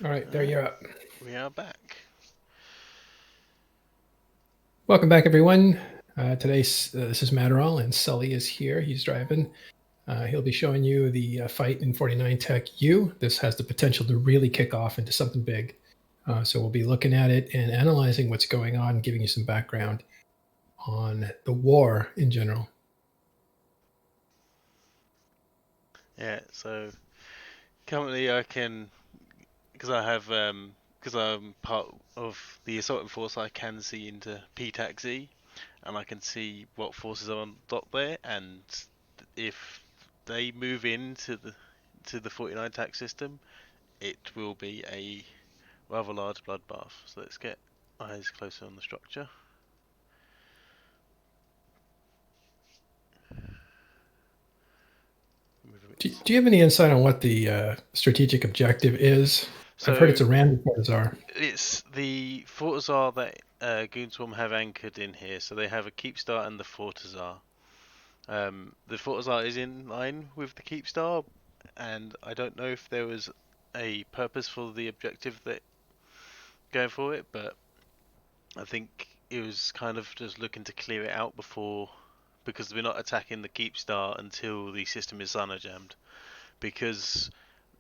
All right, there Alright, you're up. we are back. Welcome back, everyone. This is Matterall, and Sully is here. He's driving. He'll be showing you the fight in 49 Tech U. This has the potential to really kick off into something big. So we'll be looking at it and analyzing what's going on, giving you some background on the war in general. Yeah, so currently I can, because I have, because I'm part of the assault and force, I can see into PTAC-Z, and I can see what forces are on dot there, and if they move into the 49 tac system, it will be a rather large bloodbath. So let's get eyes closer on the structure. Do you have any insight on what the strategic objective is? I've heard it's So a random Fortizar. it's the Fortizar that Goonswarm have anchored in here. So they have a Keepstar and the Fortizar. The Fortizar is in line with the Keepstar, and I don't know if there was a purpose for the objective that going for it, but I think it was kind of just looking to clear it out before, because we're not attacking the Keepstar until the system is Zana jammed, because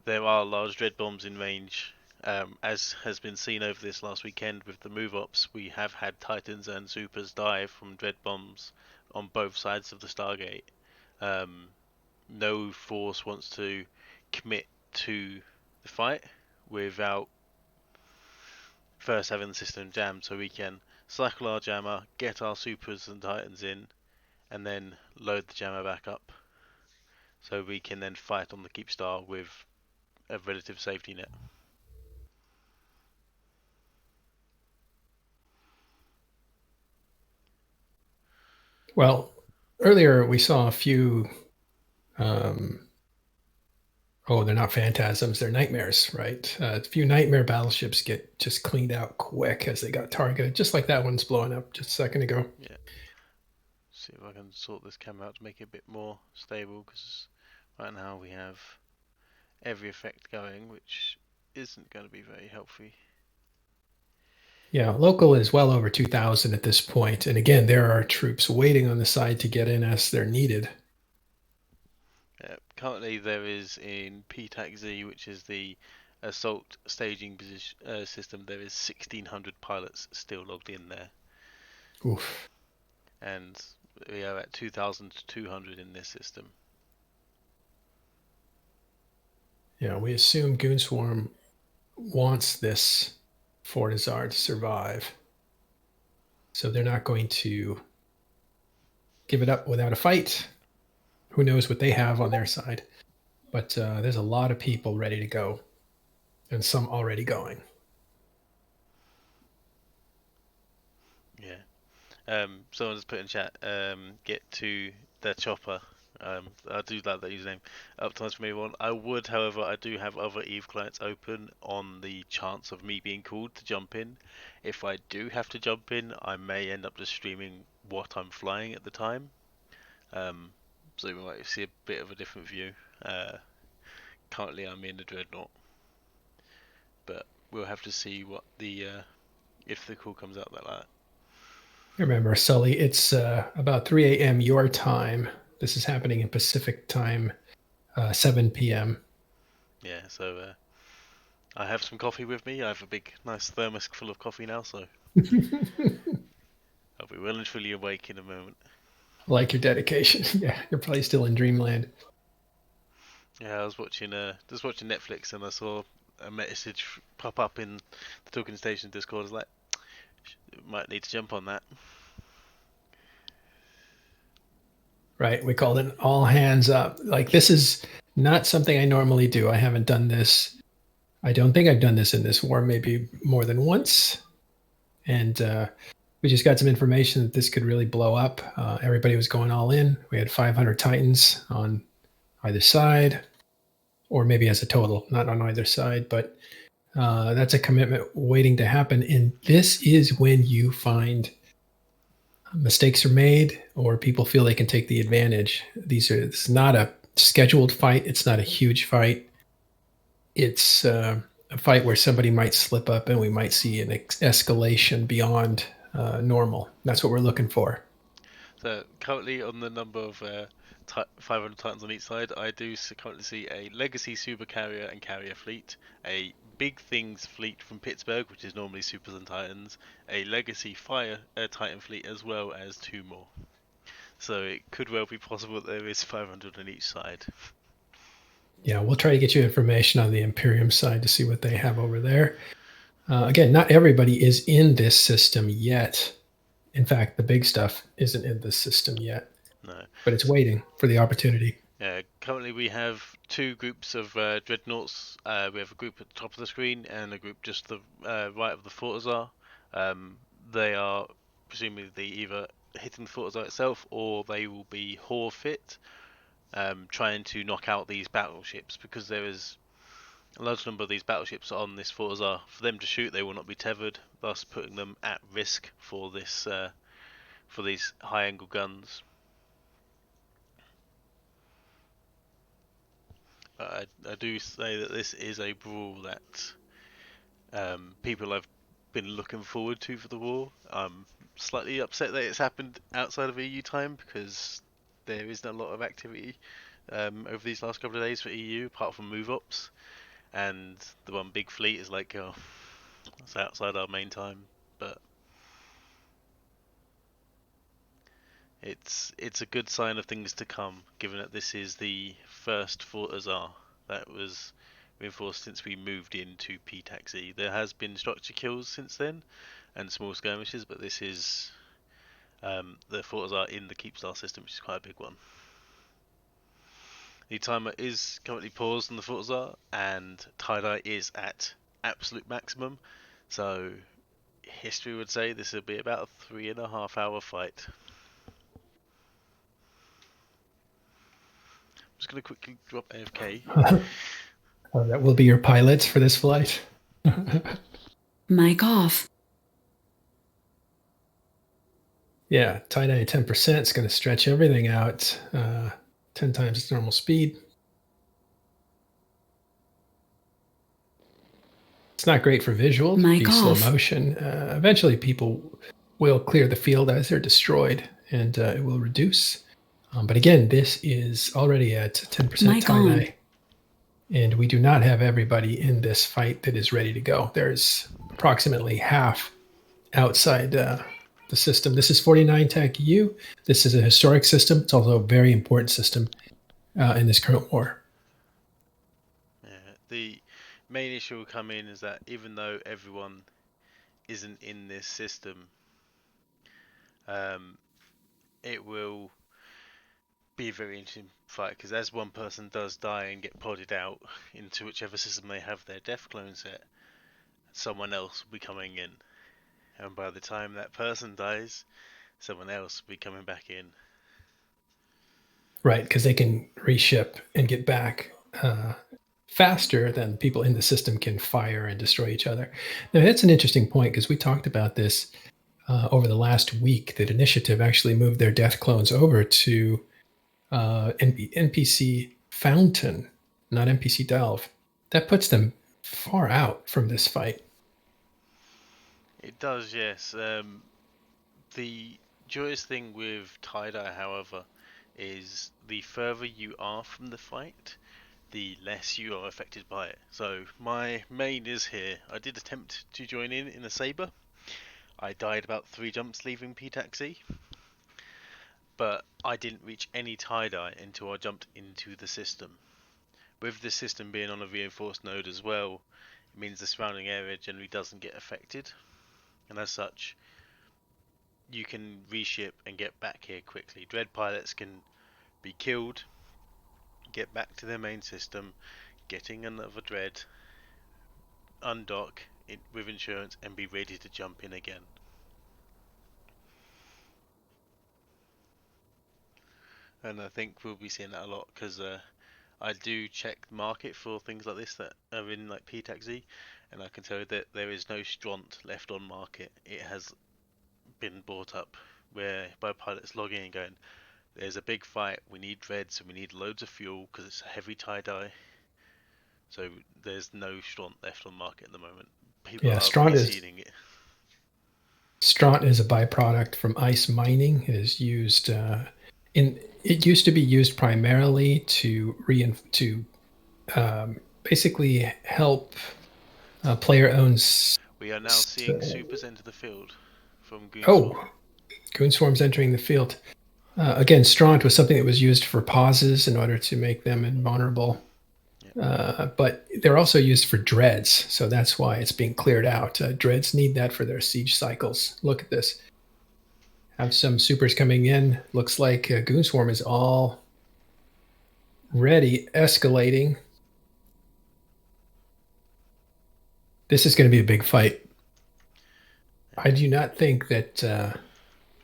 there are large dread bombs in range. As has been seen over this last weekend with the move ups, we have had Titans and Supers die from dread bombs on both sides of the Stargate. Um, no force wants to commit to the fight without first having the system jammed, so we can cycle our jammer, get our Supers and Titans in, and then load the jammer back up, so we can then fight on the Keepstar with a relative safety net. Well, earlier we saw a few um, oh, they're not phantasms, they're nightmares, right? A few nightmare battleships get just cleaned out quick as they got targeted, just like that one's blowing up just a second ago. Yeah. See if I can sort this camera out to make it a bit more stable, because right now we have every effect going, which isn't going to be very healthy. Yeah, local is well over 2,000 at this point. And again, there are troops waiting on the side to get in as they're needed. Currently, there is in PTAC-Z, which is the assault staging system, there is 1,600 pilots still logged in there, Oof. and we are at 2,200 in this system. Yeah, we assume Goonswarm wants this Fortizar to survive. So they're not going to give it up without a fight. Who knows what they have on their side? But there's a lot of people ready to go, and some already going. Yeah. Someone just put in chat, get to the chopper. I do like that username. Uptimes for me one. I would, however, I do have other Eve clients open on the chance of me being called to jump in. If I do have to jump in, I may end up just streaming what I'm flying at the time. Um, so we might see a bit of a different view. Currently, I'm in the Dreadnought, but we'll have to see what the if the call comes out like that. Remember, Sully, it's about 3 a.m. your time. This is happening in Pacific time, 7 p.m. Yeah, so I have some coffee with me. I have a big, nice thermos full of coffee now, so I'll be well and truly awake in a moment. Like your dedication. Yeah, you're probably still in dreamland. Yeah, I was watching, just watching Netflix, and I saw a message pop up in the Talking Station Discord. I was like, might need to jump on that. Right. We called it all hands up. Like, this is not something I normally do. I haven't done this. I don't think I've done this in this war, maybe more than once. And we just got some information that this could really blow up. Everybody was going all in. We had 500 Titans on either side, or maybe as a total, not on either side, but that's a commitment waiting to happen. And this is when you find mistakes are made or people feel they can take the advantage. It's not a scheduled fight. It's not a huge fight. It's a fight where somebody might slip up and we might see an escalation beyond normal. That's what we're looking for. So currently on the number of 500 Titans on each side, I do currently see a Legacy Supercarrier and Carrier fleet, a Big Things fleet from Pittsburgh, which is normally Supers and Titans, a Legacy Fire Titan fleet, as well as 2 more. So it could well be possible that there is 500 on each side. Yeah, we'll try to get you information on the Imperium side to see what they have over there. Again, not everybody is in this system yet. In fact, the big stuff isn't in this system yet, No. but it's waiting for the opportunity. Currently we have 2 groups of dreadnoughts. We have a group at the top of the screen and a group just to the right of the Fortizar. They are presumably either hitting the Fortizar itself, or they will be Hor fit, trying to knock out these battleships, because there is a large number of these battleships on this Fortizar. For them to shoot, they will not be tethered, thus putting them at risk for this for these high-angle guns. I do say that this is a brawl that people have been looking forward to for the war. I'm slightly upset that it's happened outside of EU time, because there isn't a lot of activity over these last couple of days for EU, apart from move ups, and the one big fleet is like, oh, it's outside our main time. But it's a good sign of things to come, given that this is the first Fortizar that was reinforced since we moved into P-Taxi. There has been structure kills since then and small skirmishes, but this is the Fortizar in the Keepstar system, which is quite a big one. The timer is currently paused on the Fortizar, and tie-dye is at absolute maximum, so history would say this will be about a 3.5 hour fight. I'm just going to quickly drop AFK. That will be your pilots for this flight. Mic off. Yeah, tie-dye 10% is going to stretch everything out 10 times its normal speed. It's not great for visual, Mic be slow off. motion. Eventually, people will clear the field as they're destroyed, and it will reduce. But again, this is already at 10% Mic on. tie-dye, and we do not have everybody in this fight that is ready to go. There's approximately half outside the system. This is 49 TAC U. This is a historic system. It's also a very important system in this current war. The main issue will come in is that even though everyone isn't in this system, it will be a very interesting fight, because as one person does die and get podded out into whichever system they have their death clone set, someone else will be coming in, and by the time that person dies, someone else will be coming back in. Right, because they can reship and get back faster than people in the system can fire and destroy each other. Now, that's an interesting point, because we talked about this over the last week, that Initiative actually moved their death clones over to NPC Fountain, not NPC Delve. That puts them far out from this fight. It does, yes. The joyous thing with tie-dye, however, is the further you are from the fight, the less you are affected by it. So my main is here. I did attempt to join in a Sabre. I died about 3 jumps leaving P-Taxi, but I didn't reach any tie-dye until I jumped into the system. With the system being on a reinforced node as well, it means the surrounding area generally doesn't get affected, and as such, you can reship and get back here quickly. Dread pilots can be killed, get back to their main system, getting another dread, undock it with insurance, and be ready to jump in again. And I think we'll be seeing that a lot, because I do check the market for things like this that are in like P-Taxi, and I can tell you that there is no Stront left on market. It has been bought up where by pilots logging and going, there's a big fight, we need dreads and we need loads of fuel because it's a heavy tie-dye. So there's no Stront left on the market at the moment. People Yeah, are Stront reseeding it. Stront is a byproduct from ice mining. It is used it used to be used primarily to basically help player owns. We are now seeing supers enter the field from Goonswarm. Oh, Goon Swarms entering the field. Again, Stront was something that was used for pauses in order to make them invulnerable. Yep. But they're also used for dreads, so that's why it's being cleared out. Dreads need that for their siege cycles. Look at this. Have some supers coming in. Looks like Goon Swarm is all ready, escalating. This is going to be a big fight. I do not think that Trying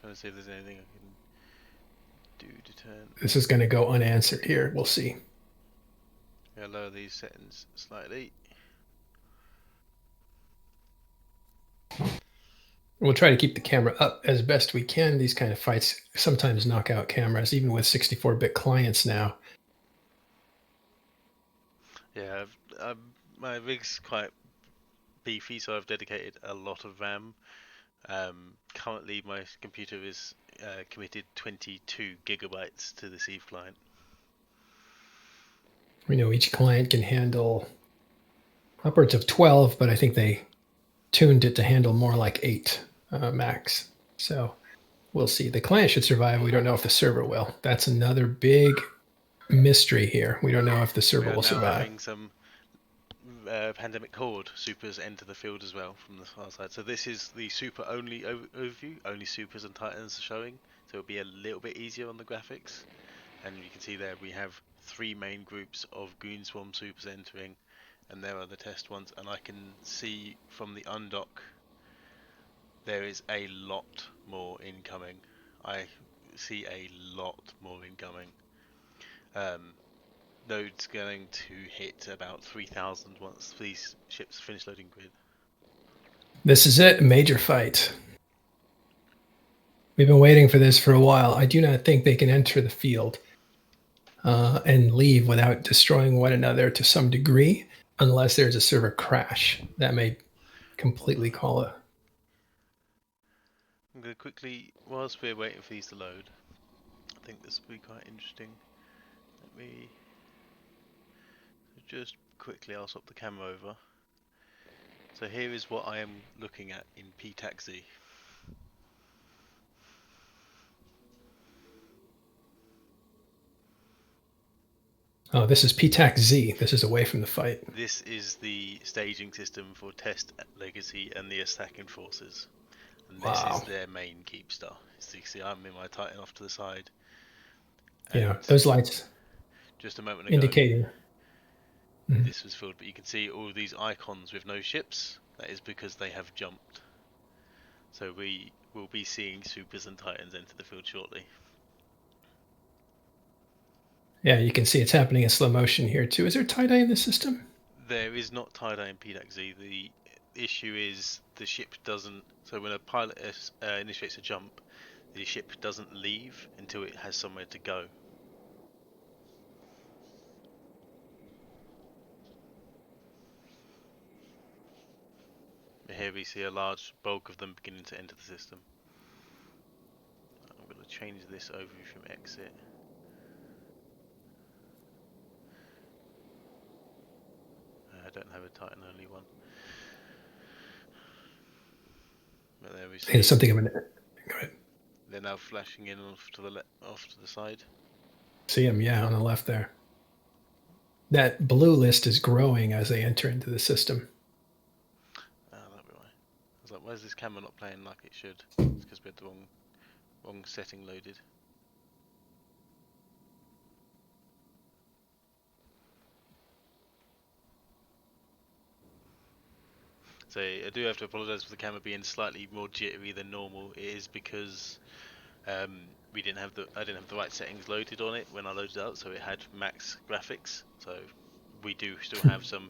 to see if there's anything I can do to turn. this is going to go unanswered here. We'll see. I'll lower these settings slightly. We'll try to keep the camera up as best we can. These kind of fights sometimes knock out cameras, even with 64-bit clients now. Yeah, my rig's quite beefy, so I've dedicated a lot of RAM. Currently, my computer is committed 22 gigabytes to the Eve client. We know each client can handle upwards of 12, but I think they tuned it to handle more like 8 max. So we'll see. The client should survive. We don't know if the server will. That's another big mystery here. We don't know if the server will survive. We are now having some pandemic horde supers enter the field as well from the far side. So this is the super only overview. Only supers and titans are showing. So it'll be a little bit easier on the graphics. And you can see there we have 3 main groups of Goon Swarm supers entering, and there are the test ones. And I can see from the undock there is a lot more incoming. I see a lot more incoming. Node's going to hit about 3,000 once these ships finish loading grid. This is it, a major fight. We've been waiting for this for a while. I do not think they can enter the field and leave without destroying one another to some degree, unless there's a server crash. That may completely call it. I'm going to quickly, whilst we're waiting for these to load, I think this will be quite interesting. Let me just quickly, I'll swap the camera over. So here is what I am looking at in PTAC-Z. Oh, this is PTAC-Z. This is away from the fight. This is the staging system for Test, Legacy, and the attacking forces. And this is their main keep star. So you can see I'm in my Titan off to the side. Yeah, those lights just a moment ago indicating this was filled, but you can see all of these icons with no ships. That is because they have jumped. So we will be seeing supers and titans enter the field shortly. Yeah, you can see it's happening in slow motion here too. Is there tie-dye in the system? There is not tie-dye in PDAC-Z. The issue is the ship doesn't. So when a pilot initiates a jump, the ship doesn't leave until it has somewhere to go. Here we see a large bulk of them beginning to enter the system. I'm going to change this overview from exit. I don't have a Titan only one. But there we see. Hey, something of an. Go ahead. They're now flashing in off to the side. See them, yeah, on the left there. That blue list is growing as they enter into the system. That'll be why. I was like, why is this camera not playing like it should? It's because we had the wrong setting loaded. So I do have to apologise for the camera being slightly more jittery than normal. It is because I didn't have the right settings loaded on it when I loaded it up, so it had max graphics. So we do still have some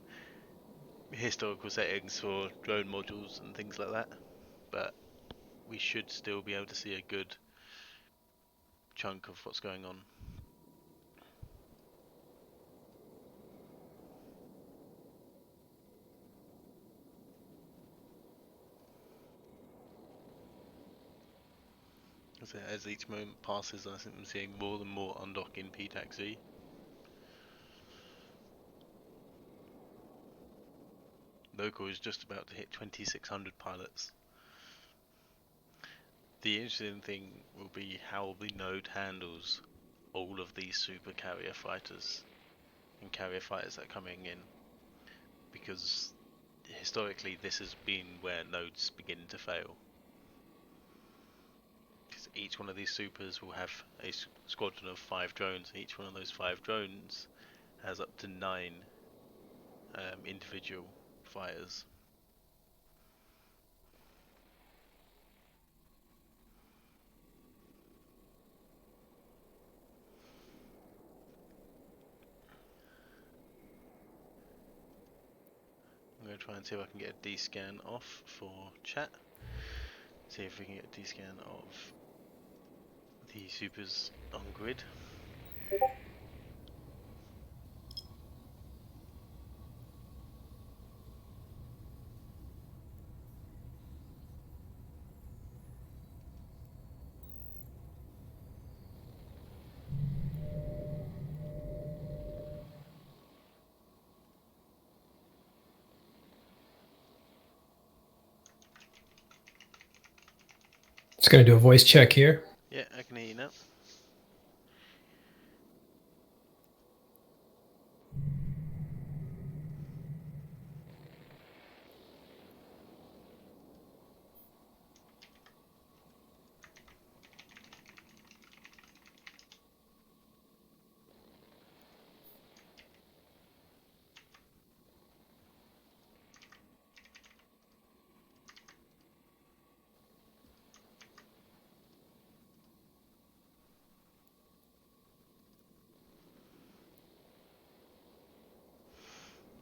historical settings for drone modules and things like that, but we should still be able to see a good chunk of what's going on. So as each moment passes, I think I'm seeing more and more undock in P-Taxi. Local is just about to hit 2,600 pilots. The interesting thing will be how the node handles all of these super carrier fighters and carrier fighters that are coming in, because historically this has been where nodes begin to fail. Because each one of these supers will have a squadron of 5 drones, and each one of those 5 drones has up to 9 individual fighters. I'm going to try and see if I can get a D-scan off for chat. See if we can get a D-scan of the supers on grid. Just going to do a voice check here. Yeah, I can hear you now.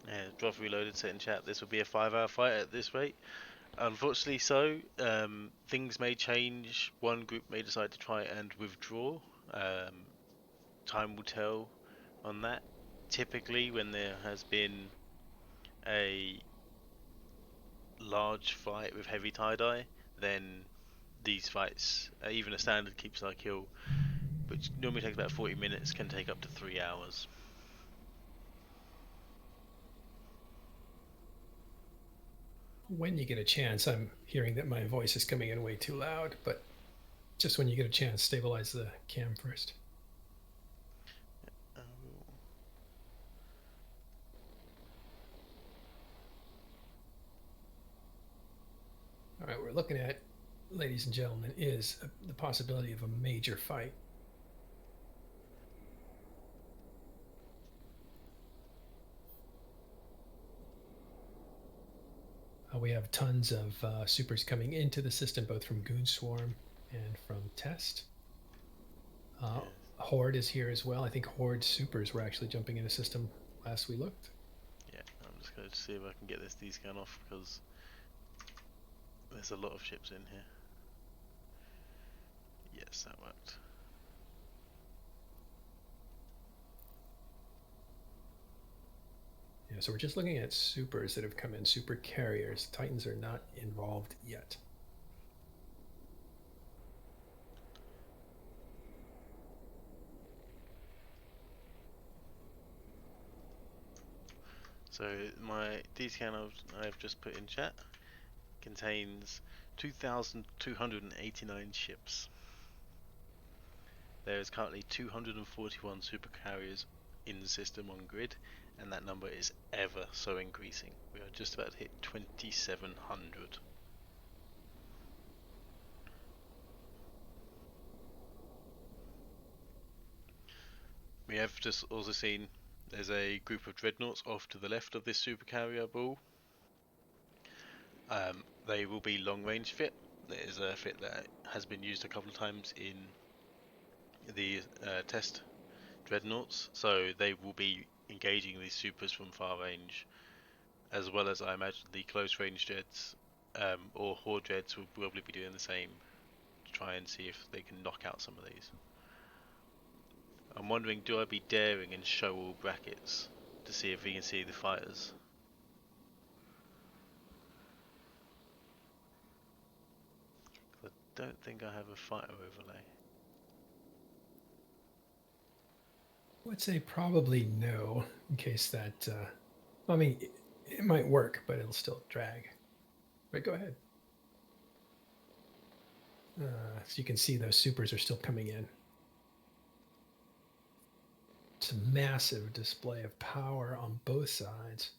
Yeah, Drop Reloaded said in chat this will be a 5-hour fight at this rate. Unfortunately so. Things may change. One group may decide to try and withdraw. Time will tell on that. Typically when there has been a large fight with heavy tie-dye, then these fights, even a standard keep-star kill, which normally takes about 40 minutes, can take up to 3 hours. When you get a chance, I'm hearing that my voice is coming in way too loud, but just when you get a chance, stabilize the cam first. All right, we're looking at, ladies and gentlemen, is the possibility of a major fight. We have tons of supers coming into the system, both from Goon Swarm and from Test. Yes. Horde is here as well. I think Horde supers were actually jumping in the system last we looked. Yeah, I'm just going to see if I can get this D-scan off, because there's a lot of ships in here. Yes, that worked. Yeah, so we're just looking at supers that have come in, super carriers. Titans are not involved yet. So my D-scan I've just put in chat contains 2,289 ships. There is currently 241 supercarriers in the system on grid, and that number is ever so increasing. We are just about to hit 2,700. We have just also seen there's a group of dreadnoughts off to the left of this supercarrier ball. They will be long-range fit. There is a fit that has been used a couple of times in the test dreadnoughts, so they will be engaging these supers from far range, as well as I imagine the close range dreads or horde dreads will probably be doing the same to try and see if they can knock out some of these. I'm wondering, do I be daring and show all brackets to see if we can see the fighters? don't think I have a fighter overlay. I would say probably no, in case that. I mean, it might work, but it'll still drag. But go ahead. So you can see those supers are still coming in. It's a massive display of power on both sides.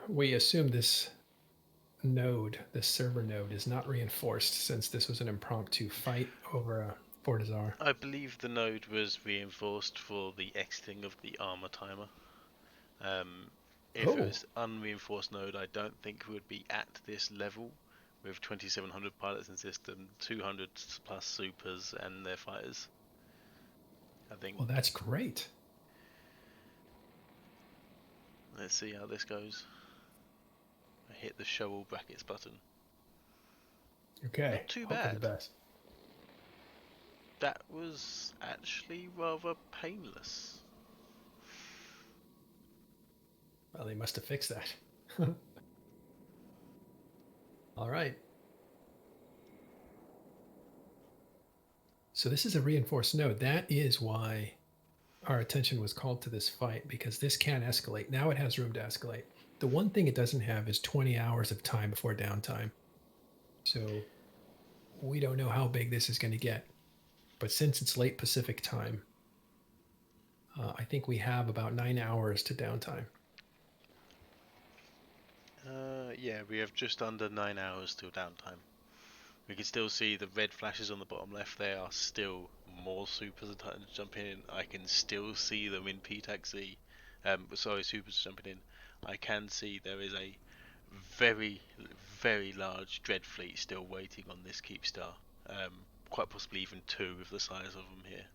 We assume this node, this server node, is not reinforced since this was an impromptu fight over a Fortizar. I believe the node was reinforced for the exiting of the armor timer. If it was unreinforced node, I don't think we would be at this level with 2,700 pilots in system, 200 plus supers and their fighters. I think. Well, that's great. Let's see how this goes. I hit the show all brackets button. Okay. Not too Hope for bad. the best. That was actually rather painless. Well, they must have fixed that. All right. So this is a reinforced node. That is why our attention was called to this fight, because this can escalate. Now it has room to escalate. The one thing it doesn't have is 20 hours of time before downtime. So we don't know how big this is going to get. But since it's late Pacific time, I think we have about 9 hours to downtime. Yeah, we have just under 9 hours till downtime. We can still see the red flashes on the bottom left. There are still more supers and titans jumping in. I can still see them in P-Taxi. Supers jumping in. I can see there is a very, very large dread fleet still waiting on this Keepstar. Quite possibly even two of the size of them here.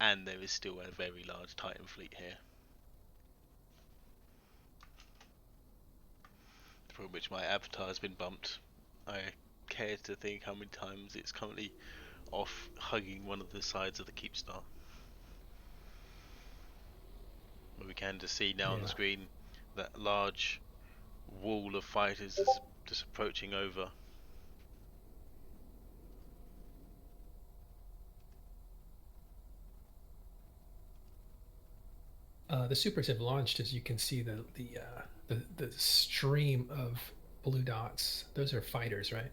And there is still a very large Titan fleet here. For which my avatar has been bumped. I care to think how many times it's currently off hugging one of the sides of the Keepstar. We can just see now on the screen that large wall of fighters is just approaching over. The supers have launched, as you can see the stream of blue dots. Those are fighters, right?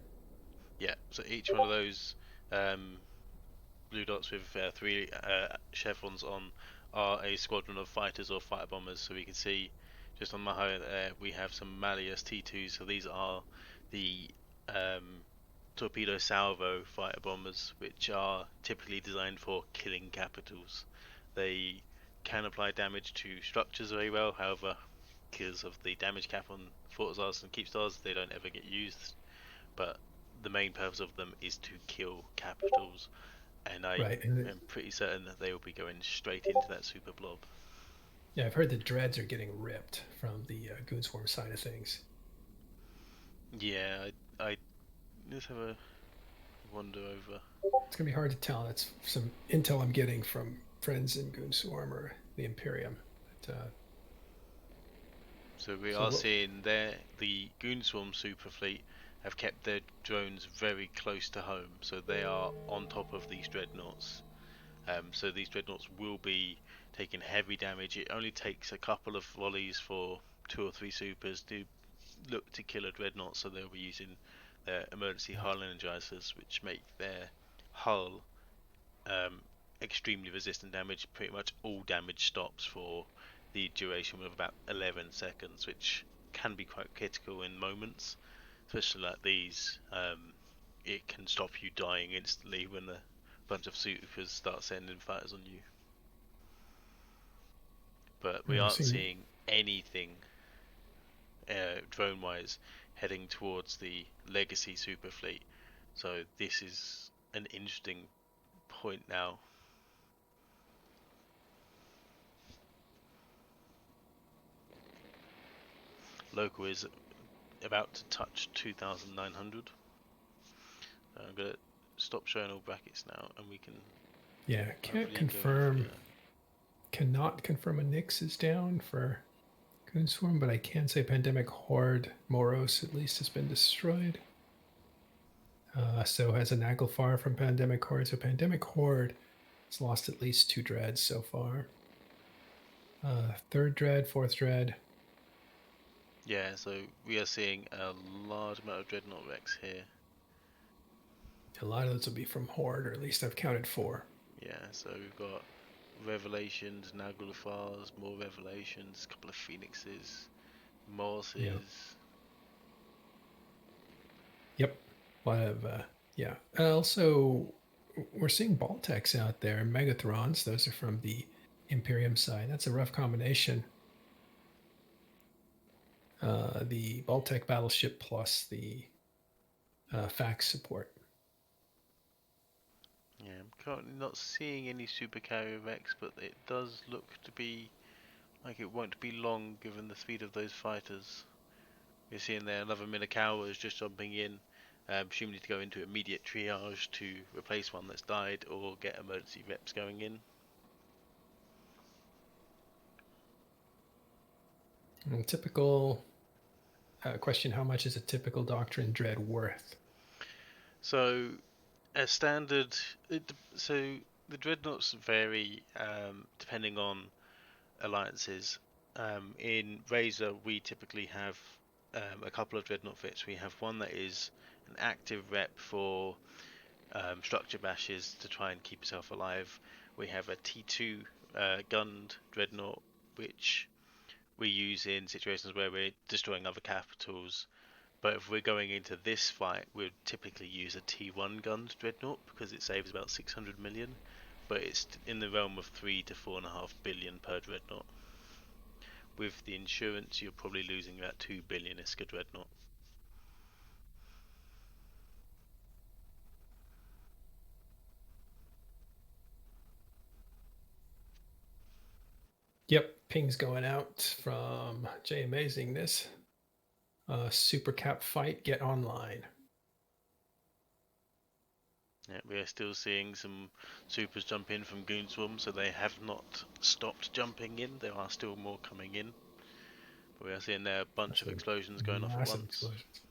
Yeah, so each one of those blue dots with three chevrons on are a squadron of fighters or fighter bombers. So we can see just on my highlight there we have some Malleus T2s. So these are the torpedo salvo fighter bombers, which are typically designed for killing capitals. They can apply damage to structures very well, however, because of the damage cap on Fortizars and Keepstars, they don't ever get used. But the main purpose of them is to kill capitals, and I am pretty certain that they will be going straight into that super blob. Yeah, I've heard the dreads are getting ripped from the Goonswarm side of things. Yeah, I just have a wander over. It's going to be hard to tell. That's some intel I'm getting from friends in Goonswarm or the Imperium. But, so we are seeing there the Goonswarm super fleet have kept their drones very close to home, so they are on top of these dreadnoughts. So these dreadnoughts will be taking heavy damage. It only takes a couple of volleys for 2 or 3 supers to look to kill a dreadnought, so they'll be using their emergency hull energizers, which make their hull extremely resistant damage. Pretty much all damage stops for the duration of about 11 seconds, which can be quite critical in moments, especially like these. It can stop you dying instantly when a bunch of supers start sending fighters on you. But we aren't seeing anything drone-wise heading towards the legacy super fleet, so this is an interesting point now. Local is about to touch 2,900. I'm gonna stop showing all brackets now, and we can. Yeah, can't confirm. Cannot confirm a Nix is down for Goon Swarm, but I can say Pandemic Horde. Moros at least has been destroyed. So has a Naglfar from Pandemic Horde. So Pandemic Horde has lost at least 2 dreads so far. 3rd dread, 4th dread. Yeah, so we are seeing a large amount of Dreadnought Rex here. A lot of those will be from Horde, or at least I've counted 4. Yeah, so we've got Revelations, Naglfars, more Revelations, a couple of Phoenixes, Morses. Yep. A lot of, yeah. Also, we're seeing Baltecs out there, Megathrons. Those are from the Imperium side. That's a rough combination. The Baltec battleship plus the fax support. Yeah, I'm currently not seeing any Supercarrier Rex, but it does look to be like it won't be long given the speed of those fighters. We're seeing there another Minokawa is just jumping in, presumably to go into immediate triage to replace one that's died or get emergency reps going in. And typical question: how much is a typical Doctrine Dread worth? So, a standard. So the dreadnoughts vary depending on alliances. In Razor, we typically have a couple of dreadnought fits. We have one that is an active rep for structure bashes to try and keep yourself alive. We have a T2 gunned dreadnought, which we use in situations where we're destroying other capitals. But if we're going into this fight, we'd typically use a T1 gunned dreadnought because it saves about 600 million, but it's in the realm of 3 to 4.5 billion per dreadnought. With the insurance, you're probably losing about 2 billion ISKA dreadnought. Yep, ping's going out from Jay Amazingness. Supercap Fight, get online. Yeah, we are still seeing some supers jump in from Goonswarm, so they have not stopped jumping in. There are still more coming in. But we are seeing there a bunch of explosions going off at Massive once. explosions.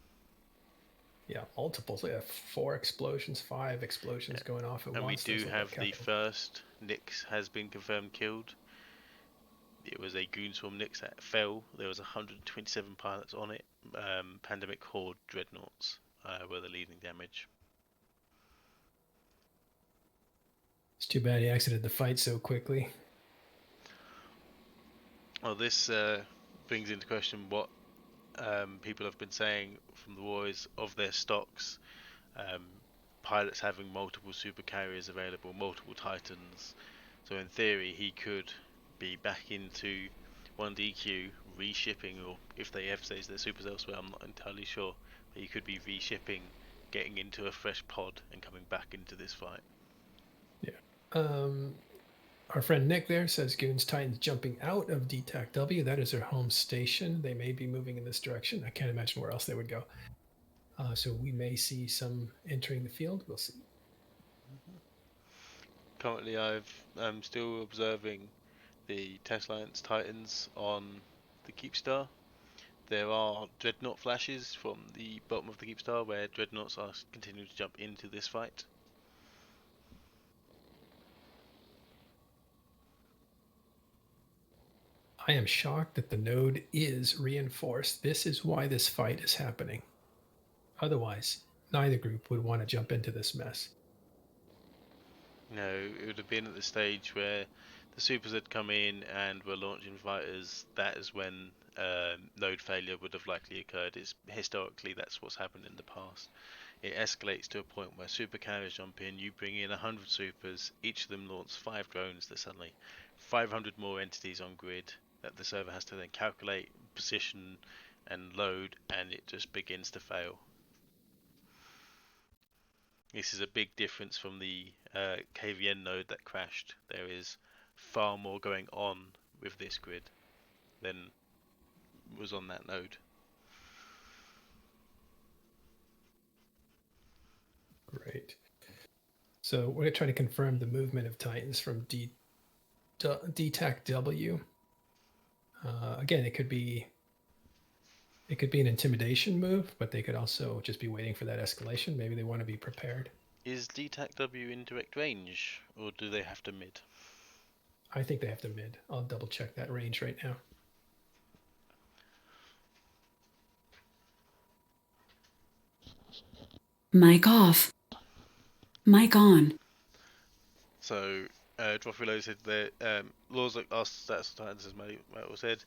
Yeah, multiples. We have 4 explosions, 5 explosions going off at And once. we do Those look have like the capital. first Nyx has been confirmed killed. It was a Goonswarm Nyx that fell. There was 127 pilots on it. Pandemic Horde dreadnoughts were the leading damage. It's too bad he exited the fight so quickly. Well, this brings into question what people have been saying from the wars of their stocks. Pilots having multiple supercarriers available, multiple Titans. So in theory, he could be back into 1DQ, reshipping, or if they ever say their supers elsewhere, I'm not entirely sure. But he could be reshipping, getting into a fresh pod, and coming back into this fight. Yeah. Our friend Nick there says Goons Titans jumping out of DTAC W. That is their home station. They may be moving in this direction. I can't imagine where else they would go. So we may see some entering the field. We'll see. Currently, I'm still observing the Test Alliance Titans on the Keepstar. There are dreadnought flashes from the bottom of the Keepstar where dreadnoughts are continuing to jump into this fight. I am shocked that the node is reinforced. This is why this fight is happening. Otherwise, neither group would want to jump into this mess. No, it would have been at the stage where the supers had come in and were launching fighters. That is when node failure would have likely occurred. Historically, that's what's happened in the past. It escalates to a point where supercarriers jump in, you bring in 100 supers, each of them launch 5 drones, there's suddenly 500 more entities on grid that the server has to then calculate, position and load, and it just begins to fail. This is a big difference from the KVN node that crashed. There is far more going on with this grid than was on that node. Great. So we're going to try to confirm the movement of Titans from DTAC W. Again, it could be an intimidation move, but they could also just be waiting for that escalation. Maybe they want to be prepared. Is DTAC W in direct range, or do they have to mid? I think they have to mid. I'll double check that range right now. Mic off. Mic on. So, Droth Reloaded said that Laws asked Stats Titans, as Michael said.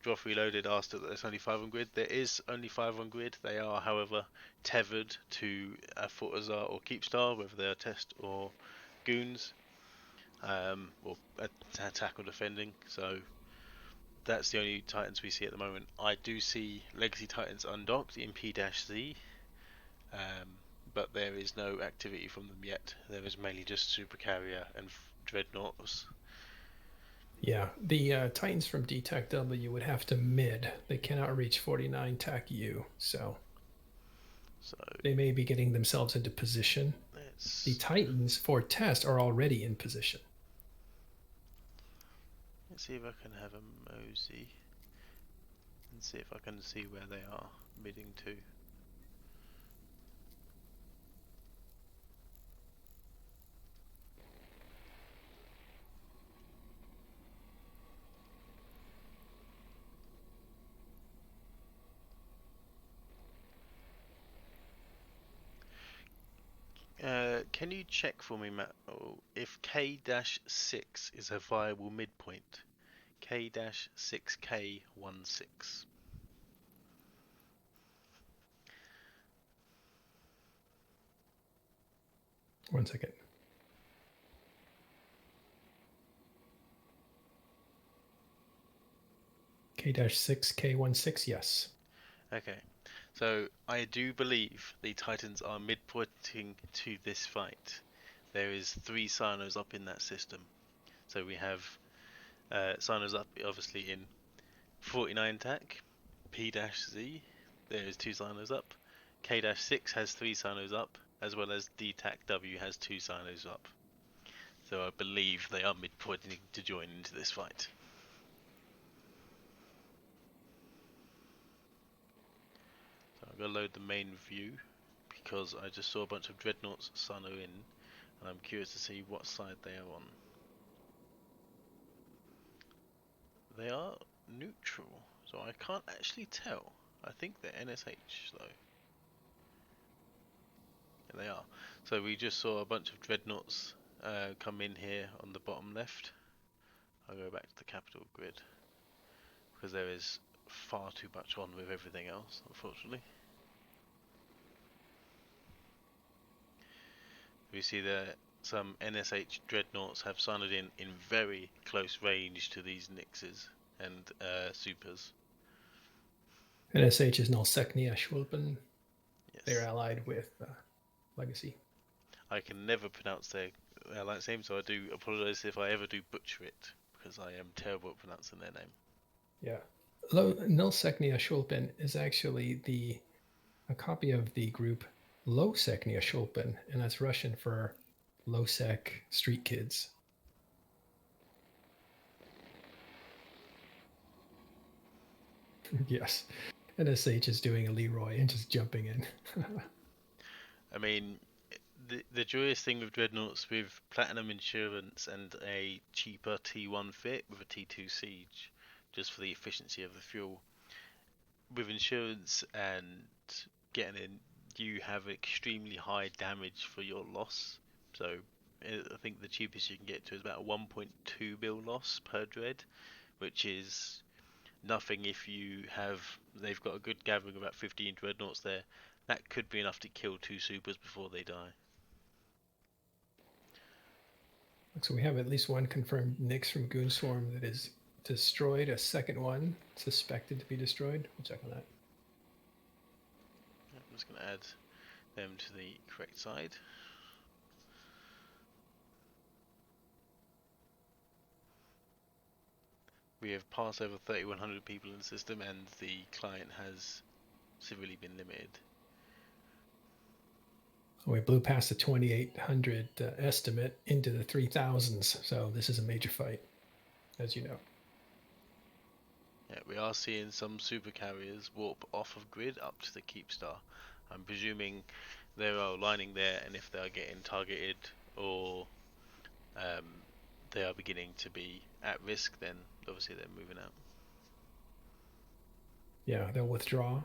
Droth Reloaded asked that there's only 5 on grid. There is only 5 on grid. They are, however, tethered to a Fortizar or Keepstar, whether they are test or goons, or attack or defending. So, that's the only Titans we see at the moment. I do see Legacy Titans undocked in P-Z. But there is no activity from them yet. There is mainly just Supercarrier and Dreadnoughts. Yeah, the Titans from DTAC W would have to mid. They cannot reach 49 TAC U, so they may be getting themselves into position. The Titans for test are already in position. Let's see if I can have a mosey and see if I can see where they are midding to. Can you check for me, Matt, if K-6 is a viable midpoint? K-6K16. 1 second. K-6, K16, yes. Okay, so I do believe the Titans are midpointing to this fight. There is 3 Sinos up in that system. So we have Sinos up, obviously, in 49 TAC, P-Z, there is 2 Sinos up. K-6 has 3 Sinos up, as well as DTAC W has 2 Sinos up. So I believe they are midpointing to join into this fight. So I'm going to load the main view, because I just saw a bunch of Dreadnoughts Sino in, and I'm curious to see what side they are on. They are neutral, so I can't actually tell. I think they're NSH though. Yeah, they are. So we just saw a bunch of Dreadnoughts come in here on the bottom left. I'll go back to the capital grid, because there is far too much on with everything else, unfortunately. We see that some NSH Dreadnoughts have signed in very close range to these Nixes and Supers. NSH is Nullsecnia Schwilpen. Yes. They're allied with Legacy. I can never pronounce their alliance name, so I do apologise if I ever do butcher it, because I am terrible at pronouncing their name. Yeah. Nullsecnia Schwilpen is actually a copy of the group Lowsecnia Schwilpen, and that's Russian for low-sec street kids. Yes. NSH is doing a Leroy and just jumping in. I mean, the joyous thing with Dreadnoughts with Platinum Insurance and a cheaper T1 fit with a T2 Siege, just for the efficiency of the fuel. With insurance and getting in, you have extremely high damage for your loss. So I think the cheapest you can get to is about a 1.2 mil loss per dread, which is nothing if they've got a good gathering of about 15 dreadnoughts there. That could be enough to kill 2 supers before they die. So we have at least one confirmed Nix from Goon Swarm that is destroyed. A second one suspected to be destroyed. We'll check on that. I'm just going to add them to the correct side. We have passed over 3,100 people in the system, and the client has severely been limited. We blew past the 2,800 estimate into the 3,000s, so this is a major fight, as you know. Yeah, we are seeing some supercarriers warp off of grid up to the keep star. I'm presuming they are aligning there, and if they are getting targeted or they are beginning to be at risk, then obviously they're moving out. Yeah, they'll withdraw.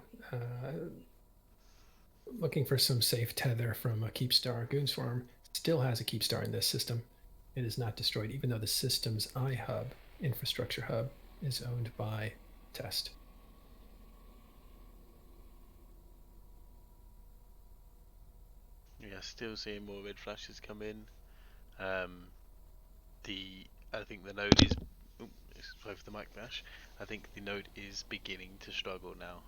Looking for some safe tether from a keep star. Goonswarm still has a keep star in this system. It is not destroyed, even though the system's iHub, infrastructure hub, is owned by Test. Yeah, still seeing more red flashes come in. I think the node is. Sorry for the mic bash. I think the node is beginning to struggle now.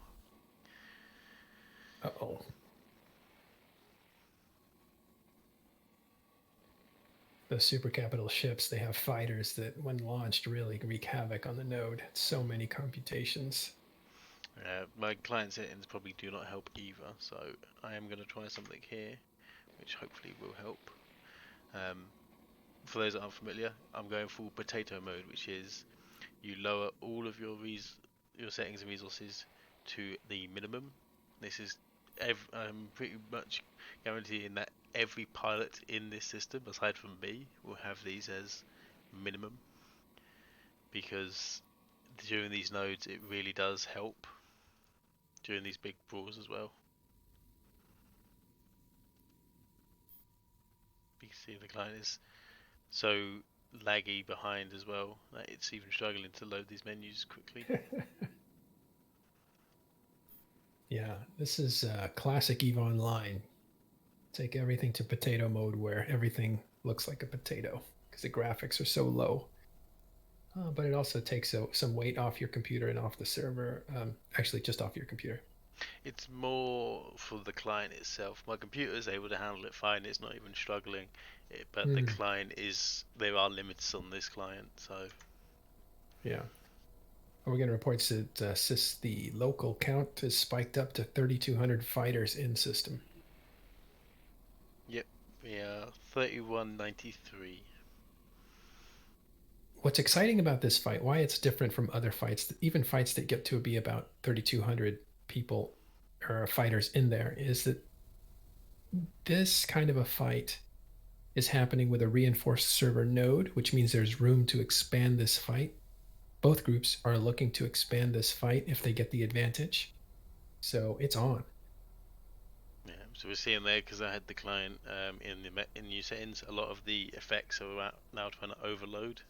Uh-oh. Those super capital ships, they have fighters that, when launched, really wreak havoc on the node. So many computations. My client settings probably do not help either, so I am going to try something here, which hopefully will help. For those that aren't familiar, I'm going full potato mode, which is you lower all of your settings and resources to the minimum. This is I'm pretty much guaranteeing that every pilot in this system, aside from me, will have these as minimum, because during these nodes it really does help during these big brawls as well. You can see the client is so laggy behind as well that it's even struggling to load these menus quickly. Yeah, this is classic EVE Online. Take everything to potato mode where everything looks like a potato because the graphics are so low. But it also takes some weight off your computer and off the server. Actually, just off your computer. It's more for the client itself. My computer is able to handle it fine. It's not even struggling. But the client is. There are limits on this client, so. Yeah. We're getting reports that the local count is spiked up to 3,200 fighters in system. Yep, we are 3193. What's exciting about this fight, why it's different from other fights, even fights that get to be about 3,200 people or fighters in there, is that this kind of a fight is happening with a reinforced server node, which means there's room to expand this fight. Both groups are looking to expand this fight if they get the advantage. So it's on. Yeah, so we're seeing there, because I had the client in new settings, a lot of the effects are now trying to overload.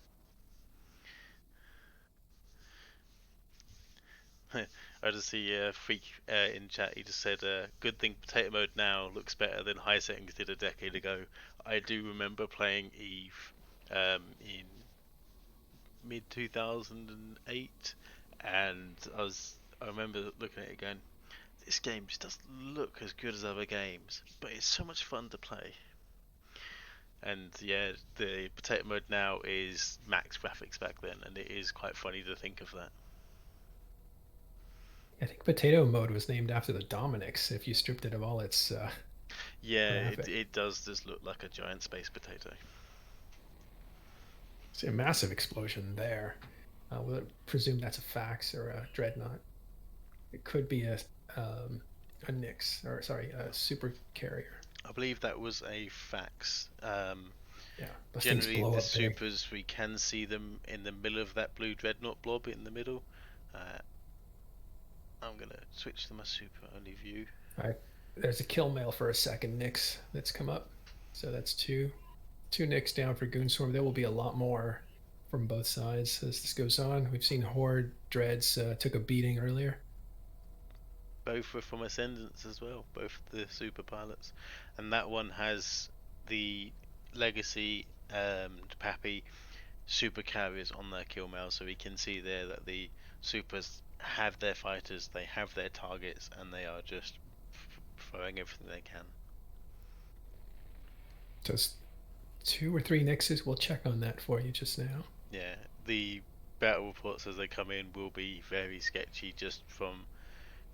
I just see a freak in chat. He just said, "Good thing potato mode now looks better than high settings did a decade ago." I do remember playing Eve in mid 2008, and I remember looking at it going, "This game just doesn't look as good as other games, but it's so much fun to play." And yeah, the potato mode now is max graphics back then, and it is quite funny to think of that. I think potato mode was named after the Dominics if you stripped it of all its Yeah, graphic. it does just look like a giant space potato. It's a massive explosion there. We'll presume that's a fax or a dreadnought. It could be a Nix, or sorry, a super carrier. I believe that was a fax. Yeah, those things Generally, blow the up big. supers, we can see them in the middle of that blue dreadnought blob in the middle. I'm going to switch to my super only view. All right, there's a kill mail for a second Nix that's come up. So that's two Nix down for Goonswarm. There will be a lot more from both sides as this goes on. We've seen Horde Dreads took a beating earlier. Both were from Ascendance as well, both the super pilots. And that one has the Legacy Pappy super carriers on their kill mail, so we can see there that the supers have their fighters, they have their targets, and they are just throwing everything they can. Just 2 or 3 Nixes. We'll check on that for you just now. Yeah, the battle reports as they come in will be very sketchy just from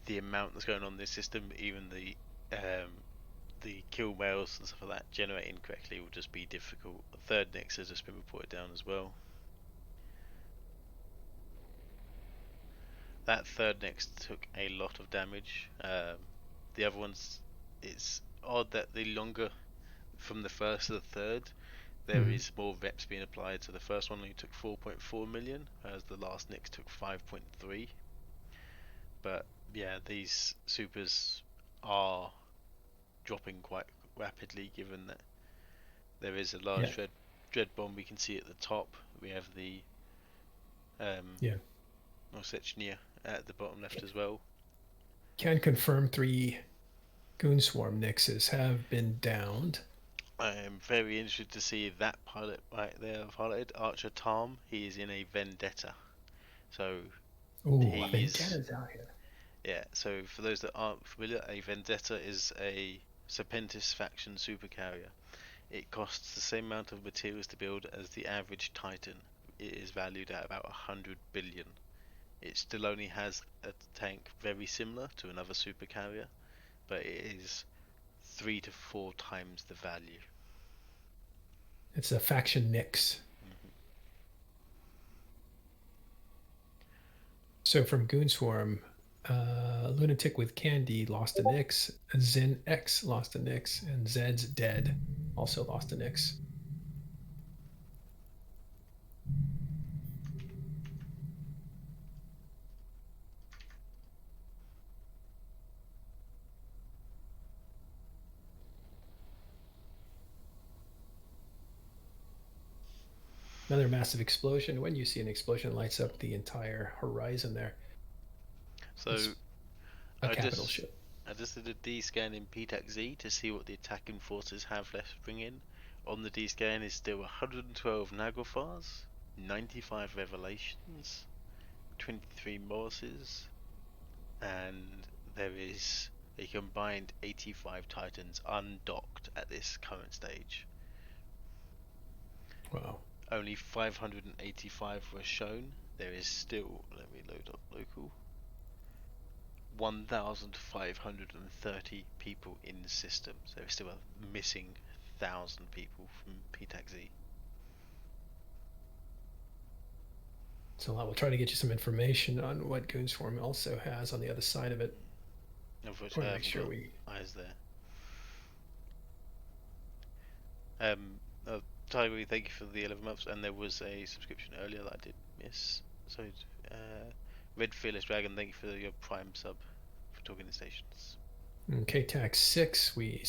the amount that's going on in this system. Even the kill mails and stuff like that generating correctly will just be difficult. A third Nix has just been reported down as well. That third next took a lot of damage. The other ones, it's odd that the longer from the first to the third, there is more reps being applied. So the first one only took 4.4 million, whereas the last next took 5.3. But yeah, these supers are dropping quite rapidly, given that there is a large dread bomb we can see at the top. We have the Orsechnia at the bottom left as well. Can confirm 3 Goon Swarm Nixes have been downed. I am very interested to see that pilot right there I've highlighted, Archer Tom. He is in a Vendetta. So Vendetta's out here. Yeah, so for those that aren't familiar, a Vendetta is a Serpentis faction supercarrier. It costs the same amount of materials to build as the average Titan. It is valued at about 100 billion. It still only has a tank very similar to another supercarrier, but it is 3 to 4 times the value. It's a faction Nix. So from Goon Swarm, Lunatic with Candy lost a Nix, Zen X lost a Nix, and Zed's Dead also lost a Nix. Another massive explosion. When you see an explosion, lights up the entire horizon there. So it's a capital ship. I just did a D-scan in PTAC-Z to see what the attacking forces have left to bring in. On the D-scan is still 112 Naglfars, 95 Revelations, 23 Morrises, and there is a combined 85 Titans undocked at this current stage. Wow. Only 585 were shown. There is still, let me load up local, 1,530 people in the system. So there's still a missing 1,000 people from PTAC-Z. So I will try to get you some information on what Goon Swarm also has on the other side of it. Unfortunately, I haven't got eyes there. Tiger, thank you for the 11 months, and there was a subscription earlier that I did miss. So, Red Fearless Dragon, thank you for your Prime sub for Talking to Stations. KTAC 6, we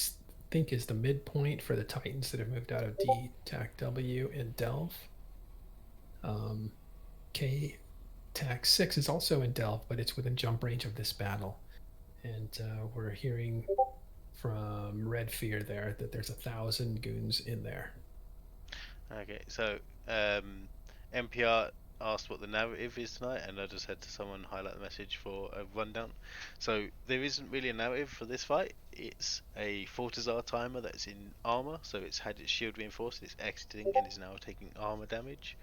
think is the midpoint for the Titans that have moved out of DTAC W in Delve. KTAC 6 is also in Delve, but it's within jump range of this battle. And we're hearing from Red Fear there that there's 1,000 goons in there. Okay, so NPR asked what the narrative is tonight, and I just had to someone highlight the message for a rundown. So there isn't really a narrative for this fight. It's a Fortizar timer that's in armor, so it's had its shield reinforced, it's exiting and is now taking armor damage.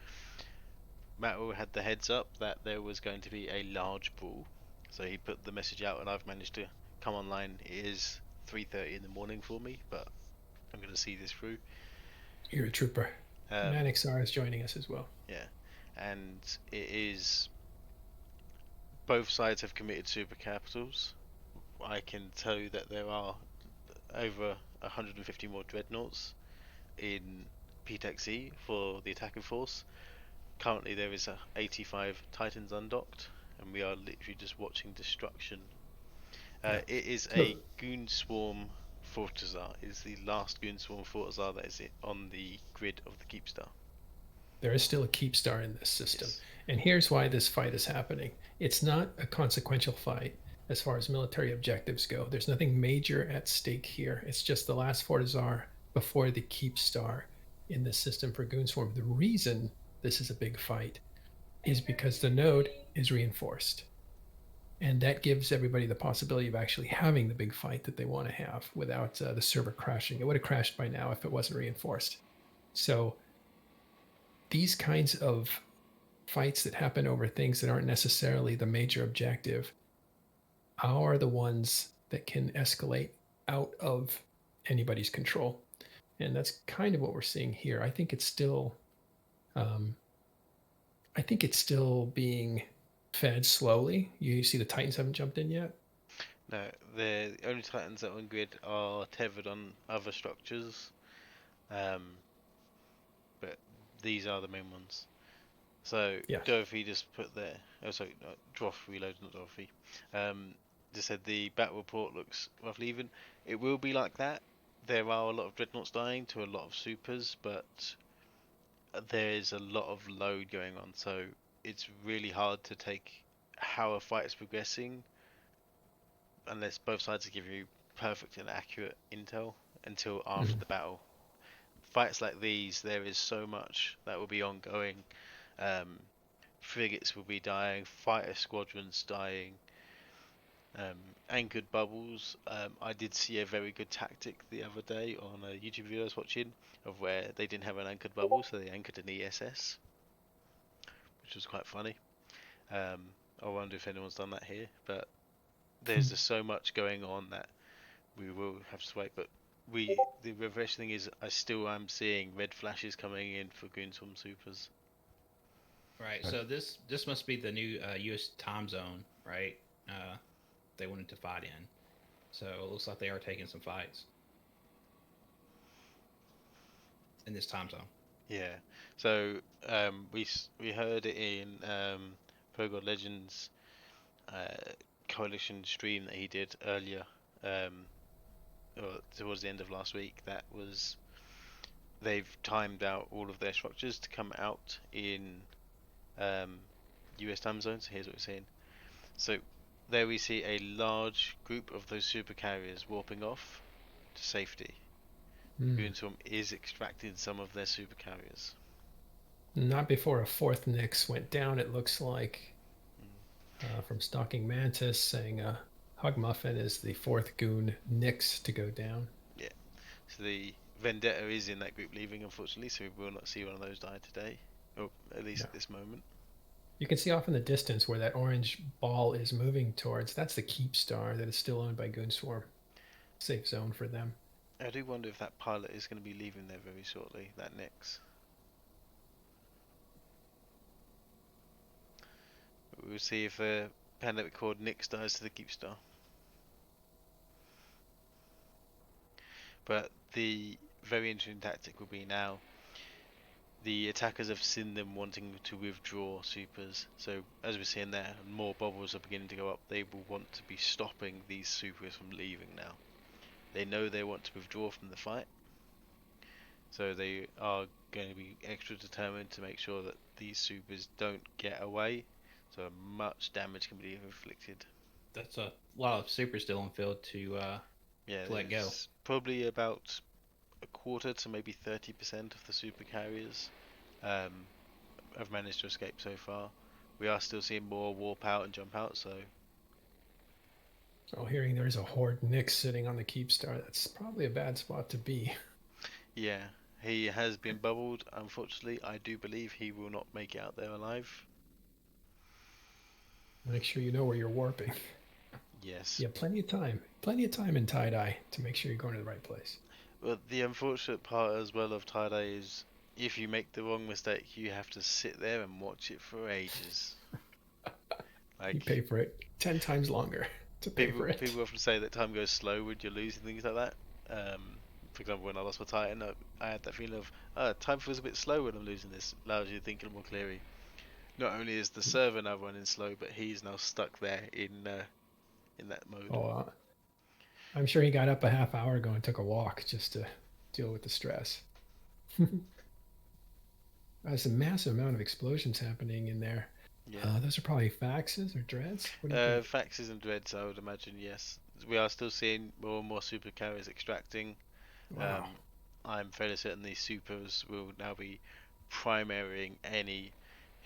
Matto had the heads up that there was going to be a large brawl, so he put the message out, and I've managed to come online. It is 3:30 in the morning for me, but I'm going to see this through. You're a trooper. Manixar is joining us as well. Yeah, and it is, both sides have committed super capitals. I can tell you that there are over 150 more dreadnoughts in PTAC-Z for the attacking force. Currently there is 85 Titans undocked, and we are literally just watching destruction. It is a Goon Swarm Fortizar. It is the last Goon Swarm Fortizar that is on the grid of the Keepstar. There is still a Keepstar in this system. Yes. And here's why this fight is happening. It's not a consequential fight as far as military objectives go. There's nothing major at stake here. It's just the last Fortizar before the Keepstar in this system for Goon Swarm. The reason this is a big fight is because the node is reinforced. And that gives everybody the possibility of actually having the big fight that they want to have without the server crashing. It would have crashed by now if it wasn't reinforced. So these kinds of fights that happen over things that aren't necessarily the major objective are the ones that can escalate out of anybody's control. And that's kind of what we're seeing here. I think it's still being fed slowly. You see the Titans haven't jumped in yet. No, the only Titans that are on grid are tethered on other structures, but these are the main ones. So Yes. Dorothy just put there. Oh, sorry, no, Droth reload, not Dorothy. Just said the battle report looks roughly even. It will be like that. There are a lot of dreadnoughts dying to a lot of supers, but there's a lot of load going on, so it's really hard to take how a fight is progressing unless both sides give you perfect and accurate intel until after the battle. Fights like these, there is so much that will be ongoing. Frigates will be dying, fighter squadrons dying, anchored bubbles. I did see a very good tactic the other day on a YouTube video I was watching of where they didn't have an anchored bubble, so they anchored an ESS, which was quite funny. I wonder if anyone's done that here, but there's just so much going on that we will have to wait. But the reverse thing is, I still am seeing red flashes coming in for Goonswarm Supers. Right. So this must be the new U.S. time zone, right? They wanted to fight in. So it looks like they are taking some fights in this time zone. Yeah. So we heard it in Pro God Legends coalition stream that he did earlier, or towards the end of last week. That was they've timed out all of their structures to come out in US time zones. Here's what we're saying. So there we see a large group of those supercarriers warping off to safety. Goonswarm is extracting some of their supercarriers. Not before a fourth Nyx went down, it looks like. From Stalking Mantis saying Hug Muffin is the fourth goon Nyx to go down. Yeah. So the Vendetta is in that group leaving, unfortunately, so we will not see one of those die today. Or at least at this moment. You can see off in the distance where that orange ball is moving towards. That's the Keep Star that is still owned by Goonswarm. Safe zone for them. I do wonder if that pilot is going to be leaving there very shortly, that Nyx. We'll see if a pandemic called Nyx dies to the Keep Star. But the very interesting tactic will be now the attackers have seen them wanting to withdraw supers, so as we're seeing there, more bubbles are beginning to go up. They will want to be stopping these supers from leaving now. They know they want to withdraw from the fight, so they are going to be extra determined to make sure that these supers don't get away, so much damage can be inflicted. That's a lot of supers still on field to let go. Probably about a quarter to maybe 30% of the supercarriers have managed to escape so far. We are still seeing more warp out and jump out, so... So hearing there's a Horde Nyx sitting on the Keep Star, that's probably a bad spot to be. Yeah, he has been bubbled. Unfortunately, I do believe he will not make it out there alive. Make sure you know where you're warping. Yes. Yeah, plenty of time. Plenty of time in tie-dye to make sure you're going to the right place. But the unfortunate part as well of tie-dye is if you make the wrong mistake, you have to sit there and watch it for ages. You pay for it 10 times longer to pay for it. People often say that time goes slow when you lose and things like that. For example, when I lost my Titan, I had that feeling of time feels a bit slow when I'm losing this. Allows you to think a little more clearly. Not only is the server now running slow, but he's now stuck there in that mode. Oh, I'm sure he got up a half hour ago and took a walk just to deal with the stress. There's a massive amount of explosions happening in there. Yeah. Those are probably faxes or dreads? Faxes and dreads, I would imagine, yes. We are still seeing more and more supercarriers extracting. Wow. I'm fairly certain these supers will now be primarying any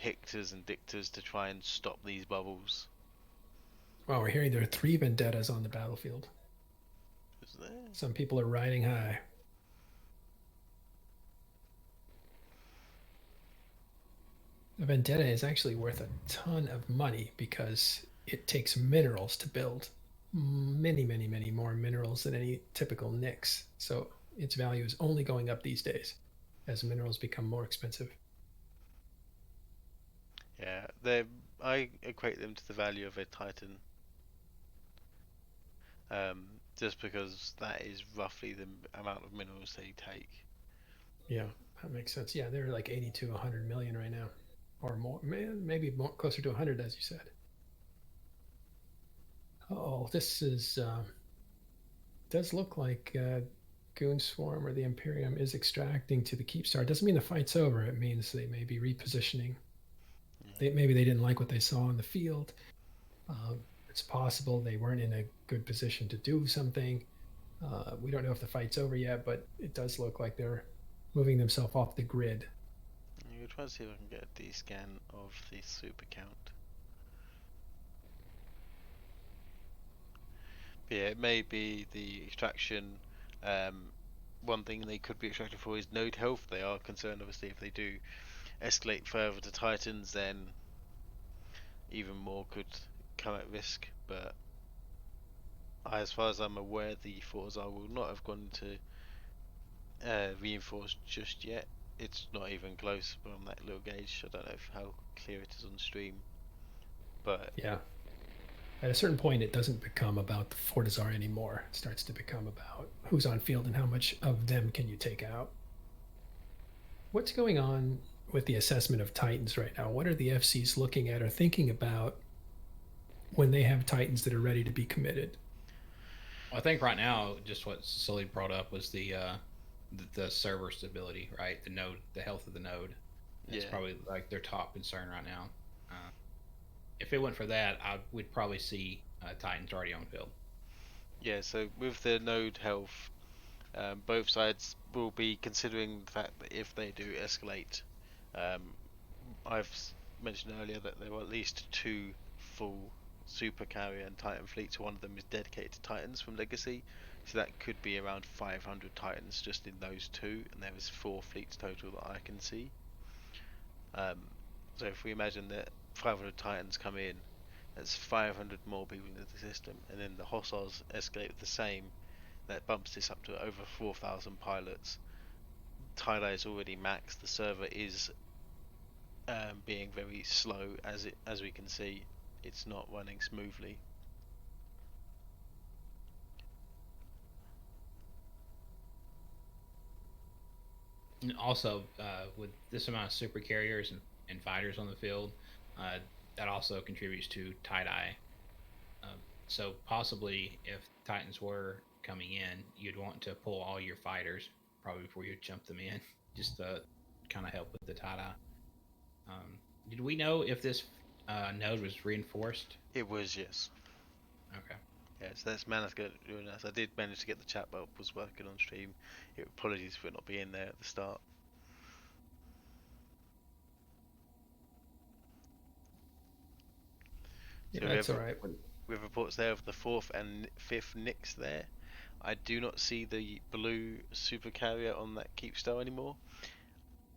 Hictors and Dictors to try and stop these bubbles. Well, we're hearing there are 3 Vendettas on the battlefield. Is there? Some people are riding high. A Vendetta is actually worth a ton of money because it takes minerals to build. Many, many, many more minerals than any typical Nyx. So its value is only going up these days as minerals become more expensive. Yeah, they're I equate them to the value of a Titan. Just because that is roughly the amount of minerals they take. Yeah, that makes sense. Yeah, they're like 80 to 100 million right now, or more. Maybe more, closer to 100, as you said. Oh, this is does look like Goon Swarm or the Imperium is extracting to the Keepstar. It doesn't mean the fight's over. It means they may be repositioning. Maybe they didn't like what they saw in the field. It's possible they weren't in a good position to do something. We don't know if the fight's over yet, but it does look like they're moving themselves off the grid. We'll try to see if I can get a D-scan of the super count. But yeah, it may be the extraction. One thing they could be extracted for is node health. They are concerned, obviously, if they do escalate further to Titans, then even more could come at risk. But as far as I'm aware, the Fortizar will not have gone to reinforced just yet. It's not even close on that little gauge. I don't know how clear it is on stream, but Yeah. At a certain point, it doesn't become about the Fortizar anymore. It starts to become about who's on field and how much of them can you take out. What's going on with the assessment of Titans right now? What are the FCs looking at or thinking about when they have Titans that are ready to be committed? Well, I think right now, just what Sully brought up was the server stability, right? The node, the health of the node. That's probably like their top concern right now. If it went for that, I would probably see Titans already on field. Yeah, so with the node health, both sides will be considering the fact that if they do escalate, I've mentioned earlier that there were at least 2 full Supercarrier and Titan fleets. One of them is dedicated to Titans from Legacy, so that could be around 500 Titans just in those 2, and there is 4 fleets total that I can see. So if we imagine that 500 Titans come in, that's 500 more people into the system, and then the hostiles escalate with the same. That bumps this up to over 4,000 pilots. Tie-dye is already maxed. The server is being very slow, as we can see. It's not running smoothly. And also, with this amount of super carriers and fighters on the field, that also contributes to tie-dye. So possibly, if Titans were coming in, you'd want to pull all your fighters probably before you jump them in, just to kind of help with the tie-dye. Did we know if this node was reinforced? It was, yes. Okay. Yeah, so that's managed to get doing that. I did manage to get the chat bot was working on stream. Apologies for it not being there at the start. Yeah, So that's all right. We have reports there of the 4th and 5th Nix there. I do not see the blue Supercarrier on that Keepstar anymore.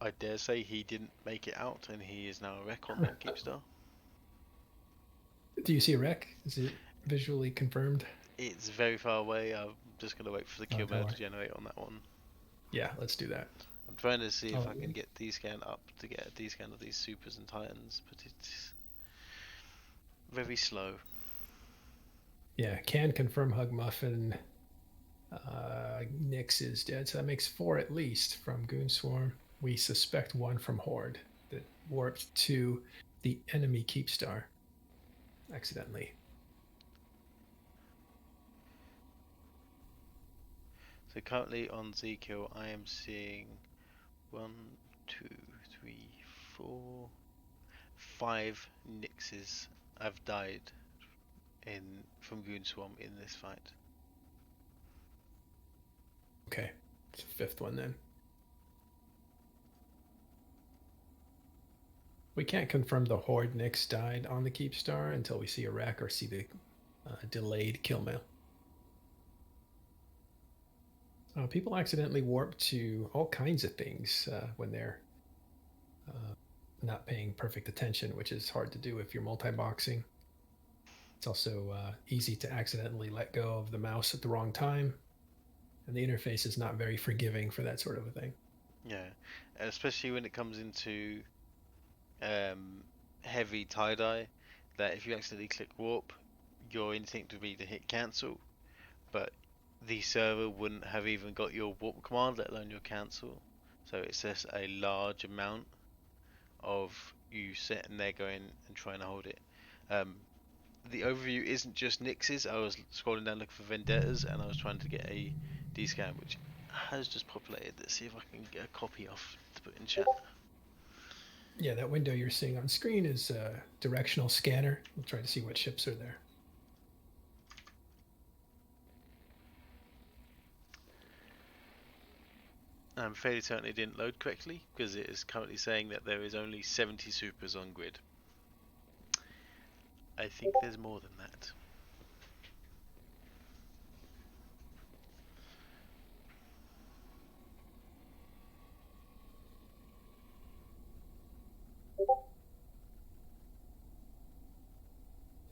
I dare say he didn't make it out, and he is now a wreck on that Keepstar. Do you see a wreck? Is it visually confirmed? It's very far away. I'm just going to wait for the kill mode to generate on that one. Yeah, let's do that. I'm trying to see if I can get D-scan up to get a D-scan of these Supers and Titans, but it's very slow. Yeah, can confirm Hug Muffin. Nyx is dead, so that makes 4 at least from Goon Swarm. We suspect 1 from Horde that warped to the enemy Keepstar accidentally. So currently on Z-Kill, I am seeing 1, 2, 3, 4, 5 Nyxes have died from Goon Swarm in this fight. Okay, it's the 5th one then. We can't confirm the Horde Nyx died on the Keepstar until we see a wreck or see the delayed kill mail. People accidentally warp to all kinds of things when they're not paying perfect attention, which is hard to do if you're multi-boxing. It's also easy to accidentally let go of the mouse at the wrong time, and the interface is not very forgiving for that sort of a thing. Yeah, especially when it comes into heavy tie-dye that if you accidentally click warp, your instinct would be to hit cancel, but the server wouldn't have even got your warp command, let alone your cancel. So it's just a large amount of you sitting there going and trying to hold it. The overview isn't just Nix's. I was scrolling down looking for vendettas, and I was trying to get a D-scan, which has just populated. Let's see if I can get a copy off to put in chat. Yeah, that window you're seeing on screen is a directional scanner. We'll try to see what ships are there. I'm fairly certain it didn't load correctly because it is currently saying that there is only 70 supers on grid. I think there's more than that.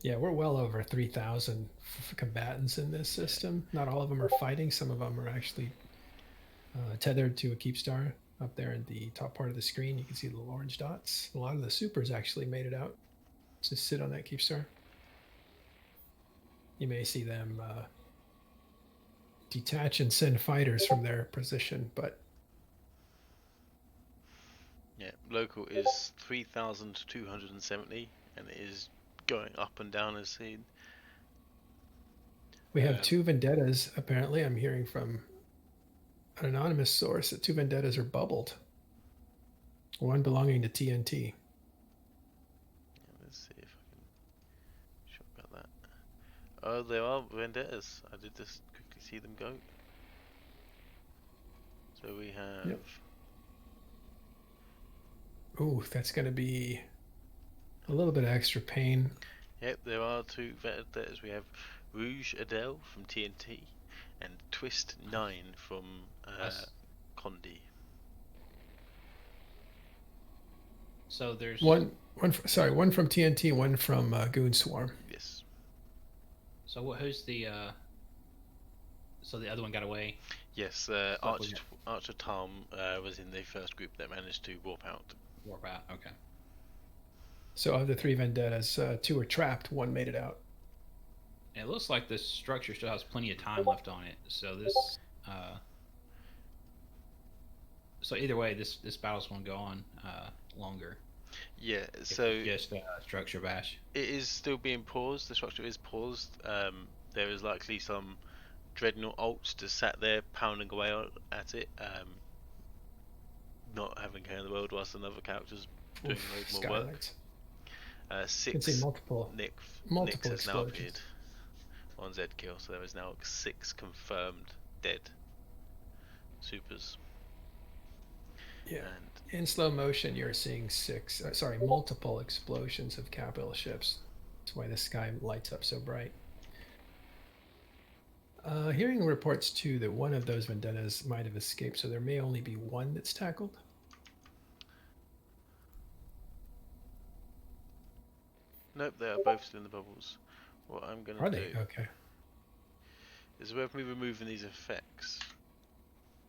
Yeah, we're well over 3,000 combatants in this system. Not all of them are fighting. Some of them are actually tethered to a Keepstar up there in the top part of the screen. You can see the little orange dots. A lot of the supers actually made it out to sit on that Keepstar. You may see them detach and send fighters from their position, but Yeah, local is 3,270, and it is going up and down as seen. we have two vendettas. Apparently, I'm hearing from an anonymous source that two vendettas are bubbled. One belonging to TNT. Yeah, let's see if I can shortcut that. Oh, there are vendettas. I did just quickly see them go. So we have. Yep. Ooh, that's going to be a little bit of extra pain. Yep, there are two vendettas. We have Rouge Adele from TNT and Twist 9 from Condi. So there's one from TNT, one from Goon Swarm. Yes. So who's the? So the other one got away. Yes, Archer Tom was in the first group that managed to warp out. Warp out. Okay. So of the three vendettas, two were trapped. One made it out. And it looks like this structure still has plenty of time left on it. So this. So either way, this battle's going to go on longer. Yeah. So just structure bash. It is still being paused. The structure is paused. There is likely some dreadnought ults just sat there pounding away at it, not having care in the world, whilst another character's doing more work. Six. You can see multiple Nix has now appeared explosions. on Z kill, so there is now 6 confirmed dead supers. Yeah. And in slow motion, you're seeing multiple explosions of capital ships. That's why the sky lights up so bright. Hearing reports too that one of those vendettas might have escaped, so there may only be one that's tackled. nope, they are both still in the bubbles. What I'm going to Are do they? Okay. is worth me removing these effects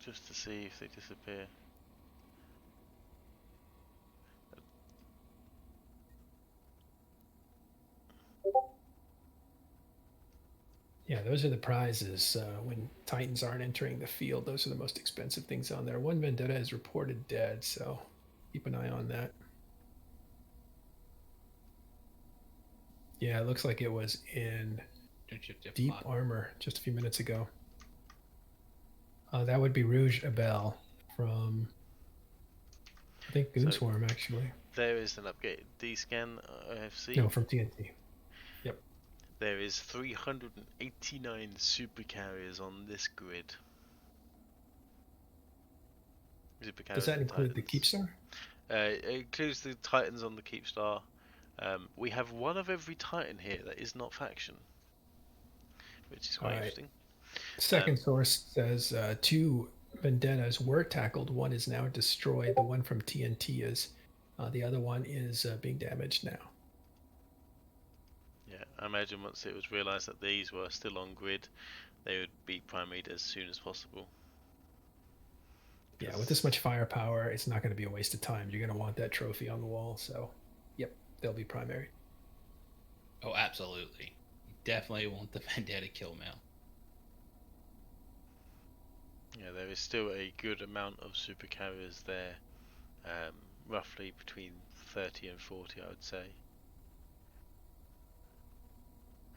just to see if they disappear. Yeah, those are the prizes when Titans aren't entering the field. Those are the most expensive things on there. One vendetta is reported dead, so keep an eye on that. Yeah, it looks like it was in deep armor just a few minutes ago. That would be Rouge Abel from, I think, Goon Swarm, actually. There is an upgraded D-scan OFC. No, from TNT. Yep. There is 389 Supercarriers on this grid. Does that include the Keepstar? It includes the Titans on the Keepstar. We have one of every Titan here that is not faction, which is quite interesting. Second source says 2 vendettas were tackled. One is now destroyed. The one from TNT is. The other one is being damaged now. Yeah, I imagine once it was realised that these were still on grid, they would be primaried as soon as possible. Yeah, with this much firepower, it's not going to be a waste of time. You're going to want that trophy on the wall, so, yep. they'll be primary. Oh, absolutely. You definitely want the Vendetta kill mail. Yeah, there is still a good amount of supercarriers there, roughly between 30 and 40, I would say.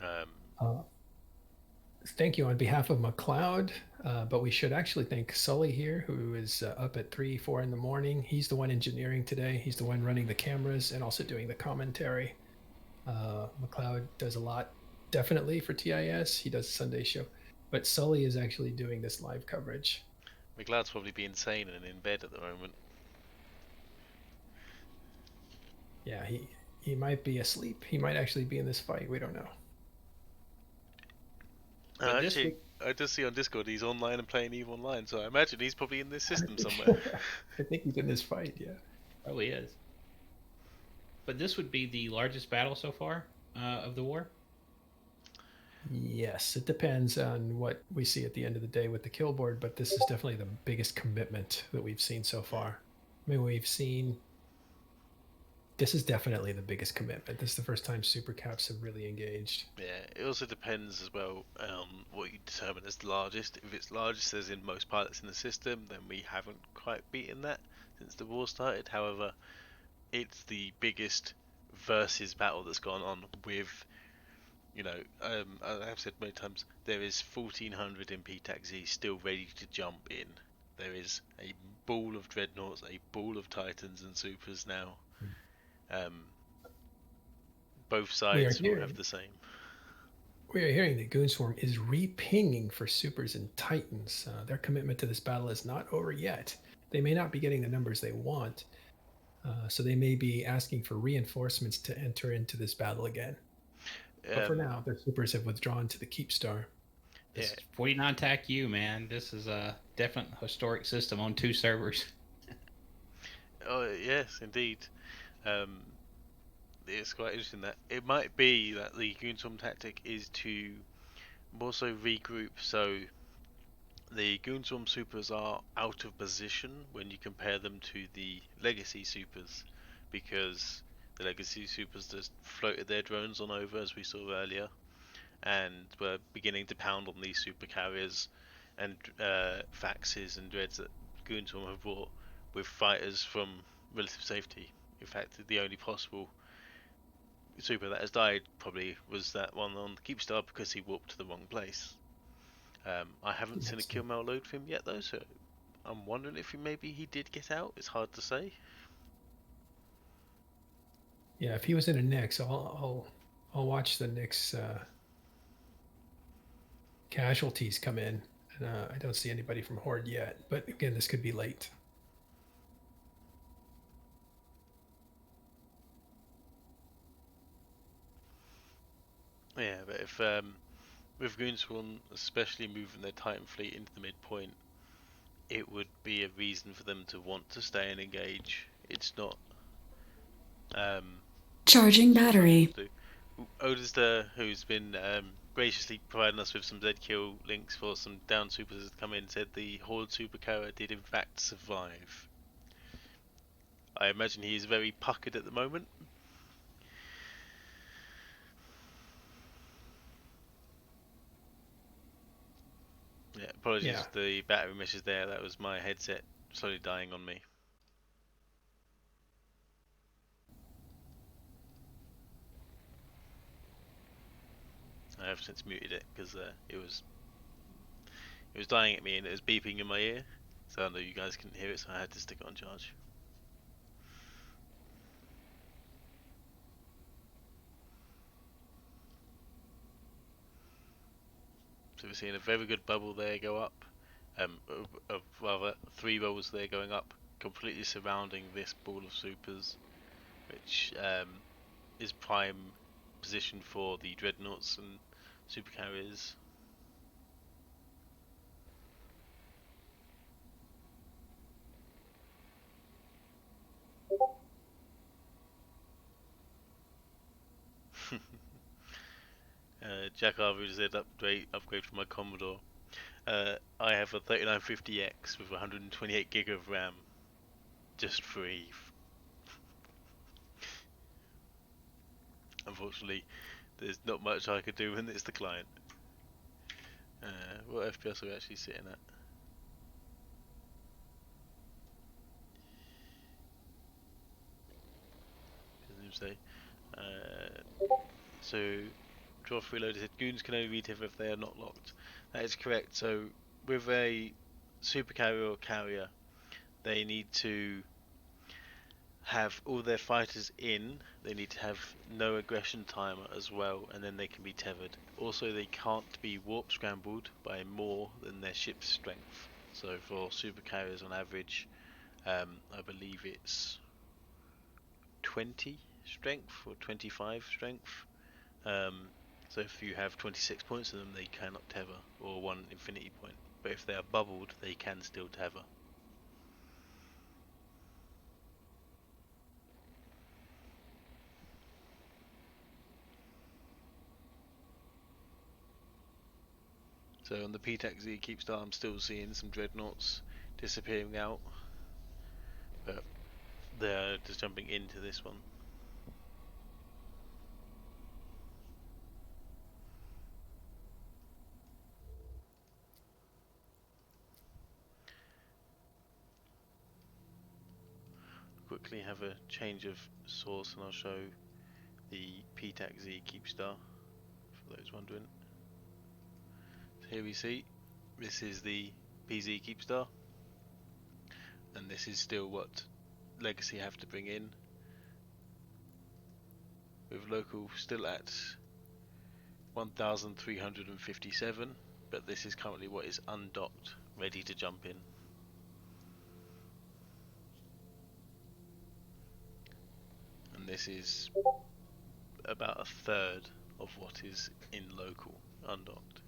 Uh, Thank you on behalf of McLeod, but we should actually thank Sully here, who is up at 3, 4 in the morning. He's the one engineering today. He's the one running the cameras and also doing the commentary. McLeod does a lot, definitely, for TIS. He does a Sunday show, but Sully is actually doing this live coverage. McLeod's probably be insane and in bed at the moment. Yeah, he might be asleep. He might actually be in this fight. We don't know. Actually, I just see on Discord he's online and playing EVE Online, so I imagine he's probably in this system somewhere. I think he's in this fight, yeah. Probably is. But this would be the largest battle so far of the war? Yes, it depends on what we see at the end of the day with the kill board, but this is definitely the biggest commitment that we've seen so far. I mean, this is definitely the biggest commitment. This is the first time super caps have really engaged. Yeah, it also depends as well on what you determine as the largest. If it's largest as in most pilots in the system, then we haven't quite beaten that since the war started. However, it's the biggest versus battle that's gone on with, I've said many times, there is 1400 in PTAC-Z still ready to jump in. There is a ball of dreadnoughts, a ball of titans and supers now. Both sides will have the same. We are hearing that Goonswarm is re-pinging for supers and titans. Their commitment to this battle is not over yet. They may not be getting the numbers they want, so they may be asking for reinforcements to enter into this battle again. But for now, their supers have withdrawn to the Keep Star. This 49 TAC U, man. This is a definite historic system on 2 servers. Oh yes, indeed. It's quite interesting that it might be that the Goonswarm tactic is to more so regroup, so the Goonswarm supers are out of position when you compare them to the legacy supers, because the legacy supers just floated their drones on over, as we saw earlier, and were beginning to pound on these super carriers and faxes and dreads that Goonswarm have brought with fighters from relative safety. In fact, the only possible super that has died probably was that one on the Keepstar because he warped to the wrong place. I haven't seen a kill mail load for him yet though, so I'm wondering if maybe he did get out. It's hard to say. Yeah, if he was in a Nyx, I'll watch the Nyx casualties come in. And I don't see anybody from Horde yet, but again, this could be late. Yeah, but if with Goonswarm especially moving their Titan fleet into the midpoint, it would be a reason for them to want to stay and engage. It's not Charging battery. Odisda, who's been graciously providing us with some ZKill links for some down supers that come in, said the Horde Supercarrier did in fact survive. I imagine he is very puckered at the moment. Yeah, apologies for the battery meshes there. That was my headset slowly dying on me. I have since muted it because it was dying at me and it was beeping in my ear. So I know you guys couldn't hear it, so I had to stick it on charge. So we're seeing a very good bubble there go up. Rather 3 bubbles there going up, completely surrounding this ball of supers, which is prime position for the dreadnoughts and supercarriers. Jack Harvey said upgrade from my Commodore. I have a 3950X with 128 gig of RAM, just free. unfortunately, there's not much I could do when it's the client. What FPS are we actually sitting at? Say. So, draw freeloader said goons can only read if they are not locked. That is correct. So, with a supercarrier or carrier, they need to have all their fighters in. They need to have no aggression timer as well, and then they can be tethered. Also, they can't be warp scrambled by more than their ship's strength. So, for supercarriers on average, I believe it's 20 strength or 25 strength. So if you have 26 points in them, they cannot tether, or 1 infinity point. But if they are bubbled, they can still tether. So on the PTAC-Z Keepstar, I'm still seeing some dreadnoughts disappearing out, but they're just jumping into this one. Quickly have a change of source, and I'll show the PTAC-Z Keepstar for those wondering. So here we see this is the PZ Keepstar, and this is still what Legacy have to bring in, with local still at 1,357, but this is currently what is undocked, ready to jump in. And this is about a third of what is in local, undocked.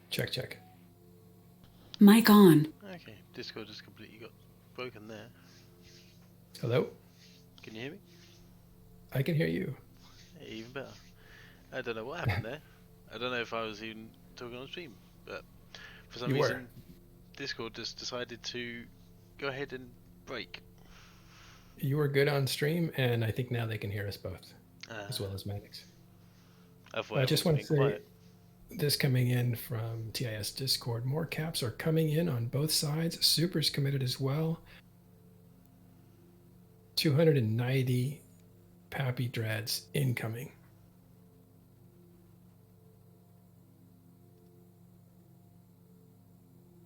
Check, check. Mic on. Okay, Discord just completely got broken there. Hello? Can you hear me? I can hear you. Hey, even better. I don't know what happened there. I don't know if I was even talking on stream, but for some You were. reason Discord just decided to go ahead and break. You were good on stream, and I think now they can hear us both, as well as Maddox. I just want to say quiet. this coming in from TIS Discord. More caps are coming in on both sides. Super's committed as well. 290 Pappy Dreads incoming.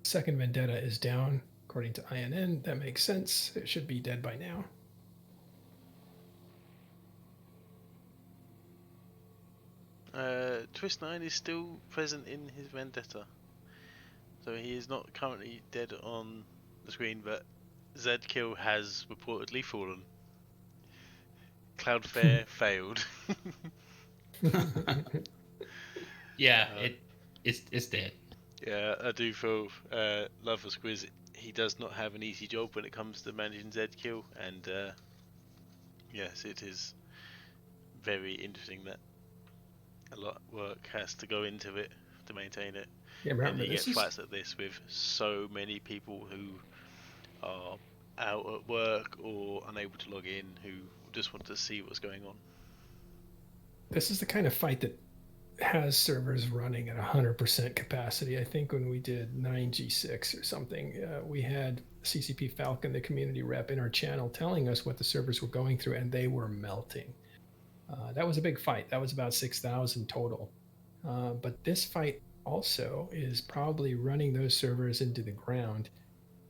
Second Vendetta is down, according to INN. That makes sense. It should be dead by now. Twist 9 is still present in his vendetta. So he is not currently dead on the screen, but Zkill has reportedly fallen. Cloudflare failed. Yeah, it's dead. Yeah, I do feel love for Squiz. He does not have an easy job when it comes to managing Zkill, and yes, it is very interesting that a lot of work has to go into it to maintain it. Yeah, And remember you get this is fights like this with so many people who are out at work or unable to log in, who just want to see what's going on. the kind of fight that has servers running at 100% capacity. I think when we did 9G6 or something, we had CCP Falcon, the community rep, in our channel telling us what the servers were going through, and they were melting. That was a big fight. That was about 6,000 total. But this fight also is probably running those servers into the ground,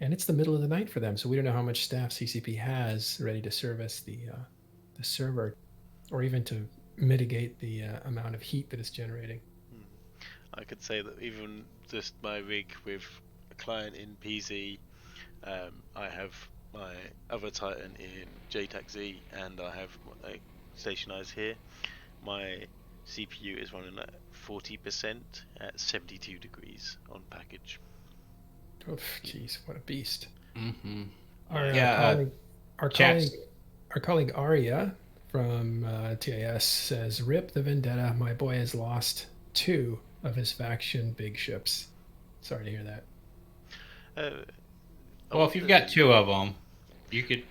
and it's the middle of the night for them, so we don't know how much staff CCP has ready to service the server, or even to mitigate the amount of heat that it's generating. I could say that even just my rig with a client in PZ, I have my other Titan in JTAC-Z, and I have my stationized here. My CPU is running at 40% at 72 degrees on package. Oh, jeez, what a beast! Mm-hmm. Our colleague Arya from TAS says, "Rip the Vendetta. My boy has lost 2 of his faction big ships." Sorry to hear that. Well, if you've got 2 of them, you could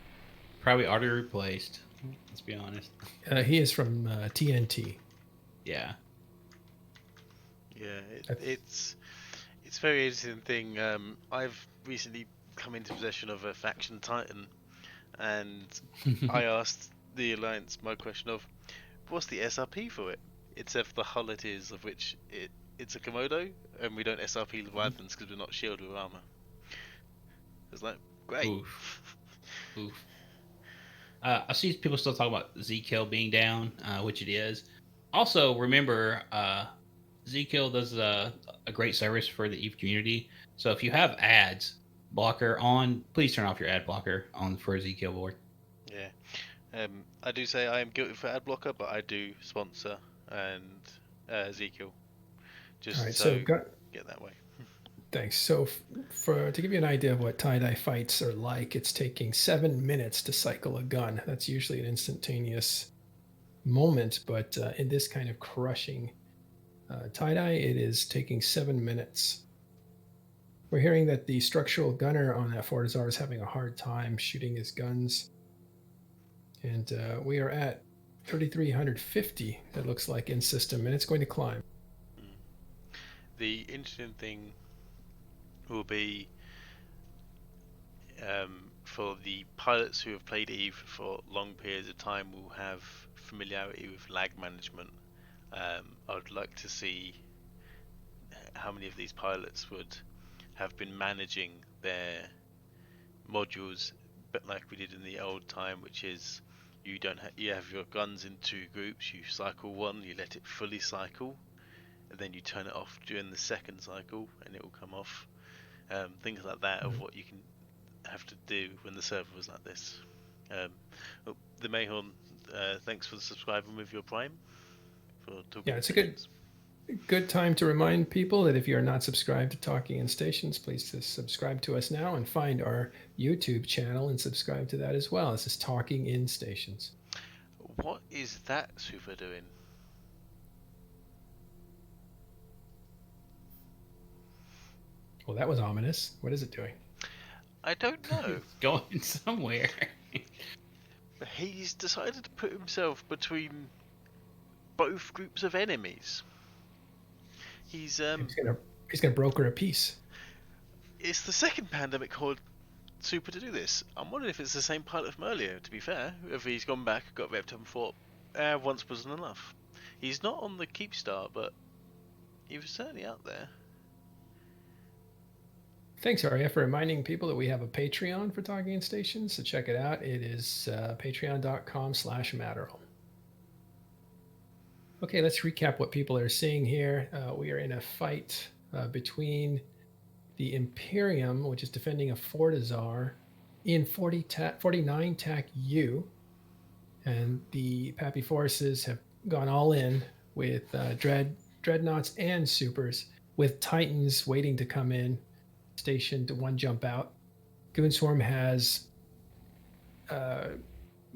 probably already replaced. Let's be honest. He is from TNT. Yeah. Yeah, it's a very interesting thing. I've recently come into possession of a faction Titan, and I asked the Alliance my question of, what's the SRP for it? It said the hull it is, of which it's a Komodo, and we don't SRP Leviathans because we're not shielded with armor. It's like, great. Oof. Oof. I see people still talking about Zkill being down, which it is. Also, remember, Zkill does a great service for the EVE community. So if you have ads blocker on, please turn off your ad blocker on for Zkill board. Yeah. I do say I am guilty for ad blocker, but I do sponsor and Zkill. Just All right, so so get that way. thanks. So, to give you an idea of what tie-dye fights are like, it's taking 7 minutes to cycle a gun. That's usually an instantaneous moment, but in this kind of crushing tie-dye, it is taking 7 minutes. We're hearing that the structural gunner on that Fortizar is having a hard time shooting his guns, and we are at 3,350. That looks like in system, and it's going to climb. The interesting thing will be for the pilots who have played EVE for long periods of time will have familiarity with lag management. I would like to see how many of these pilots would have been managing their modules, but like we did in the old time, which is you have your guns in 2 groups. You cycle one, you let it fully cycle, and then you turn it off during the second cycle, and it will come off. Things like that of what you can have to do when the server was like this. The Mayhorn, thanks for subscribing with your Prime. Yeah, it's a good time to remind people that if you are not subscribed to Talking in Stations, please just subscribe to us now and find our YouTube channel and subscribe to that as well. This is Talking in Stations. What is that super doing? Well, that was ominous. What is it doing? I don't know. It's going somewhere. He's decided to put himself between both groups of enemies. He's gonna broker a peace. It's the second pandemic horde super to do this. I'm wondering if it's the same pilot from earlier, to be fair. If he's gone back, got repped up and thought, once wasn't enough. He's not on the Keep Star, but he was certainly out there. Thanks, Arya, for reminding people that we have a Patreon for Talking in Stations, so check it out. It is patreon.com/Matterhorn. Okay, let's recap what people are seeing here. We are in a fight between the Imperium, which is defending a Fortizar, in 49 TAC U, and the Pappy forces have gone all in with dreadnoughts and supers, with Titans waiting to come in, stationed to one jump out. Goonswarm has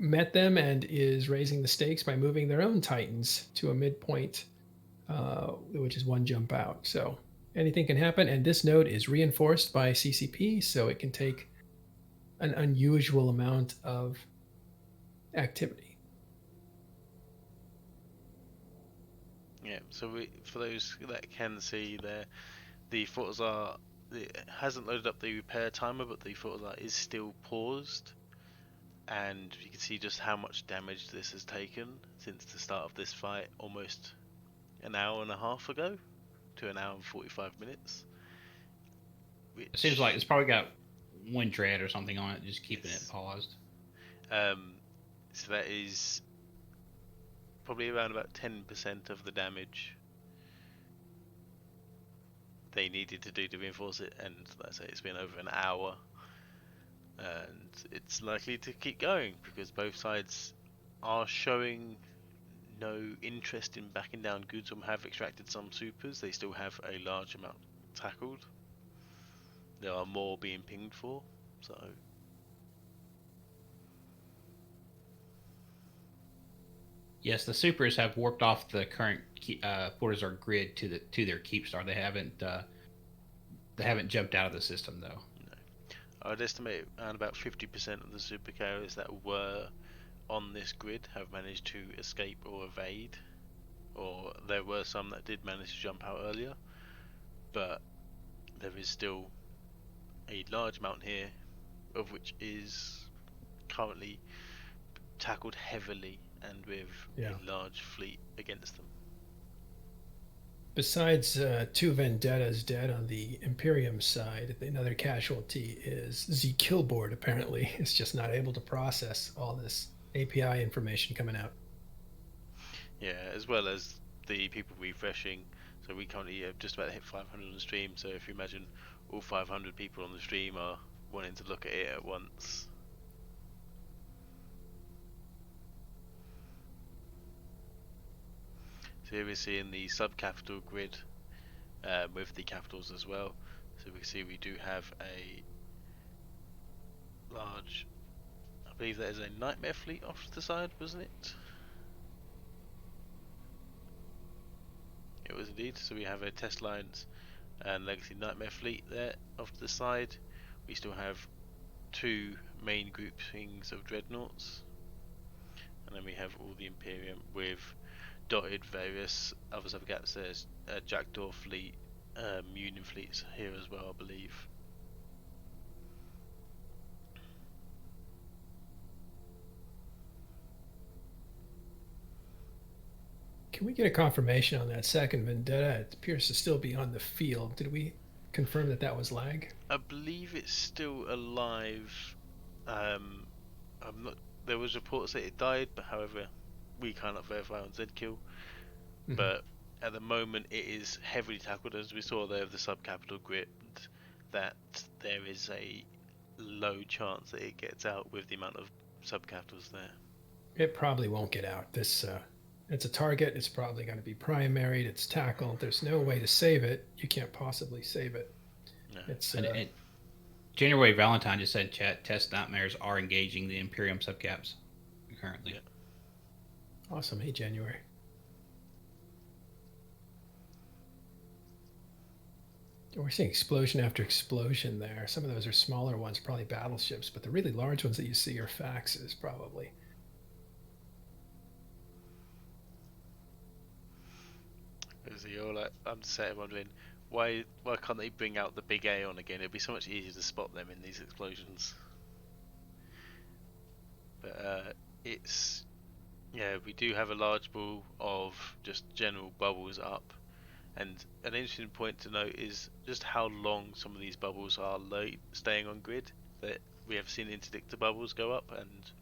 met them and is raising the stakes by moving their own Titans to a midpoint, which is one jump out. So anything can happen, and this node is reinforced by CCP, so it can take an unusual amount of activity. Yeah, so for those that can see there, the Fortizar it hasn't loaded up the repair timer, but the Fortizar is still paused, and you can see just how much damage this has taken since the start of this fight, almost an hour and a half ago to an hour and 45 minutes. It seems like it's probably got one dread or something on it, just keeping it paused. So that is probably around about 10% of the damage they needed to do to reinforce it, and let's say it's been over an hour, and it's likely to keep going because both sides are showing no interest in backing down. Goonswarm have extracted some supers, they still have a large amount tackled. There are more being pinged for, so Yes, the supers have warped off the current Fortizar grid to their Keepstar. They haven't jumped out of the system though. no. I'd estimate around about 50% of the Supercarriers that were on this grid have managed to escape or evade, or there were some that did manage to jump out earlier, but there is still a large amount here, of which is currently tackled heavily and with a large fleet against them. Besides 2 Vendettas dead on the Imperium side, another casualty is the Killboard. Apparently, is just not able to process all this API information coming out. Yeah, as well as the people refreshing. So we currently have just about hit 500 on the stream. So if you imagine all 500 people on the stream are wanting to look at it at once. So here we're seeing the sub-capital grid with the capitals as well. So we can see we do have a large, I believe that is a Nightmare fleet off to the side, wasn't it? It was indeed. So we have a Test Lines and Legacy Nightmare fleet there off to the side. We still have 2 main groupings of dreadnoughts, and then we have all the Imperium with dotted various other sub-gaps. There's a Jackdaw fleet, Union fleets here as well, I believe. Can we get a confirmation on that second Vendetta? It appears to still be on the field. Did we confirm that was lag? I believe it's still alive. I'm not. There was reports that it died, but however, we cannot verify on Zkill. Mm-hmm. But at the moment, it is heavily tackled, as we saw there of the sub-capital grid. That there is a low chance that it gets out with the amount of sub-capitals there. It probably won't get out. This it's a target. It's probably going to be primaried. It's tackled. There's no way to save it. You can't possibly save it. No. It's January Valentine just said chat test nightmares are engaging the Imperium subcaps currently. Yeah. Awesome. Hey, January. We're seeing explosion after explosion there. Some of those are smaller ones, probably battleships, but the really large ones that you see are faxes, probably. I'm just wondering why can't they bring out the big Aeon again? It'd be so much easier to spot them in these explosions. But we do have a large pool of just general bubbles up, and an interesting point to note is just how long some of these bubbles are staying on grid. That we have seen interdictor bubbles go up, and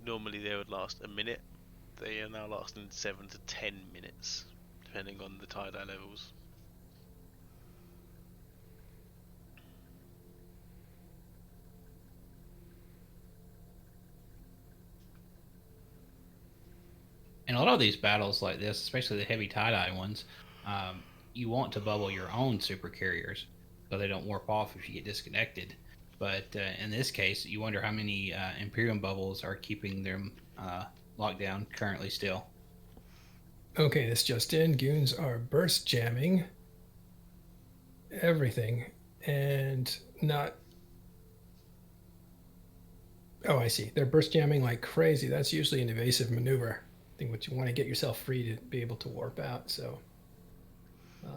normally they would last a minute, they are now lasting 7 to 10 minutes, depending on the tie-dye levels. In a lot of these battles like this, especially the heavy tie-dye ones, you want to bubble your own super carriers so they don't warp off if you get disconnected. But in this case, you wonder how many Imperium bubbles are keeping them locked down currently still. Okay, this just in. Goons are burst jamming everything and not. Oh, I see. They're burst jamming like crazy. That's usually an evasive maneuver. I think what you want to get yourself free to be able to warp out. So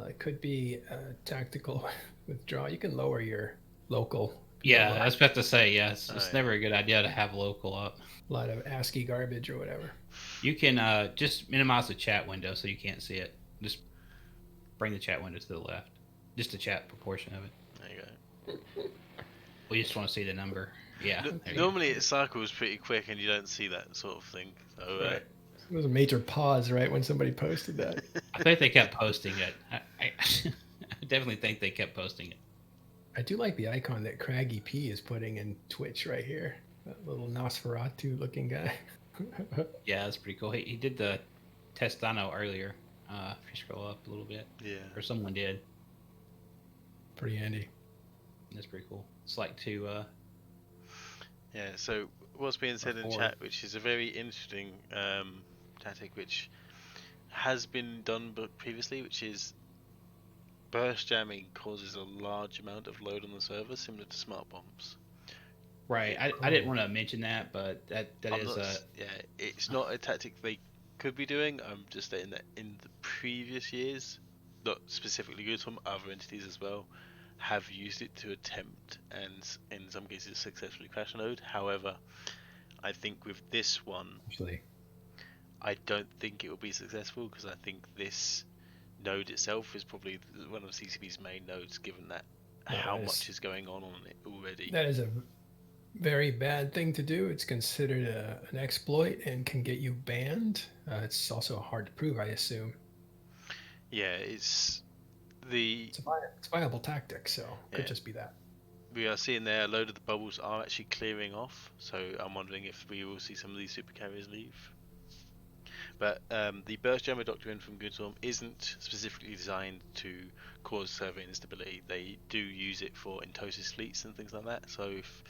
it could be a tactical withdrawal. You can lower your local. Yeah, I was about to say, yeah, it's Alright. never a good idea to have local up. A lot of ASCII garbage or whatever. You can just minimize the chat window so you can't see it. Just bring the chat window to the left. Just the chat proportion of it. There you go. We just want to see the number. Yeah. there you go. Normally it cycles pretty quick and you don't see that sort of thing. So Right. It was a major pause, right, when somebody posted that. I think they kept posting it. I definitely think they kept posting it. I do like the icon that Craggy P is putting in Twitch right here. That little Nosferatu looking guy. Yeah, that's pretty cool. He did the Testano earlier. If you scroll up a little bit, yeah. or someone did. Pretty handy. That's pretty cool. It's like to Yeah, so what's being said in Before. chat, which is a very interesting tactic, which has been done but previously, which is burst jamming causes a large amount of load on the server, similar to smart bombs. right. I didn't want to mention that, but that I'm is not yeah, it's not a tactic they could be doing. I'm just saying that in the previous years, not specifically good, some other entities as well have used it to attempt and in some cases successfully crash a node. However, I think with this one, Actually, I don't think it will be successful because I think this node itself is probably one of CCP's main nodes, given that Yeah, how that is- much is going on it already. that is a very bad thing to do. It's considered an exploit and can get you banned. It's also hard to prove, I assume. Yeah, it's It's a viable tactic, so could Yeah. just be that. we are seeing there a load of the bubbles are actually clearing off, so I'm wondering if we will see some of these supercarriers leave. But the burst jammer doctrine from Gunstorm isn't specifically designed to cause server instability. They do use it for Entosis fleets and things like that. So if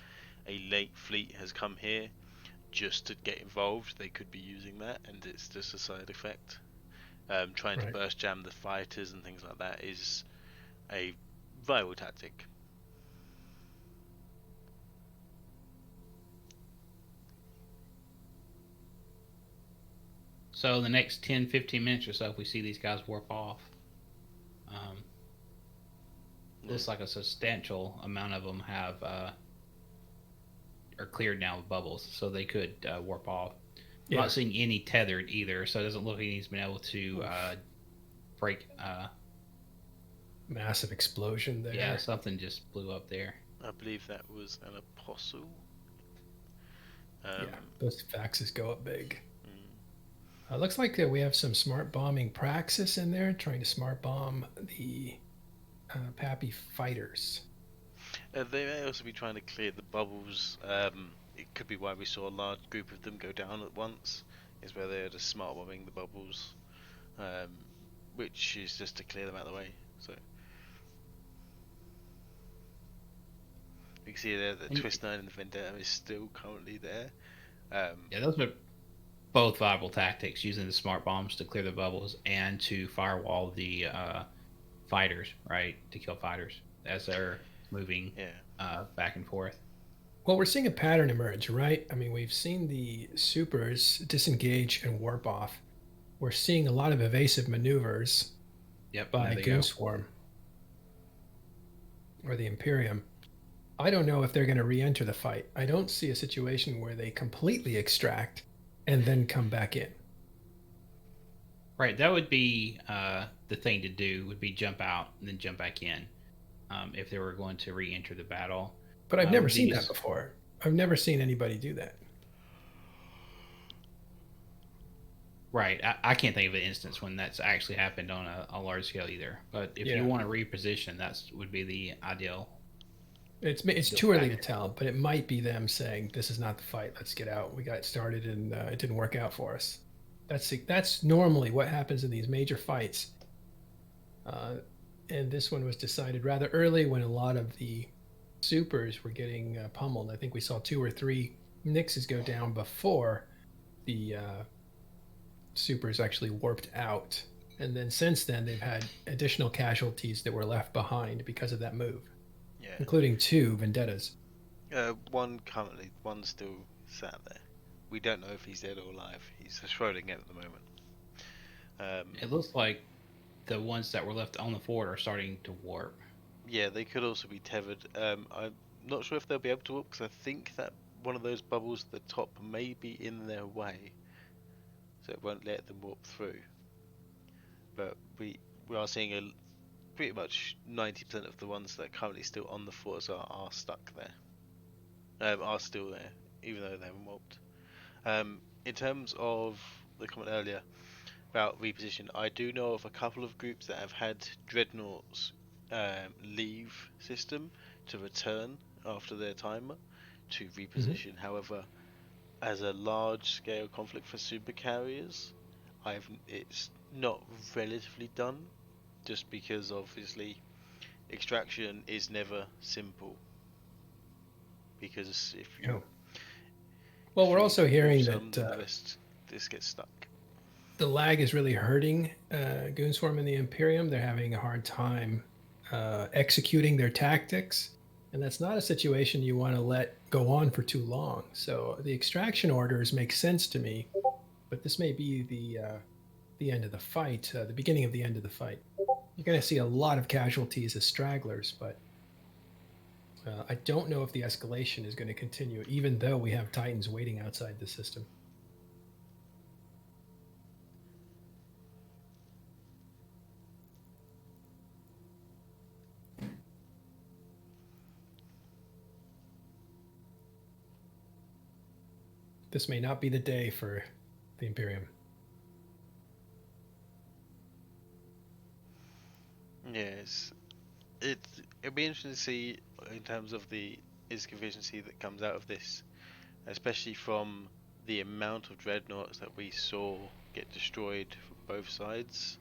a late fleet has come here just to get involved, they could be using that, and it's just a side effect. Trying to Right. burst jam the fighters and things like that is a viable tactic. so the next 10-15 minutes or so, if we see these guys warp off, looks like a substantial amount of them have are cleared now with bubbles, so they could warp off. I'm Yeah. not seeing any tethered either, so it doesn't look like he's been able to break. Massive explosion there. Yeah, something just blew up there. I believe that was an apostle. Yeah, those faxes go up big. mm, Looks like we have some smart bombing praxis in there, trying to smart bomb the Pappy fighters. They may also be trying to clear the bubbles. It could be why we saw a large group of them go down at once, is where they're just smart bombing the bubbles, which is just to clear them out of the way. So you can see there that And- Twist 9 and the Vendetta is still currently there. Yeah, those are both viable tactics, using the smart bombs to clear the bubbles and to firewall the fighters, right, to kill fighters as they're moving Yeah. back and forth. Well, we're seeing a pattern emerge, right? I mean, we've seen the supers disengage and warp off. We're seeing a lot of evasive maneuvers Yep, by there they go. Goonswarm or the Imperium. I don't know if they're going to re-enter the fight. I don't see a situation where they completely extract and then come back in. Right, that would be the thing to do. Would be jump out and then jump back in if they were going to re-enter the battle. But I've never Would be seen just- that before. I've never seen anybody do that. Right. I can't think of an instance when that's actually happened on a large scale either. But if you want to reposition, that's would be the ideal. It's too early to tell, but it might be them saying, "This is not the fight. Let's get out. We got started and it didn't work out for us." That's normally what happens in these major fights. And this one was decided rather early when a lot of the supers were getting pummeled. I think we saw 2 or 3 Nixes go down before the supers actually warped out. And then since then, they've had additional casualties that were left behind because of that move, including 2 Vendettas. One currently, one still sat there. We don't know if he's dead or alive. He's Schroding at the moment. It looks like the ones that were left on the fort are starting to warp. Yeah, they could also be tethered. I'm not sure if they'll be able to warp because I think that one of those bubbles at the top may be in their way, so it won't let them warp through. But we are seeing pretty much 90% of the ones that are currently still on the Fortizar are stuck there. Are still there, even though they haven't warped. In terms of the comment earlier about reposition, I do know of a couple of groups that have had Dreadnoughts leave system to return after their timer to reposition. However, as a large scale conflict for Supercarriers, it's not relatively done, just because obviously extraction is never simple. Because if you well, we're also hearing that this gets stuck. The lag is really hurting Goonswarm and the Imperium. They're having a hard time executing their tactics, and that's not a situation you want to let go on for too long. So the extraction orders make sense to me, but this may be the end of the fight, the beginning of the end of the fight. You're going to see a lot of casualties as stragglers, but I don't know if the escalation is going to continue, even though we have Titans waiting outside the system. This may not be the day for the Imperium. Yes, it'll be interesting to see in terms of the insufficiency that comes out of this, especially from the amount of dreadnoughts that we saw get destroyed from both sides.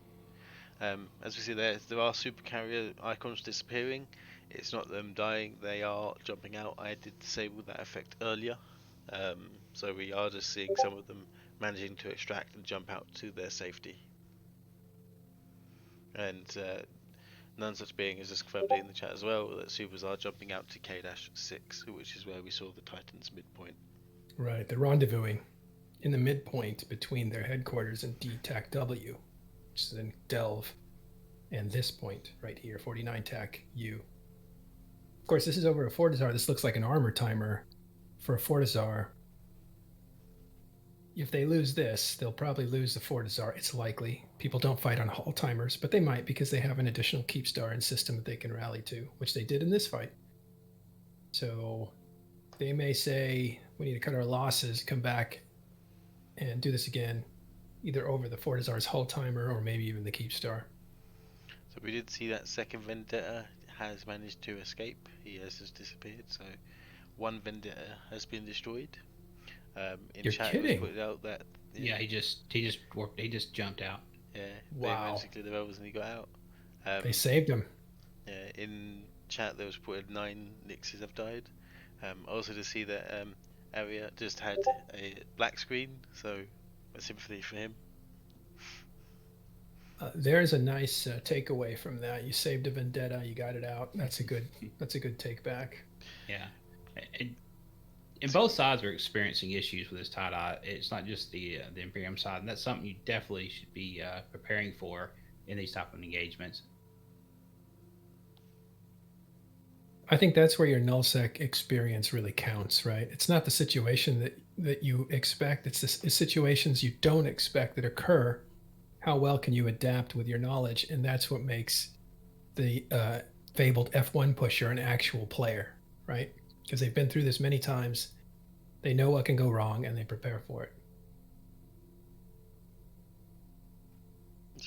As we see there are supercarrier icons disappearing. It's not them dying, they are jumping out. I did disable that effect earlier. So we are just seeing some of them managing to extract and jump out to their safety. And none such being is just confirmed in the chat as well that supers are jumping out to K-6, which is where we saw the Titans midpoint. Right, they're rendezvousing in the midpoint between their headquarters and D-TAC-W, which is in Delve, and this point right here, 49 TAC U. Of course, this is over a Fortizar. This looks like an armor timer for a Fortizar. If they lose this, they'll probably lose the Fortizar. It's likely. People don't fight on hull timers, but they might because they have an additional Keepstar and system that they can rally to, which they did in this fight. So they may say, we need to cut our losses, come back and do this again, either over the Fortizar's hull timer or maybe even the Keepstar. So we did see that second Vendetta has managed to escape. He has just disappeared. So one Vendetta has been destroyed. In You're chat, kidding. Put out that he just jumped out. Yeah, wow. They managed to clear the rebels and he got out. They saved him. Yeah, in chat there was reported 9 Nixes have died. Also to see that Area just had a black screen, so a sympathy for him. There's a nice takeaway from that. You saved a Vendetta, you got it out. That's a good take back. Yeah. And both sides are experiencing issues with this tie-dye. It's not just the Imperium side, and that's something you definitely should be preparing for in these type of engagements. I think that's where your nullsec experience really counts, right? It's not the situation that you expect. It's the situations you don't expect that occur. How well can you adapt with your knowledge? And that's what makes the fabled F1 pusher an actual player, right? Because they've been through this many times. They know what can go wrong and they prepare for it.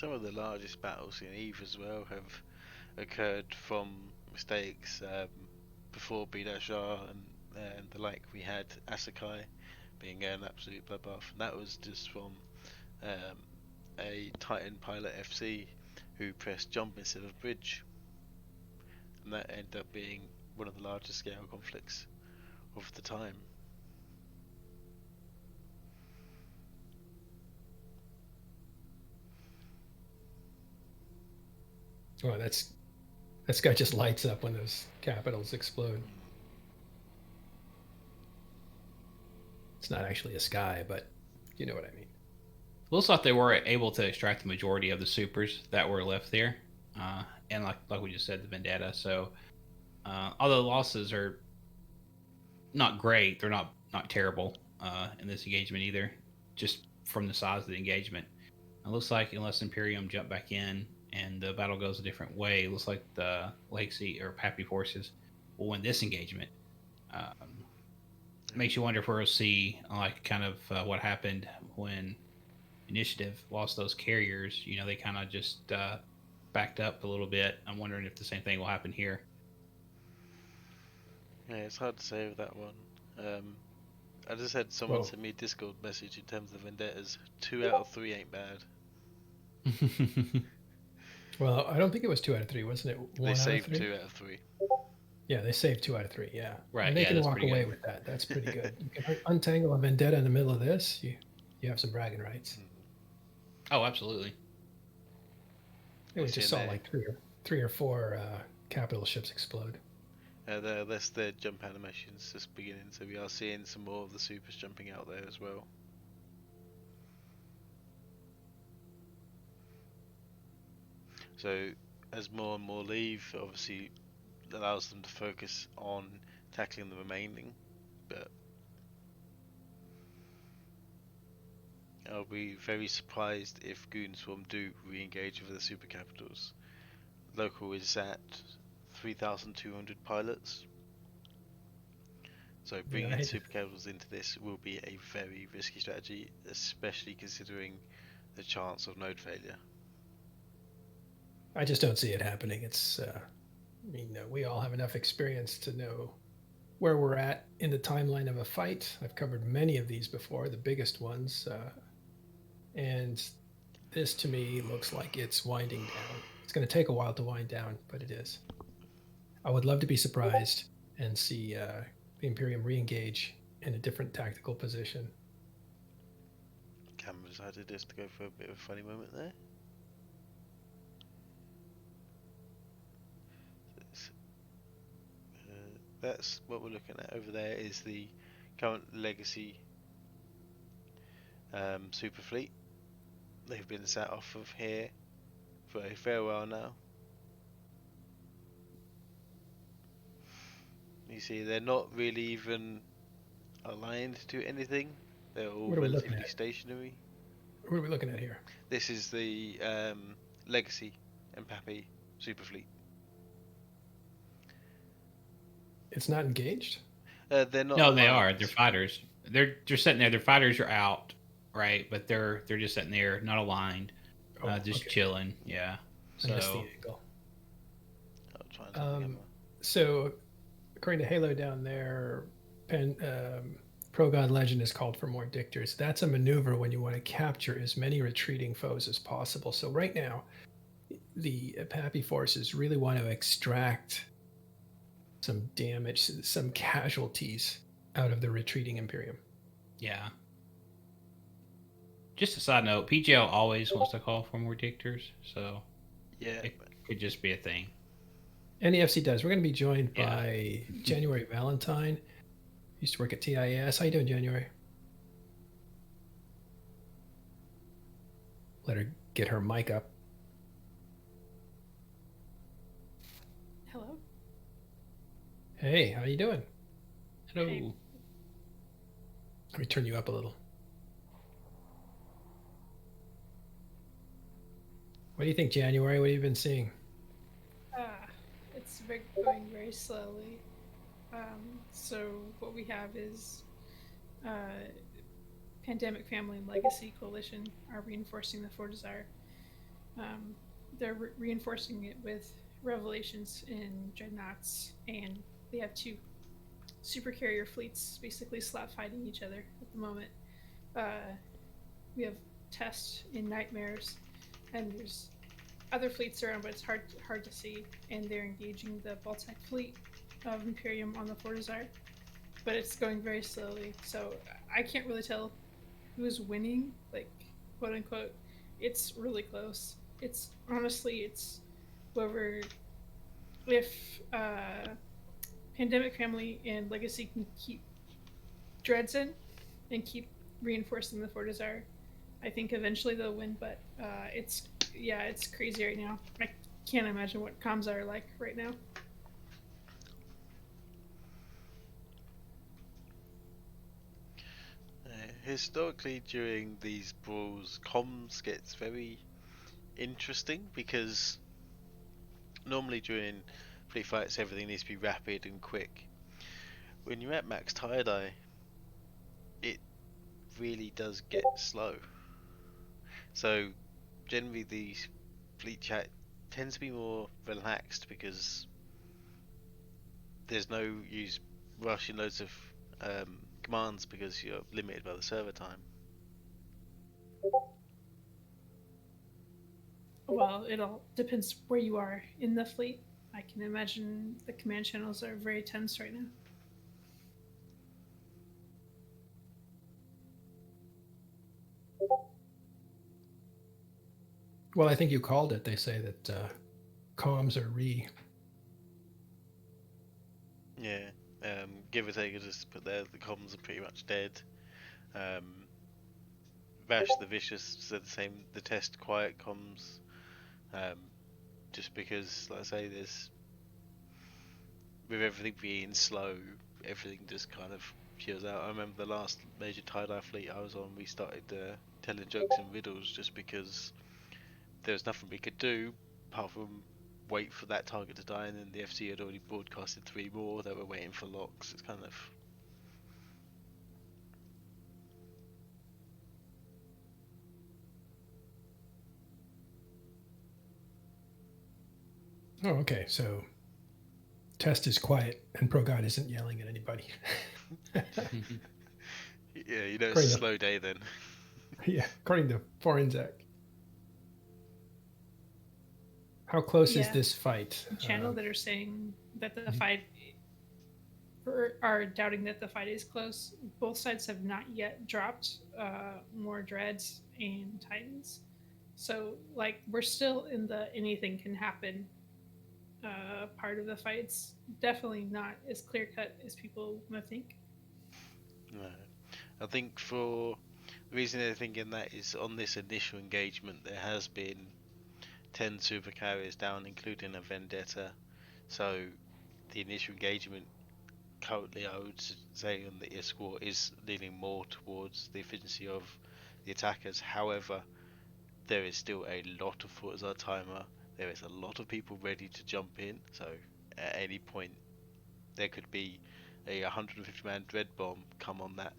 Some of the largest battles in Eve as well have occurred from mistakes before Bidashar and the like. We had Asakai being an absolute bloodbath, and that was just from um, a Titan pilot FC who pressed jump instead of bridge, and that ended up being one of the largest scale conflicts of the time. Oh, that sky just lights up when those capitals explode. It's not actually a sky, but you know what I mean. Looks like they were able to extract the majority of the supers that were left there, and like we just said, the vendetta. So, although the losses are not great, they're not terrible in this engagement either. Just from the size of the engagement, it looks like unless Imperium jump back in and the battle goes a different way, it looks like the Legacy or Pappy forces will win this engagement. Makes you wonder if we'll see like kind of what happened when Initiative lost those carriers. You know, they kind of just backed up a little bit. I'm wondering if the same thing will happen here. Yeah, it's hard to say with that one. I just had someone send me a Discord message in terms of vendettas. 2 out of 3 ain't bad. Well, I don't think it was 2 out of 3, wasn't it? They saved 2 out of 3. Yeah, they saved 2 out of 3. Yeah, right. And they can walk away good. with that. That's pretty good. You can untangle a vendetta in the middle of this. You have some bragging rights. Oh, absolutely. We just saw like three or four capital ships explode. That's the jump animations just beginning, so we are seeing some more of the supers jumping out there as well. So as more and more leave, obviously allows them to focus on tackling the remaining, but I'll be very surprised if Goon Swarm do re-engage with the super capitals. Local is at 3,200 pilots, so bringing super capitals into this will be a very risky strategy, especially considering the chance of node failure. I just don't see it happening. It's, we all have enough experience to know where we're at in the timeline of a fight. I've covered many of these before, the biggest ones, and this to me looks like it's winding down. It's going to take a while to wind down, but it is. I would love to be surprised and see the Imperium re-engage in a different tactical position. Camera decided just to go for a bit of a funny moment there. That's what we're looking at over there is the current Legacy super fleet. They've been sat off of here for a fair while now. You see, they're not really even aligned to anything. They're all relatively stationary. What are we looking at here? This is the Legacy and Pappy super fleet. It's not engaged? They're not. No, they are. They're fighters. They're just sitting there. Their fighters are out, right? But they're just sitting there, not aligned, just chilling. Yeah. I missed the angle. I'll try and tell the so, according to Halo down there, Pro God Legend has called for more dictors. That's a maneuver when you want to capture as many retreating foes as possible. So right now, the Pappy forces really want to extract some damage, some casualties out of the retreating Imperium. Yeah. Just a side note, PGL always wants to call for more dictors, so yeah, it could just be a thing. And the FC does. We're going to be joined by January Valentine. Used to work at TIS. How you doing, January? Let her get her mic up. Hello. Hey, how you doing? Hello. Hey. Let me turn you up a little. What do you think, January? What have you been seeing? It's going very slowly. So what we have is Pandemic Family and Legacy Coalition are reinforcing the Fortizar They're reinforcing it with revelations in dreadnoughts, and they have two supercarrier fleets basically slap fighting each other at the moment. We have Test in Nightmares, and there's other fleets around, but it's hard to see. And they're engaging the Baltic fleet of Imperium on the Fortizar, but it's going very slowly. So I can't really tell who's winning, like quote unquote. It's really close. It's honestly, it's whoever. If Pandemic Family and Legacy can keep Dreads in and keep reinforcing the Fortizar, I think eventually they'll win. But it's crazy right now. I can't imagine what comms are like right now. Historically, during these brawls, comms gets very interesting because normally during fleet fights everything needs to be rapid and quick. When you're at max tie-dye, it really does get slow. So generally the fleet chat tends to be more relaxed because there's no use rushing loads of commands because you're limited by the server time. Well, it all depends where you are in the fleet. I can imagine the command channels are very tense right now. Well, I think you called it. They say that comms are Yeah, give or take, I just put there the comms are pretty much dead. Vash the Vicious said the same. The Test quiet comms, just because, like I say, there's with everything being slow, everything just kind of chills out. I remember the last major tie-dye fleet I was on, we started telling jokes and riddles just because there was nothing we could do apart from wait for that target to die, and then the FC had already broadcasted 3 more that were waiting for locks. It's kind of... Oh, okay. So Test is quiet and Pro God isn't yelling at anybody. Yeah, you know, it's Great a enough. slow day then. Yeah, according to Forensic. How close is Yeah. this fight? Channel that are saying that the fight are doubting that the fight is close. Both sides have not yet dropped more dreads and titans, so like we're still in the anything can happen part of the fights. Definitely not as clear cut as people might think. No. I think for the reason they're thinking that is on this initial engagement there has been 10 supercarriers down, including a Vendetta. So the initial engagement currently, I would say, on the escort is leaning more towards the efficiency of the attackers. However, there is still a lot of Fortizar timer. There is a lot of people ready to jump in. So at any point, there could be a 150-man dread bomb come on that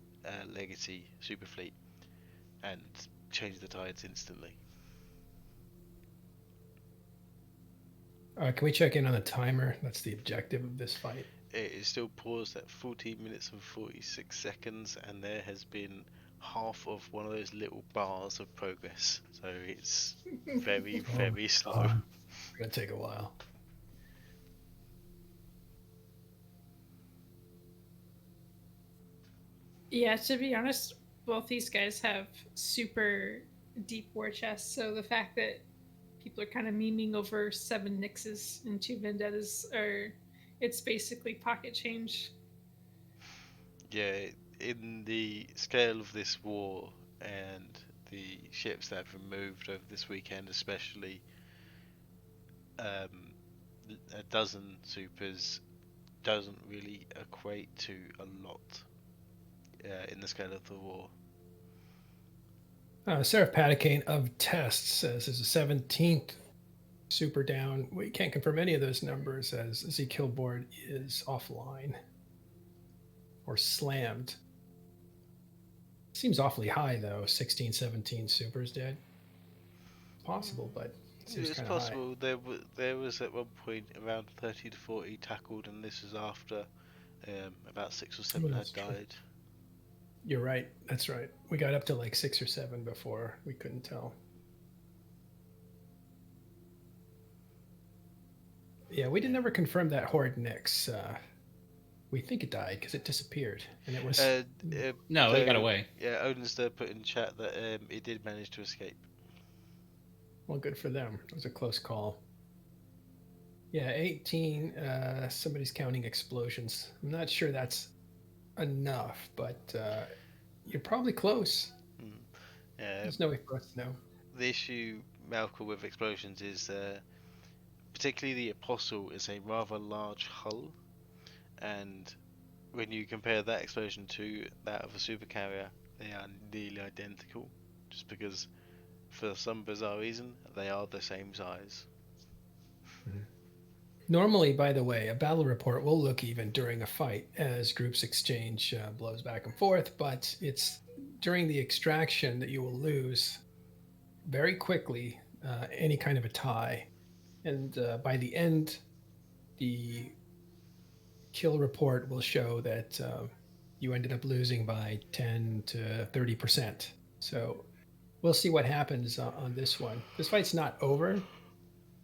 legacy super fleet and change the tides instantly. Can we check in on the timer? That's the objective of this fight. It is still paused at 14 minutes and 46 seconds, and there has been half of one of those little bars of progress. So it's very, very slow. It's gonna take a while. Yeah, to be honest, both these guys have super deep war chests, so the fact that people are kind of memeing over 7 Nixes and 2 Vendettas are it's basically pocket change. Yeah, in the scale of this war and the ships that have been moved over this weekend, especially, a dozen supers doesn't really equate to a lot in the scale of the war. Seraph Paticane of Test says there's a 17th super down. We can't confirm any of those numbers as Z Killboard is offline or slammed. Seems awfully high though. 16, 17 supers dead. Possible, but Seems It's kind of high. possible there was at one point around 30 to 40 tackled, and this is after about 6 or 7 that's had true. died. You're right. That's right. We got up to like 6 or 7 before we couldn't tell. Yeah, we didn't ever confirm that Horde Nyx. We think it died because it disappeared, and it was. No, it got away. Yeah, Odin's there put in chat that it did manage to escape. Well, good for them. It was a close call. Yeah, 18. Somebody's counting explosions. I'm not sure that's enough, but you're probably close. There's no way for us to know. The issue, Malcolm, with explosions is particularly the Apostle is a rather large hull, and when you compare that explosion to that of a supercarrier, they are nearly identical, just because for some bizarre reason they are the same size. Normally, by the way, a battle report will look even during a fight as groups exchange blows back and forth, but it's during the extraction that you will lose very quickly any kind of a tie. And by the end, the kill report will show that you ended up losing by 10 to 30%. So we'll see what happens on this one. This fight's not over,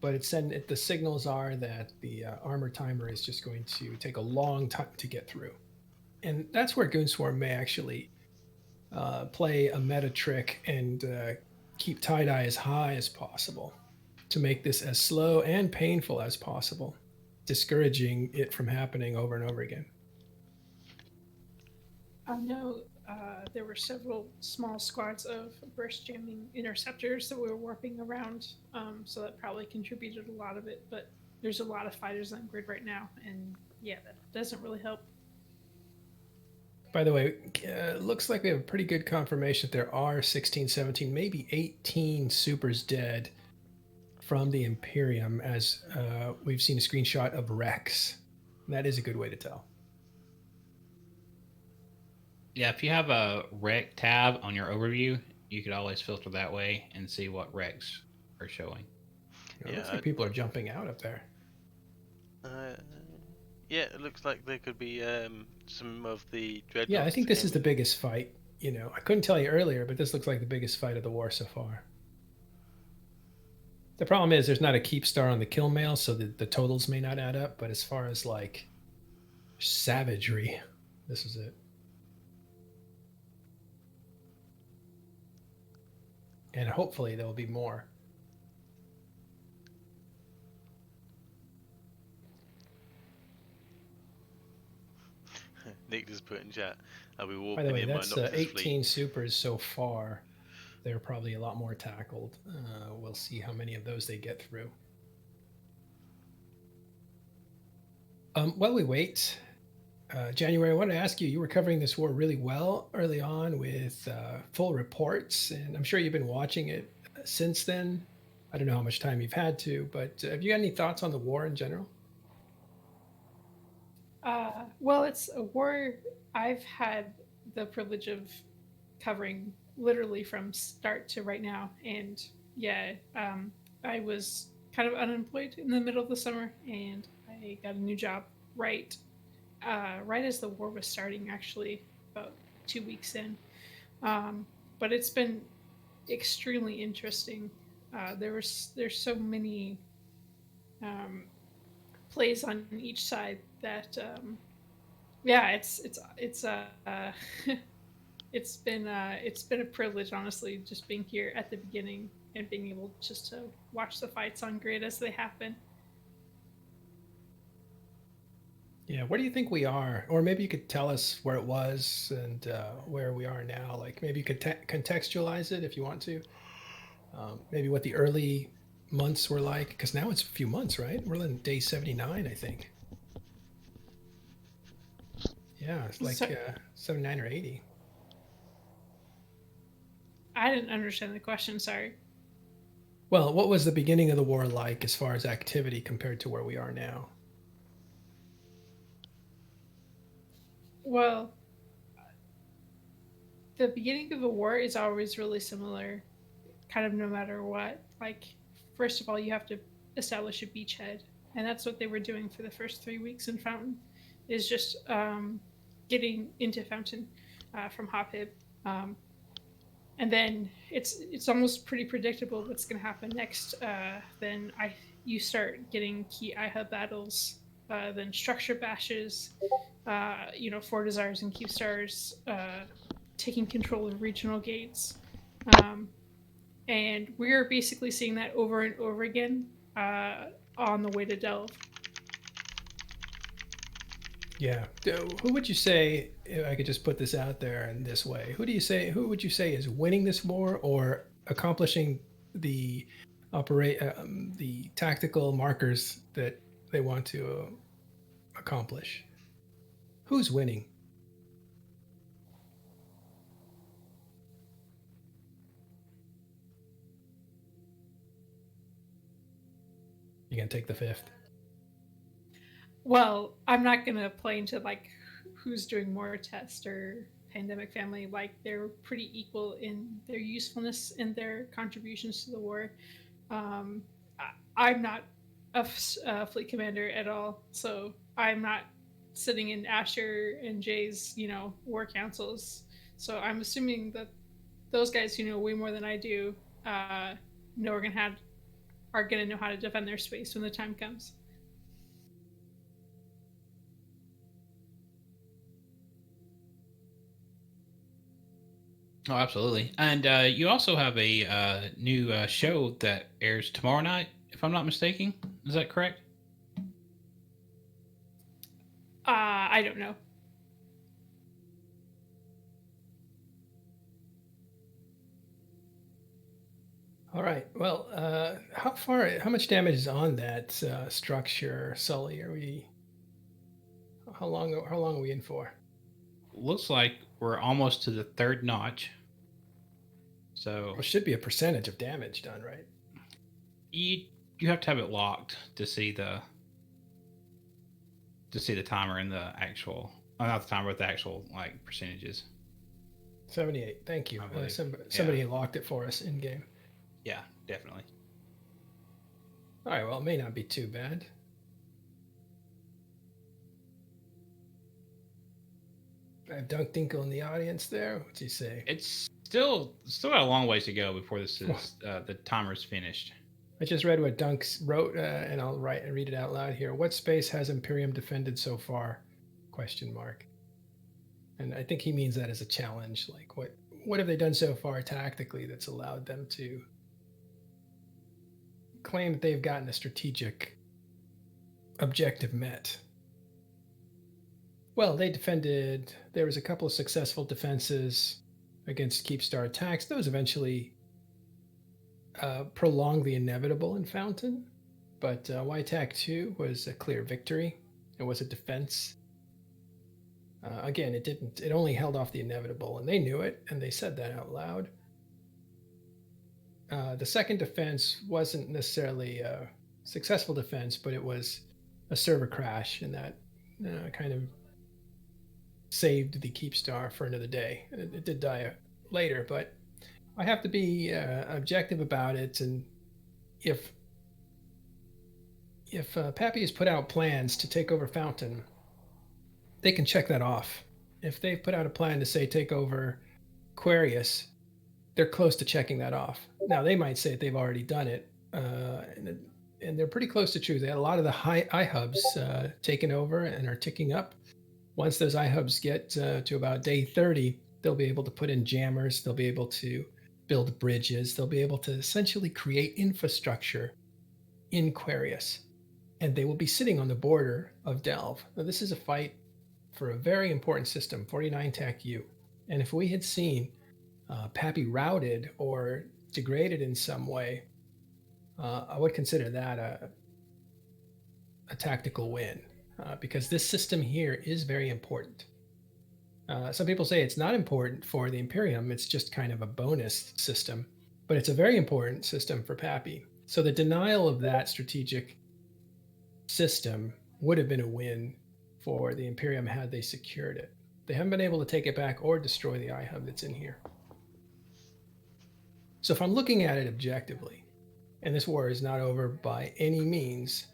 but the signals are that the armor timer is just going to take a long time to get through. And that's where Goonswarm may actually play a meta trick and keep tie-dye as high as possible to make this as slow and painful as possible, discouraging it from happening over and over again. I know there were several small squads of burst jamming interceptors that were warping around, so that probably contributed a lot of it. But there's a lot of fighters on grid right now, and yeah, that doesn't really help. By the way, looks like we have a pretty good confirmation that there are 16, 17, maybe 18 supers dead from the Imperium, as we've seen a screenshot of Rex. That is a good way to tell. Yeah, if you have a rec tab on your overview, you could always filter that way and see what recs are showing. It looks like people are jumping out up there. Yeah, it looks like there could be some of the dreadnoughts. Yeah, I think this is the biggest fight. You know, I couldn't tell you earlier, but this looks like the biggest fight of the war so far. The problem is there's not a keep star on the kill mail, so the totals may not add up. But as far as like savagery, this is it. And hopefully there will be more. Nick just put in chat. I'll be warping By the way, in that's my Noctis 18 fleet. supers so far. They're probably a lot more tackled. We'll see how many of those they get through. While we wait, January, I want to ask you, you were covering this war really well early on with full reports, and I'm sure you've been watching it since then. I don't know how much time you've had to, but have you got any thoughts on the war in general? Well, it's a war I've had the privilege of covering literally from start to right now. And yeah, I was kind of unemployed in the middle of the summer, and I got a new job right as the war was starting, actually, about 2 weeks in. But it's been extremely interesting. There's so many plays on each side that yeah, it's it's been a privilege, honestly, just being here at the beginning and being able just to watch the fights on grid as they happen. Yeah, where do you think we are? Or maybe you could tell us where it was and where we are now. Like maybe you could contextualize it if you want to. Maybe what the early months were like, because now it's a few months, right? We're in day 79, I think. Yeah, it's like 79 or 80. I didn't understand the question, sorry. Well, what was the beginning of the war like as far as activity compared to where we are now? Well, the beginning of a war is always really similar, kind of no matter what. Like, first of all, you have to establish a beachhead, and that's what they were doing for the first 3 weeks in Fountain, is just getting into Fountain from Hop-Hib. And then it's almost pretty predictable what's going to happen next. Then you start getting key iHub battles, then structure bashes, Fortizars and Q-Stars taking control of regional gates. And we're basically seeing that over and over again on the way to Delve. Yeah. Who would you say, if I could just put this out there in this way, who would you say is winning this war or accomplishing the the tactical markers that they want to accomplish? Who's winning? You gonna take the fifth? Well, I'm not gonna play into like who's doing more test or pandemic family. Like they're pretty equal in their usefulness and their contributions to the war. I'm not a fleet commander at all, so I'm not sitting in Asher and Jay's war councils. So I'm assuming that those guys who know way more than I do know are gonna know how to defend their space when the time comes. Oh, absolutely. And you also have a new show that airs tomorrow night, if I'm not mistaken. Is that correct? I don't know. All right. Well, how much damage is on that structure, Sully? How long are we in for? Looks like we're almost to the third notch. So There should be a percentage of damage done, right? you have to have it locked to see the timer and the actual, not the timer, but the actual like percentages. 78. Thank you. I believe. Somebody locked it for us in game. Yeah, definitely. All right. Well, it may not be too bad. I have Dunk Dinkle in the audience there. What's he say? It's still got a long ways to go before this is the timer's finished. I just read what Dunk wrote, and I'll read it out loud here. What space has Imperium defended so far? ? And I think he means that as a challenge. Like, what have they done so far tactically that's allowed them to claim that they've gotten a strategic objective met? Well, there was a couple of successful defenses against Keepstar attacks. Those eventually prolonged the inevitable in Fountain, but YTAC 2 was a clear victory. It was a defense. Again, it only held off the inevitable, and they knew it, and they said that out loud. The second defense wasn't necessarily a successful defense, but it was a server crash, and that kind of saved the Keepstar for another day. It did die later, but I have to be objective about it. And if Pappy has put out plans to take over Fountain, they can check that off. If they've put out a plan to say take over Aquarius, they're close to checking that off. Now they might say that they've already done it, and they're pretty close to true. They had a lot of the high iHubs taken over and are ticking up. Once those iHubs get to about day 30, they'll be able to put in jammers. They'll be able to build bridges. They'll be able to essentially create infrastructure in Aquarius. And they will be sitting on the border of Delve. Now, this is a fight for a very important system, 49 TAC U. And if we had seen Pappy routed or degraded in some way, I would consider that a tactical win. Because this system here is very important. Some people say it's not important for the Imperium, it's just kind of a bonus system, but it's a very important system for Pappy. So the denial of that strategic system would have been a win for the Imperium had they secured it. They haven't been able to take it back or destroy the iHub that's in here. So if I'm looking at it objectively, And this war is not over by any means.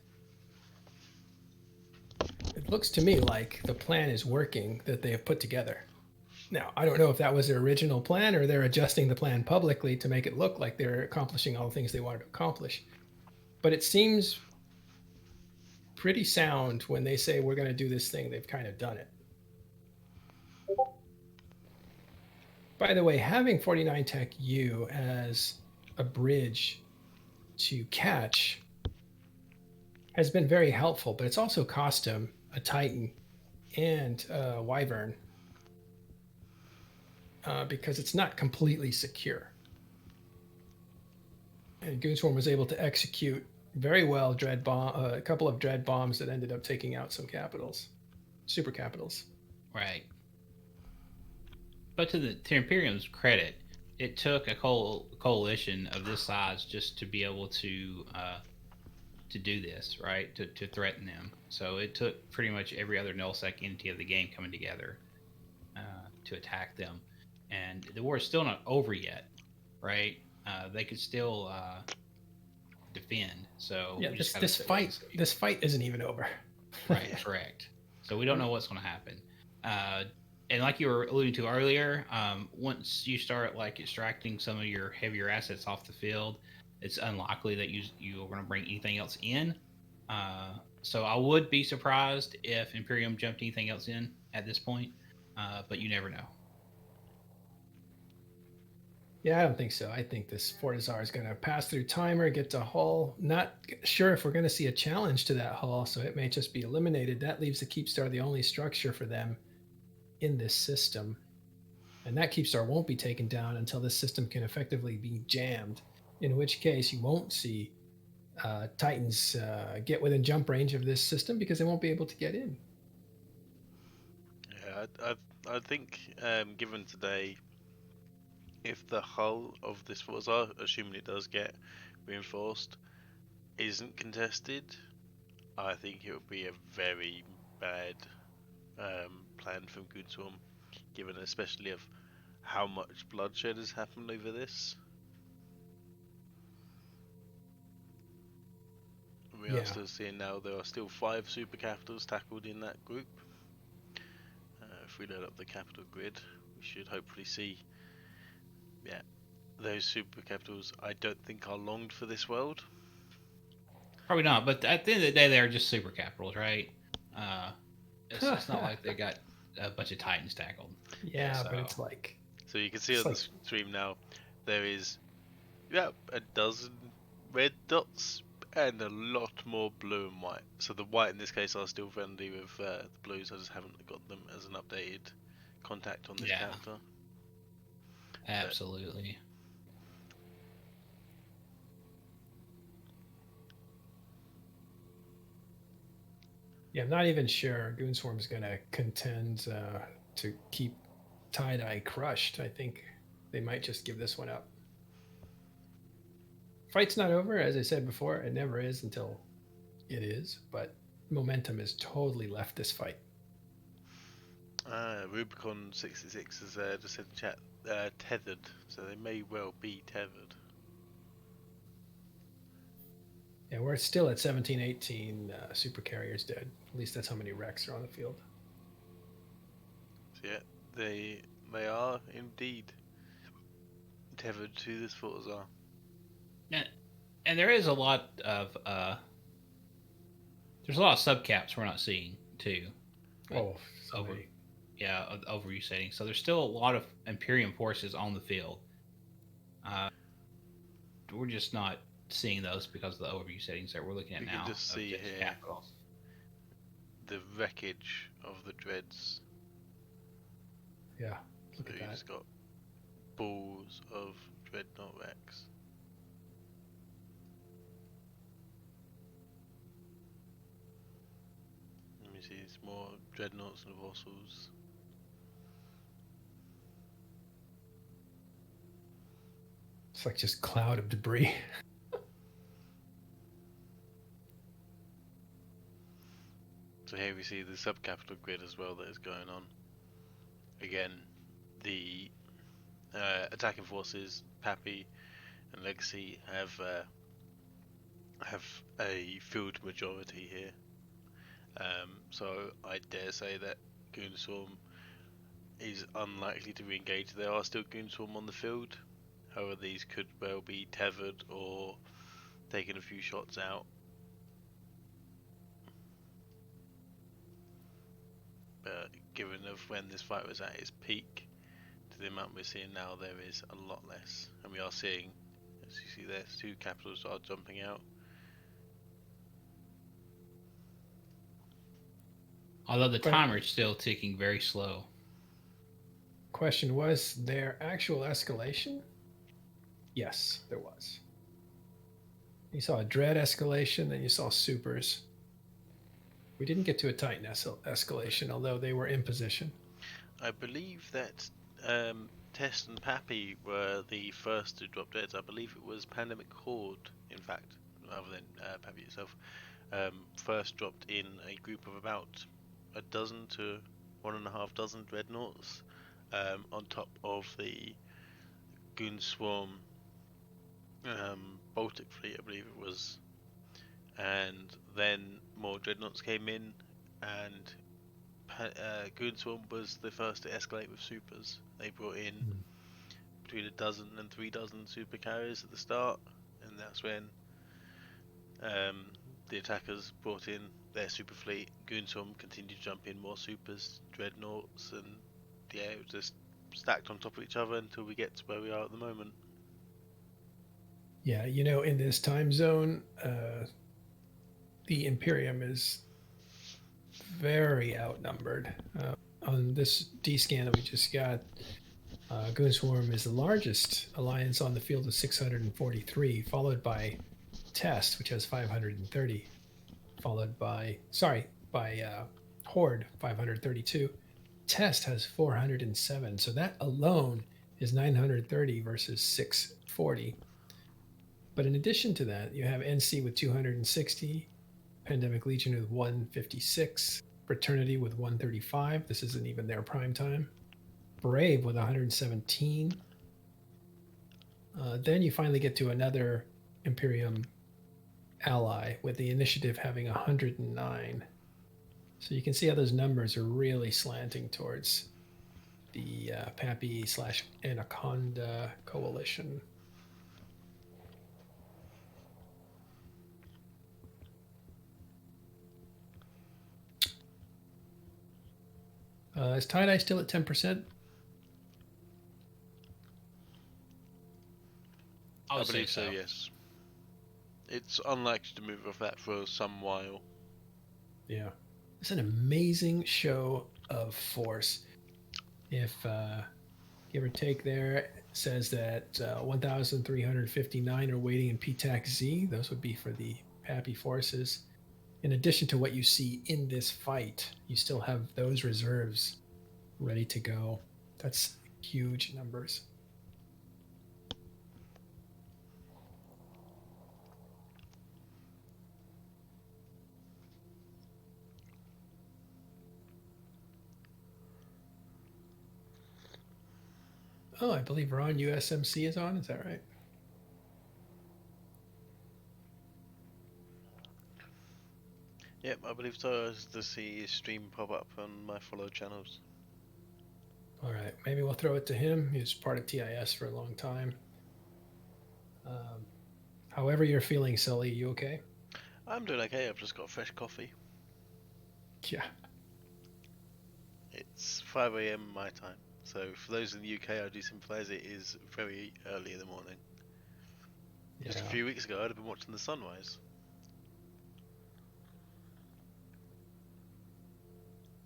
It looks to me like the plan is working that they have put together. Now, I don't know if that was their original plan or they're adjusting the plan publicly to make it look like they're accomplishing all the things they wanted to accomplish. But it seems pretty sound when they say we're going to do this thing. They've kind of done it. By the way, having 49 Tech U as a bridge to catch has been very helpful, but it's also cost him a Titan and a Wyvern because it's not completely secure. And Goonswarm was able to execute very well a couple of dread bombs that ended up taking out some capitals, super capitals. Right. But to Imperium's credit, it took a coalition of this size just to be able to do this, right? To threaten them. So it took pretty much every other nullsec entity of the game coming together to attack them. And the war is still not over yet, right? They could still defend. So yeah, this fight isn't even over. Right, correct. So we don't know what's going to happen. And like you were alluding to earlier, once you start like extracting some of your heavier assets off the field, it's unlikely that you are going to bring anything else in. So I would be surprised if Imperium jumped anything else in at this point, but you never know. Yeah, I don't think so. I think this Fortizar is going to pass through timer, get to hull. Not sure if we're going to see a challenge to that hull, so it may just be eliminated. That leaves the Keepstar the only structure for them in this system. And that Keepstar won't be taken down until this system can effectively be jammed, in which case you won't see Titans get within jump range of this system because they won't be able to get in. Yeah, I think given today, if the hull of this Fortizar, assuming it does get reinforced, isn't contested, I think it would be a very bad plan from Goonswarm, given especially of how much bloodshed has happened over this. We are still seeing now there are still 5 super capitals tackled in that group. If we load up the capital grid, we should hopefully see, those super capitals I don't think are longed for this world. Probably not, but at the end of the day, they're just super capitals, right? It's not like they got a bunch of Titans tackled. Yeah, so. But it's like... So you can see on the stream now, there is a dozen red dots and a lot more blue and white. So the white in this case are still friendly with the blues. I just haven't got them as an updated contact on this character. Absolutely. Yeah, I'm not even sure Goonswarm's going to contend to keep Tie-Dye crushed. I think they might just give this one up. Fight's not over, as I said before. It never is until it is, but momentum has totally left this fight. Rubicon 66 has just said in chat, tethered, so they may well be tethered. Yeah, we're still at 17-18 Supercarriers dead. At least that's how many wrecks are on the field. So yeah, they are indeed tethered to this Fortizar. And there is a lot of there's a lot of subcaps we're not seeing too. Overview settings. So there's still a lot of Imperium forces on the field. We're just not seeing those because of the overview settings that we're looking at now. You can just see here capitals. The wreckage of the dreads. Yeah, look at that. You just got balls of dreadnought wrecks. Let me see, it's more dreadnoughts and fossils. It's like just cloud of debris. So here we see the subcapital grid as well that is going on. Again, the attacking forces, Pappy and Legacy, have have a field majority here. So I dare say that Goonswarm is unlikely to re-engage. There are still Goonswarm on the field. However, these could well be tethered or taking a few shots out. But given of when this fight was at its peak, to the amount we're seeing now, there is a lot less. And we are seeing, as you see there, 2 capitals are jumping out. Although the timer is still ticking very slow. Question, was there actual escalation? Yes, there was. You saw a dread escalation, then you saw supers. We didn't get to a Titan escalation, although they were in position. I believe that Test and Pappy were the first to drop deads. I believe it was Pandemic Horde, in fact, rather than Pappy itself. First dropped in a group of about a dozen to 1.5 dozen dreadnoughts, on top of the Goon Swarm Baltic fleet, I believe it was. And then more dreadnoughts came in, and Goon Swarm was the first to escalate with supers. They brought in between a dozen and 3 dozen supercarriers at the start, and that's when the attackers brought in their super fleet. Goon Swarm continued to jump in more supers, dreadnoughts, and yeah, it was just stacked on top of each other until we get to where we are at the moment. Yeah, in this time zone, the Imperium is very outnumbered. On this D scan that we just got, Goonswarm is the largest alliance on the field with 643, followed by Test, which has 530, followed by Horde, 532. Test has 407, so that alone is 930 versus 640. But in addition to that, you have NC with 260, Pandemic Legion with 156, Fraternity with 135. This isn't even their prime time. Brave with 117. Then you finally get to another Imperium ally with the Initiative having 109. So you can see how those numbers are really slanting towards the Pappy / Anaconda coalition. Is tie-dye still at 10%? I I would say believe so, so. yes. It's unlikely to move off that for some while. Yeah. It's an amazing show of force. If give or take there, it says that 1,359 are waiting in PTAC Z. Those would be for the Pappy forces. In addition to what you see in this fight, you still have those reserves ready to go. That's huge numbers. Oh, I believe Ron USMC is on. Is that right? Yep, I believe so, as to see his stream pop up on my follow channels. All right, maybe we'll throw it to him. He was part of TIS for a long time. However you're feeling, Sully, you okay? I'm doing okay, I've just got fresh coffee. Yeah. It's 5 AM my time, so for those in the UK, I do sympathise, it is very early in the morning. Just a few weeks ago, I'd have been watching the sunrise.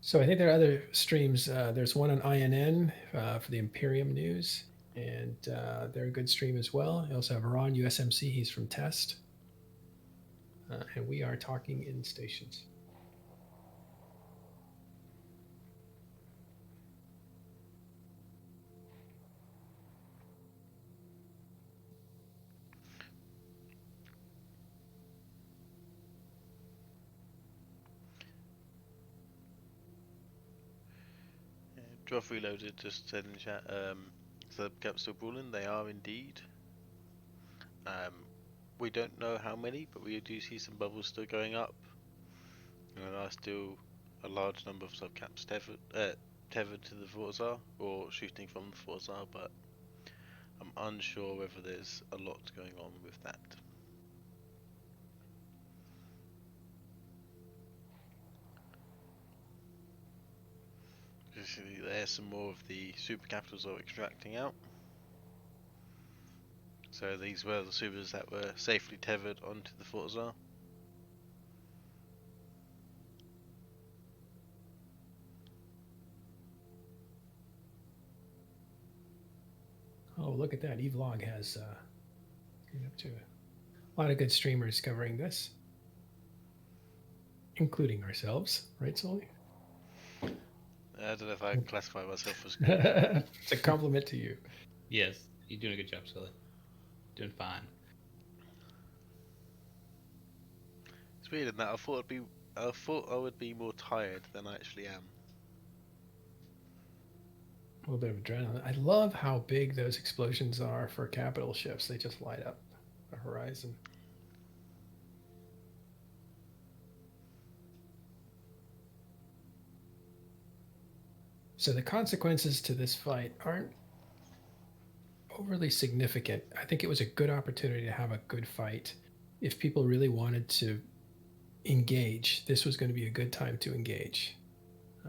So I think there are other streams. There's one on INN for the Imperium news, and they're a good stream as well. You also have Ron USMC. He's from Test, and we are talking in stations. Droth Reloaded just said in the chat, so the cap's still brawling, they are indeed. We don't know how many, but we do see some bubbles still going up. And there are still a large number of subcaps tethered to the Fortizar, or shooting from the Fortizar, but I'm unsure whether there's a lot going on with that. Basically, there's some more of the super capitals are extracting out. So these were the supers that were safely tethered onto the Fortizar. Oh, look at that. Evlog has been up to a lot of good streamers covering this, including ourselves, right, Sully? I don't know if I classify myself as good. It's a compliment to you. Yes, you're doing a good job, Scully. Doing fine. It's weird in that I thought I would be more tired than I actually am. A little bit of adrenaline. I love how big those explosions are for capital ships. They just light up the horizon. So the consequences to this fight aren't overly significant. I think it was a good opportunity to have a good fight. If people really wanted to engage, this was going to be a good time to engage.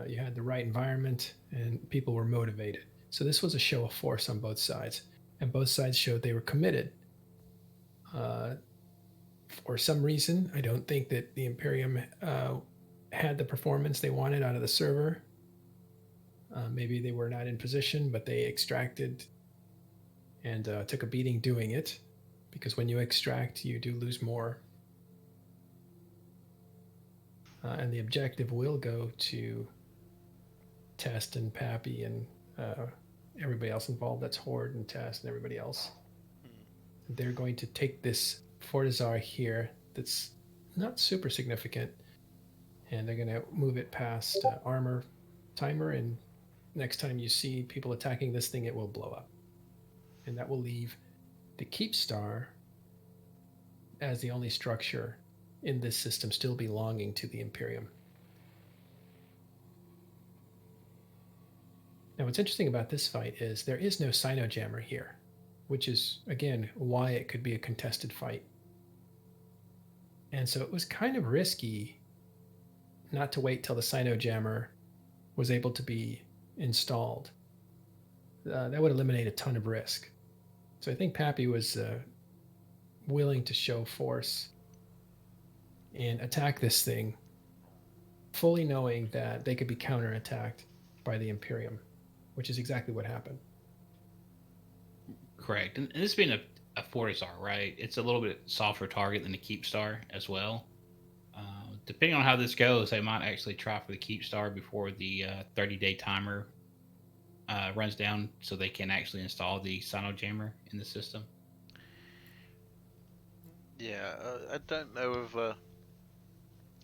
You had the right environment and people were motivated. So this was a show of force on both sides, and both sides showed they were committed. For some reason, I don't think that the Imperium had the performance they wanted out of the server. Maybe they were not in position, but they extracted and took a beating doing it, because when you extract, you do lose more. And the objective will go to Test and Pappy and everybody else involved. That's Horde and Test and everybody else. They're going to take this Fortizar here that's not super significant, and they're going to move it past armor timer, and next time you see people attacking this thing, it will blow up. And that will leave the Keep Star as the only structure in this system still belonging to the Imperium. Now, what's interesting about this fight is there is no Sinojammer here, which is, again, why it could be a contested fight. And so it was kind of risky not to wait till the Sinojammer was able to be installed. That would eliminate a ton of risk. So I think Pappy was willing to show force and attack this thing, fully knowing that they could be counterattacked by the Imperium, which is exactly what happened. Correct. And this being a Fortizar, right? It's a little bit softer target than the Keep Star as well. Depending on how this goes, they might actually try for the Keep Star before the 30-day timer runs down, so they can actually install the Sinojammer in the system. Yeah, I don't know if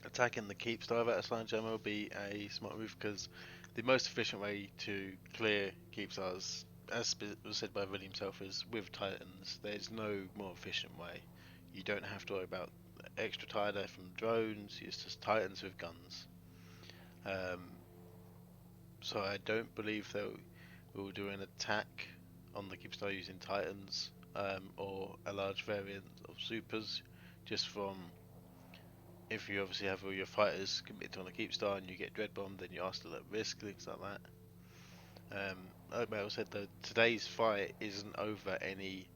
attacking the Keep Star without a Sinojammer would be a smart move, because the most efficient way to clear Keep Stars, as was said by William himself, is with Titans. There's no more efficient way. You don't have to worry about extra Tidal from drones, it's just Titans with guns. So I don't believe they will do an attack on the Keep Star using Titans, or a large variant of supers, just from, if you obviously have all your fighters committed on a Keep Star and you get dread bombed, then you are still at risk, things like that. Like Mel said though, today's fight isn't over any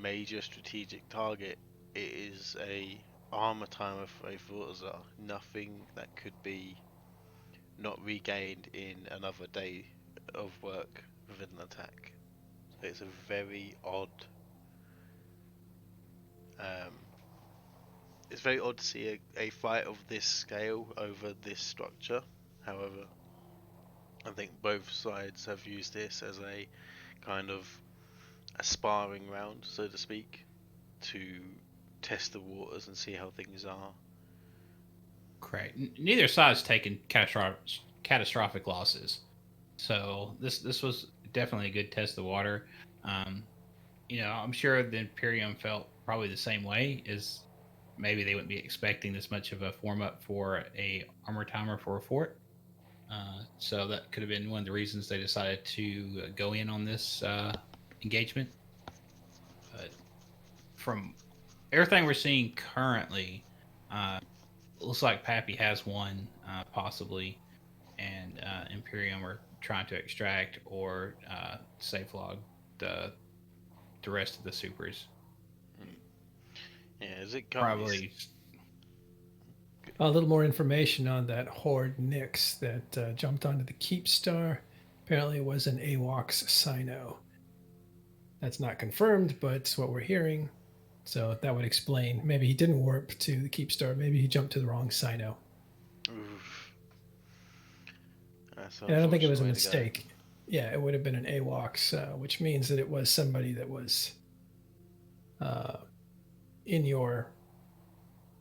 major strategic target. It is a armor timer for a Fortizar. Nothing that could be not regained in another day of work within an attack. So it's a very odd. It's very odd to see a fight of this scale over this structure. However, I think both sides have used this as a kind of a sparring round, so to speak, to test the waters and see how things are. Correct. Neither side's taken catastrophic losses, so this was definitely a good test of the water. I'm sure the Imperium felt probably the same way. Is maybe they wouldn't be expecting this much of a form up for a armor timer for a fort. So that could have been one of the reasons they decided to go in on this engagement. But from everything we're seeing currently, looks like Pappy has one, possibly, and Imperium are trying to extract or safe log the rest of the supers. Yeah, is it currently? Probably. A little more information on that Horde Nyx that jumped onto the Keep Star. Apparently, it was an AWACS Sino. That's not confirmed, but it's what we're hearing. So that would explain. Maybe he didn't warp to the Keep Star. Maybe he jumped to the wrong Sino. Oof. That's an And I don't think it was a unfortunate way to go. mistake. Yeah, it would have been an AWACS, which means that it was somebody that was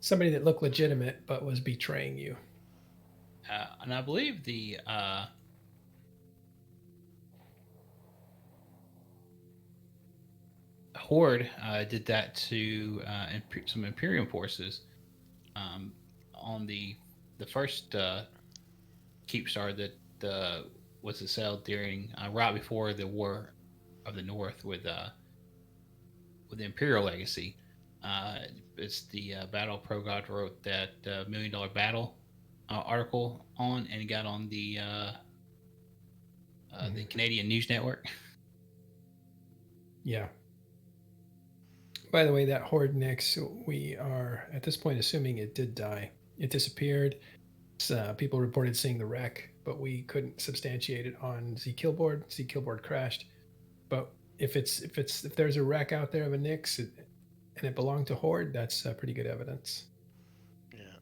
somebody that looked legitimate but was betraying you. And I believe the Horde did that to some Imperium forces on the first Keep Star that was sailed during right before the War of the North with the Imperial Legacy. It's the Battle Pro God wrote that $1 Million Battle article on, and he got on the Canadian News Network. Yeah. By the way, that Horde Nyx, we are at this point assuming it did die. It disappeared. People reported seeing the wreck, but we couldn't substantiate it on Z-Killboard. Z-Killboard crashed. But if there's a wreck out there of a Nyx and it belonged to Horde, that's pretty good evidence. Yeah,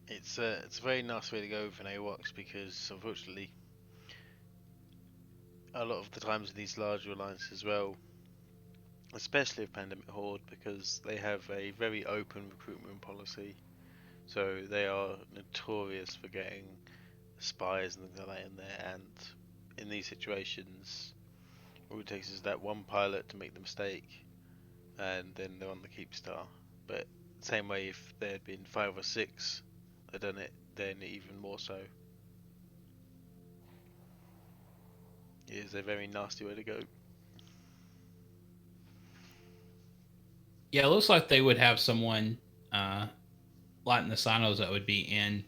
it's a very nice way to go with an AWACS because unfortunately, a lot of the times in these larger alliances as well, especially with Pandemic Horde, because they have a very open recruitment policy, so they are notorious for getting spies and things like that in there. And in these situations, all it takes is that one pilot to make the mistake, and then they're on the Keep Star. But same way, if there had been 5 or 6 that done it, then even more so. It is a very nasty way to go. Yeah, it looks like they would have someone like in the Sinos that would be in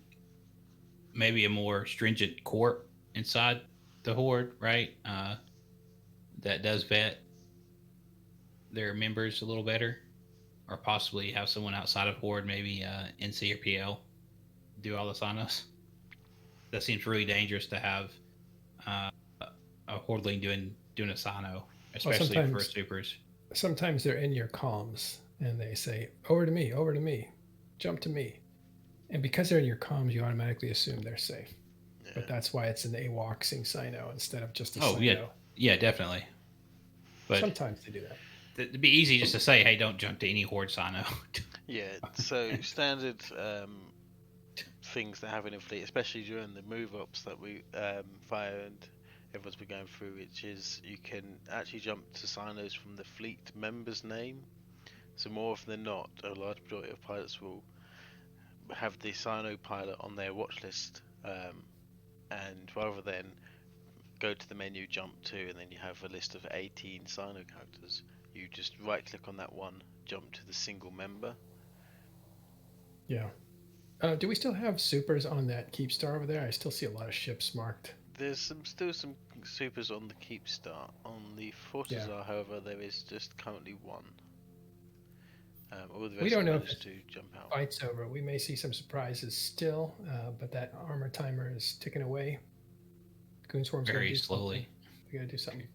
maybe a more stringent corp inside the Horde, right? That does vet their members a little better, or possibly have someone outside of Horde, maybe NC or PL, do all the Sinos. That seems really dangerous to have a Hordeling doing a Sino, especially for supers. Sometimes they're in your comms and they say, over to me, jump to me. And because they're in your comms, you automatically assume they're safe. Yeah. But that's why it's an AWACSing Sino instead of just a Sino. Yeah, definitely. But sometimes they do that. It'd be easy just to say, hey, don't jump to any Horde Sino. Yeah, so standard things that happen in fleet, especially during the move-ups that we fire and everyone's been going through, which is you can actually jump to Sinos from the fleet member's name. So more often than not, a large majority of pilots will have the Sino pilot on their watch list, and rather than go to the menu, jump to, and then you have a list of 18 Sino characters, you just right click on that one, jump to the single member. Yeah. Do we still have supers on that Keep Star over there? I still see a lot of ships marked. There's still some supers on the Keep Star. On the Fortizar, however, there is just currently one. All the rest we don't know if to jump out. Fight's over. We may see some surprises still, but that armor timer is ticking away. Goonswarm's very slowly. We gotta do something.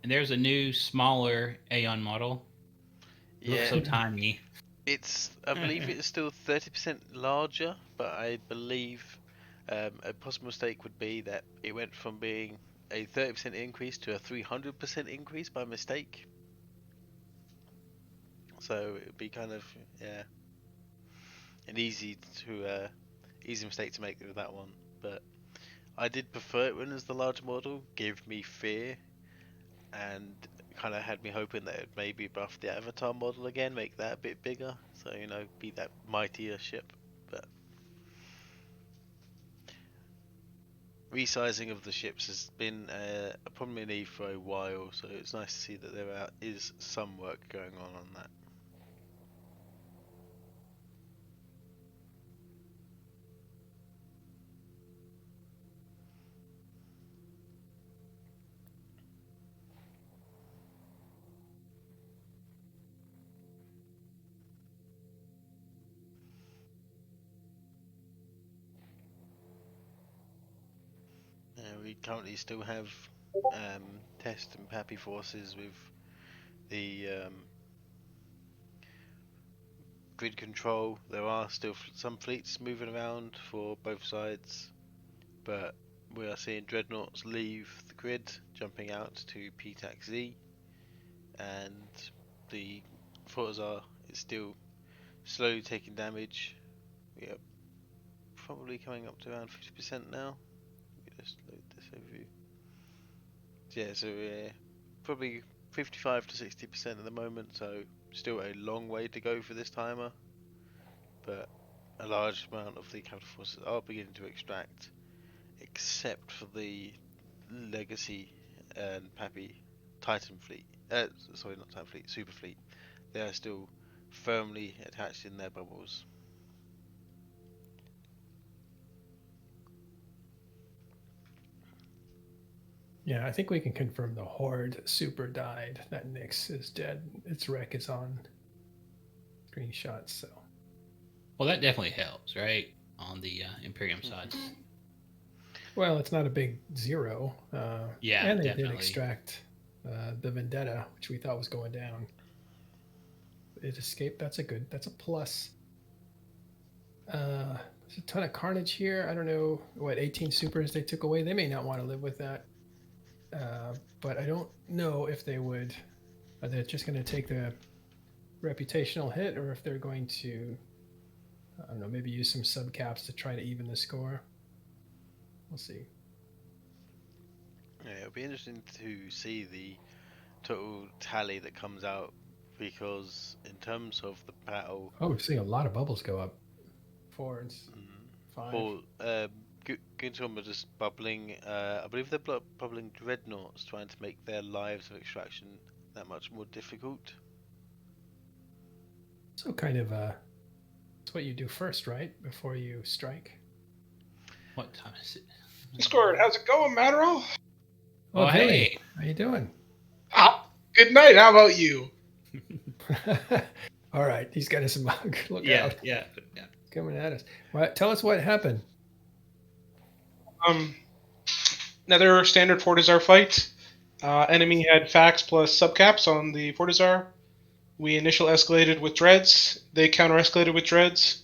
And there's a new, smaller Aeon model. It looks so tiny. I believe it's still 30% larger, but I believe a possible mistake would be that it went from being a 30% increase to a 300% increase by mistake. So it would be kind of an easy mistake to make with that one. But I did prefer it when it was the large model. Gave me fear, and kind of had me hoping that it would maybe buff the Avatar model again, make that a bit bigger, so be that mightier ship. But resizing of the ships has been a problem in Eve for a while, so it's nice to see that there is some work going on that. We currently still have Test and Pappy forces with the grid control. There are still some fleets moving around for both sides, but we are seeing dreadnoughts leave the grid, jumping out to PTAC Z, and the Fortizar is still slowly taking damage. We are probably coming up to around 50% now. Let me just load this overview. Yeah, so we're probably 55 to 60% at the moment, so still a long way to go for this timer, but a large amount of the capital forces are beginning to extract, except for the Legacy and Pappy Titan fleet. Sorry, not Titan fleet, Super fleet. They are still firmly attached in their bubbles. Yeah, I think we can confirm the Horde Super died. That Nyx is dead. Its wreck is on screenshots, so. Well, that definitely helps, right? On the Imperium side. Well, it's not a big zero. Yeah, and they definitely. did extract the Vendetta, which we thought was going down. It escaped. That's a plus. There's a ton of carnage here. I don't know what 18 supers they took away. They may not want to live with that. But I don't know if they would. Are they just going to take the reputational hit, or if they're going to, I don't know, maybe use some subcaps to try to even the score? We'll see. Yeah, it'll be interesting to see the total tally that comes out, because in terms of the battle, Oh, we're seeing a lot of bubbles go up. 4 and 5. Paul, Guntorm are just bubbling. I believe they're bubbling dreadnoughts, trying to make their lives of extraction that much more difficult. So kind of it's what you do first, right? Before you strike. What time is it? Discord, how's it going, Matterall? Oh, Oh, Billy, hey. how you doing? Good night. How about you? All right, he's got us a mug. Look out. Yeah. Coming at us. Tell us what happened. Another standard Fortizar fight. Enemy had facts plus subcaps on the Fortizar. We initial escalated with dreads. They counter escalated with dreads.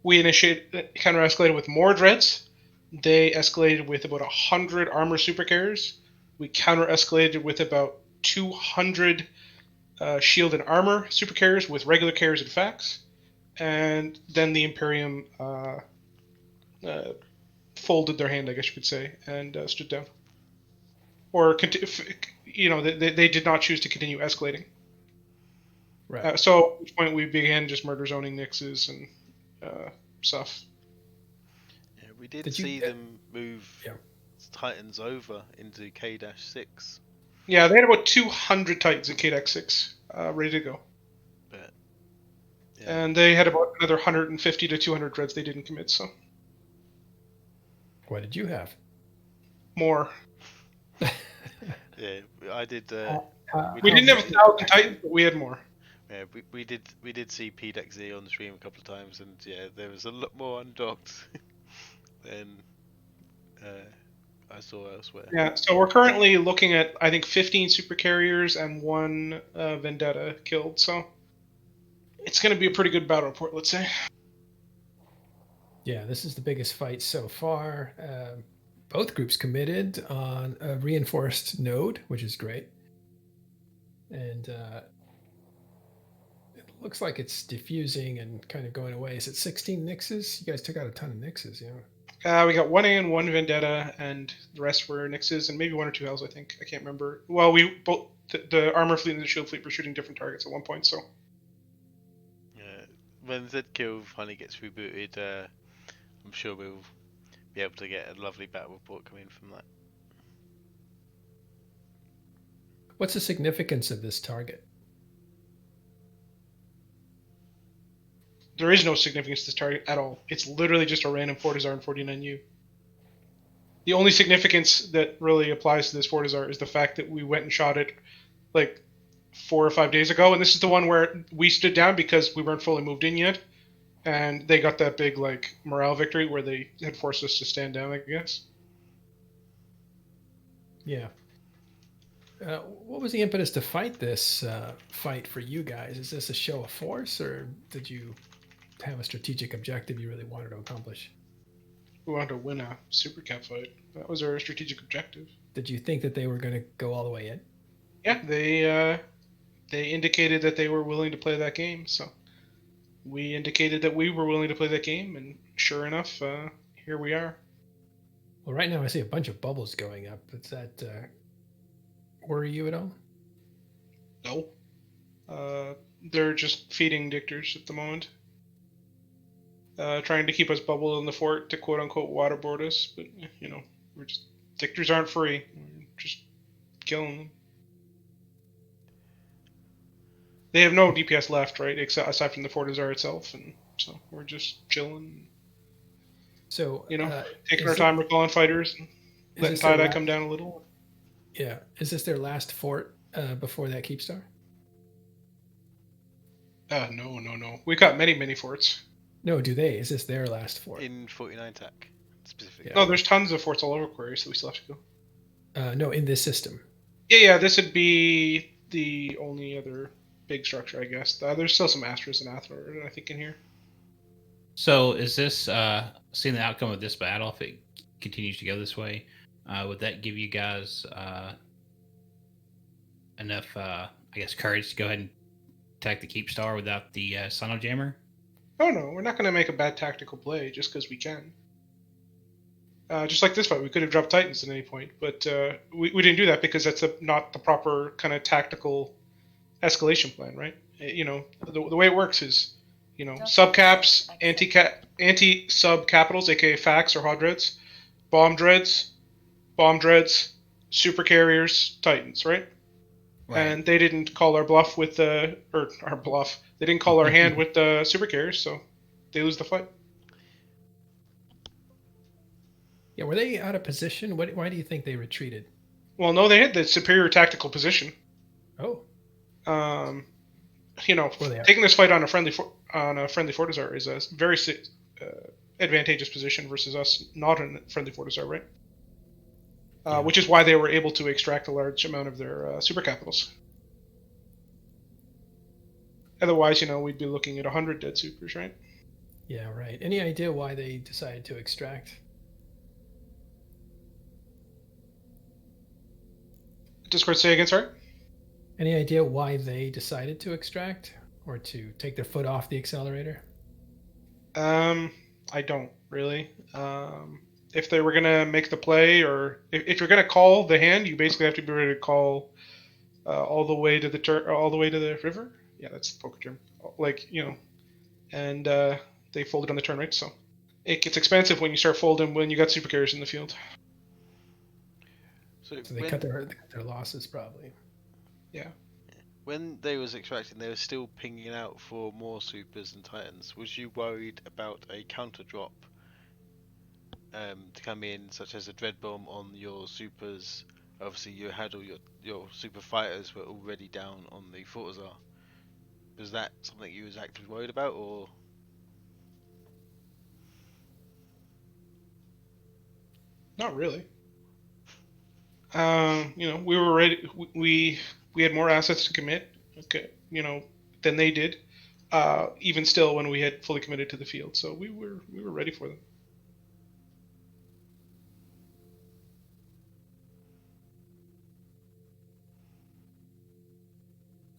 We counter escalated with more dreads. They escalated with about 100 armor supercarriers. We counter escalated with about 200 shield and armor supercarriers with regular carriers and facts. And then the Imperium folded their hand, I guess you could say, and stood down. Or, they did not choose to continue escalating. Right. So at which point we began just murder zoning Nyxes and stuff. Yeah, we did see them move Titans over into K-6. Yeah, they had about 200 Titans in K-6 ready to go. But, yeah. And they had about another 150 to 200 dreads they didn't commit, so. What did you have? More. Yeah, I did. We didn't have 1,000 Titans, but we had more. Yeah, we did see PDXZ on the stream a couple of times, and yeah, there was a lot more undocked than I saw elsewhere. Yeah, so we're currently looking at, I think, 15 Supercarriers and 1 Vendetta killed, so it's going to be a pretty good battle report, let's say. Yeah, this is the biggest fight so far. Both groups committed on a reinforced node, which is great. And it looks like it's diffusing and kind of going away. Is it 16 Nyxes? You guys took out a ton of Nyxes, yeah. We got 1A and 1 Vendetta, and the rest were Nixes and maybe 1 or 2 Hells, I think. I can't remember. Well, we both the armor fleet and the shield fleet were shooting different targets at one point, so. When ZKill finally gets rebooted, I'm sure we'll be able to get a lovely battle report coming from that. What's the significance of this target? There is no significance to this target at all. It's literally just a random Fortizar and 49U. The only significance that really applies to this Fortizar is the fact that we went and shot it like 4 or 5 days ago, and this is the one where we stood down because we weren't fully moved in yet, and they got that big like morale victory where they had forced us to stand down, I guess. Yeah. What was the impetus to fight this fight for you guys? Is this a show of force, or did you have a strategic objective you really wanted to accomplish? We wanted to win a Super Cap fight. That was our strategic objective. Did you think that they were going to go all the way in? Yeah, they indicated that they were willing to play that game, so we indicated that we were willing to play that game, and sure enough, here we are. Well, right now I see a bunch of bubbles going up. Does that worry you at all? No. They're just feeding dictors at the moment. Trying to keep us bubbled in the fort to quote-unquote waterboard us, but, we're just... Dictors aren't free. We're just killing them. They have no DPS left, right, except aside from the Fortizar itself, and so we're just chilling. So, taking our time recalling fighters, and letting tie-dye come down a little. Yeah. Is this their last fort before that Keepstar? No. We've got many forts. No, do they? Is this their last fort? In 49 TAC, specifically. No, there's tons of forts all over Aquarius that we still have to go. No, in this system. Yeah, this would be the only other big structure, I guess. There's still some Astros and Athor, I think, in here. So is this, seeing the outcome of this battle, if it continues to go this way, would that give you guys enough, courage to go ahead and attack the Keepstar without the Sono Jammer? Oh no, we're not going to make a bad tactical play just because we can. Just like this fight, we could have dropped Titans at any point, but we didn't do that because that's not the proper kind of tactical escalation plan, right? The way it works is, subcaps, anti-sub capitals, aka FACs or hot dreads, bomb dreads, supercarriers, Titans, right? And they didn't call our bluff with They didn't call our hand with the supercarriers, so they lose the fight. Yeah, were they out of position? Why do you think they retreated? Well, no, they had the superior tactical position. Oh. Taking this fight on a friendly Fortizar is a very advantageous position versus us not in friendly Fortizar, right? Which is why they were able to extract a large amount of their super capitals. Otherwise, we'd be looking at 100 dead supers, right? Yeah, right. Any idea why they decided to extract? Discord, say again, sorry? Any idea why they decided to extract or to take their foot off the accelerator? I don't really. If they were gonna make the play, or if you're gonna call the hand, you basically have to be ready to call all the way to the river. Yeah, that's the poker term. And they folded on the turn, right? So it gets expensive when you start folding when you got supercarriers in the field. So they cut their losses probably. Yeah. When they was extracting, they were still pinging out for more supers and titans. Was you worried about a counter drop to come in, such as a dread bomb on your supers? Obviously, you had all your super fighters were already down on the Fortizar. Was that something you was actively worried about, or? Not really. We were ready. We had more assets to commit, than they did. Even still, when we had fully committed to the field, so we were ready for them.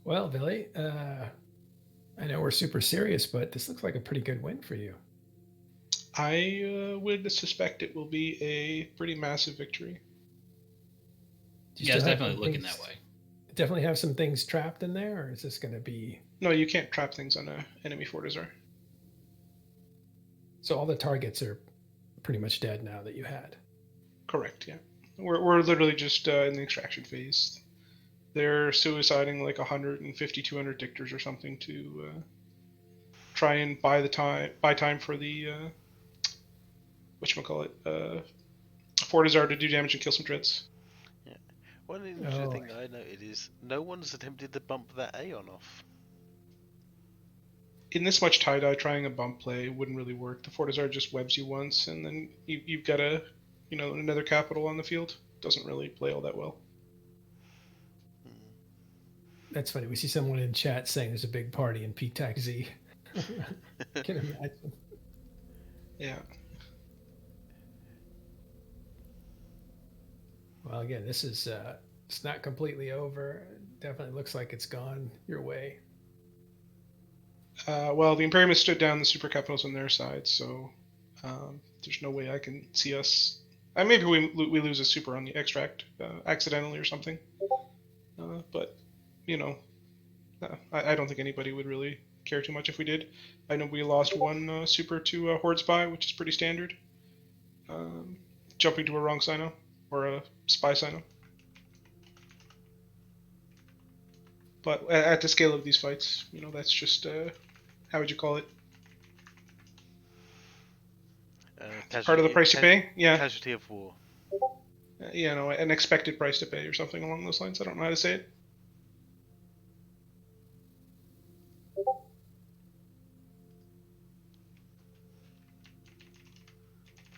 Well, Billy, I know we're super serious, but this looks like a pretty good win for you. I would suspect it will be a pretty massive victory. Do you Yeah, it's still have definitely some looking things- that way. Definitely have some things trapped in there, or is this going to be? No, you can't trap things on a enemy Fortizar. So all the targets are pretty much dead now that you had. Correct, yeah. We're literally just in the extraction phase. They're suiciding like 150, 200 dictors or something to try and buy time for the whatchamacallit, Fortizar to do damage and kill some dreads. Yeah. One interesting Oh. thing I noted is no one's attempted to bump that Aeon off. In this much tie-dye, trying a bump play wouldn't really work. The Fortizar just webs you once, and then you've got another capital on the field. Doesn't really play all that well. That's funny. We see someone in chat saying there's a big party in PTAC Z. Can imagine. Yeah. Well, again, this is it's not completely over. Definitely looks like it's gone your way. Well, the Imperium has stood down the super capitals on their side, so there's no way I can see us. Maybe we lose a super on the extract accidentally or something. But I don't think anybody would really care too much if we did. I know we lost one super to Horde Spy, which is pretty standard. Jumping to a wrong Sino or a spy Sino. But at the scale of these fights, that's just how would you call it? Part of the price you pay. Yeah. Casualty of war. An expected price to pay or something along those lines. I don't know how to say it.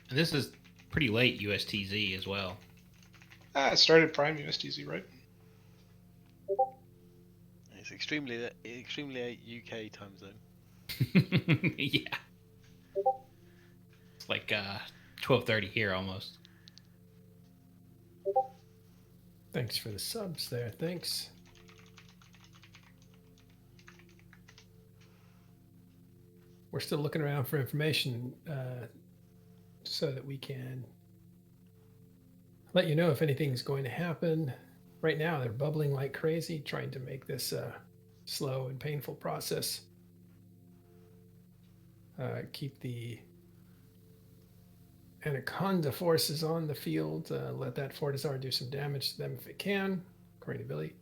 And this is pretty late USTZ as well. It started Prime USTZ, right? It's extremely UK time zone. Yeah. It's like 12:30 here almost. Thanks for the subs there. Thanks. We're still looking around for information so that we can let you know if anything's going to happen. Right now, they're bubbling like crazy, trying to make this a slow and painful process. Keep the Anaconda forces on the field. Let that Fortizar do some damage to them if it can, according to Billy.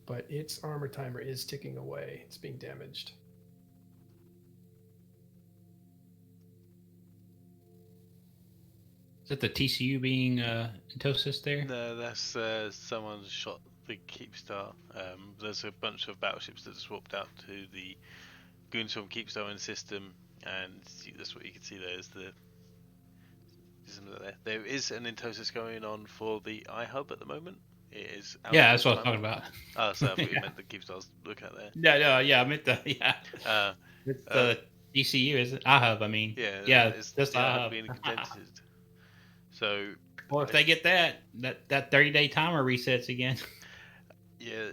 But its armor timer is ticking away. It's being damaged. Is that the TCU being Entosis there? No, that's someone shot the Keepstar. There's a bunch of battleships that swapped out to the Goonswarm Keepstar in system, and that's what you can see there. There is an Entosis going on for the iHub at the moment. It is. Yeah, that's what I was talking about. Oh, so I thought you Yeah. meant the Keepstars. Look at there. No, yeah, I meant the it's the DCU, is it? IHub, I mean. Yeah, it's that's the iHub IHub. being condensed. So. Well, if they get that 30-day timer resets again. Yeah,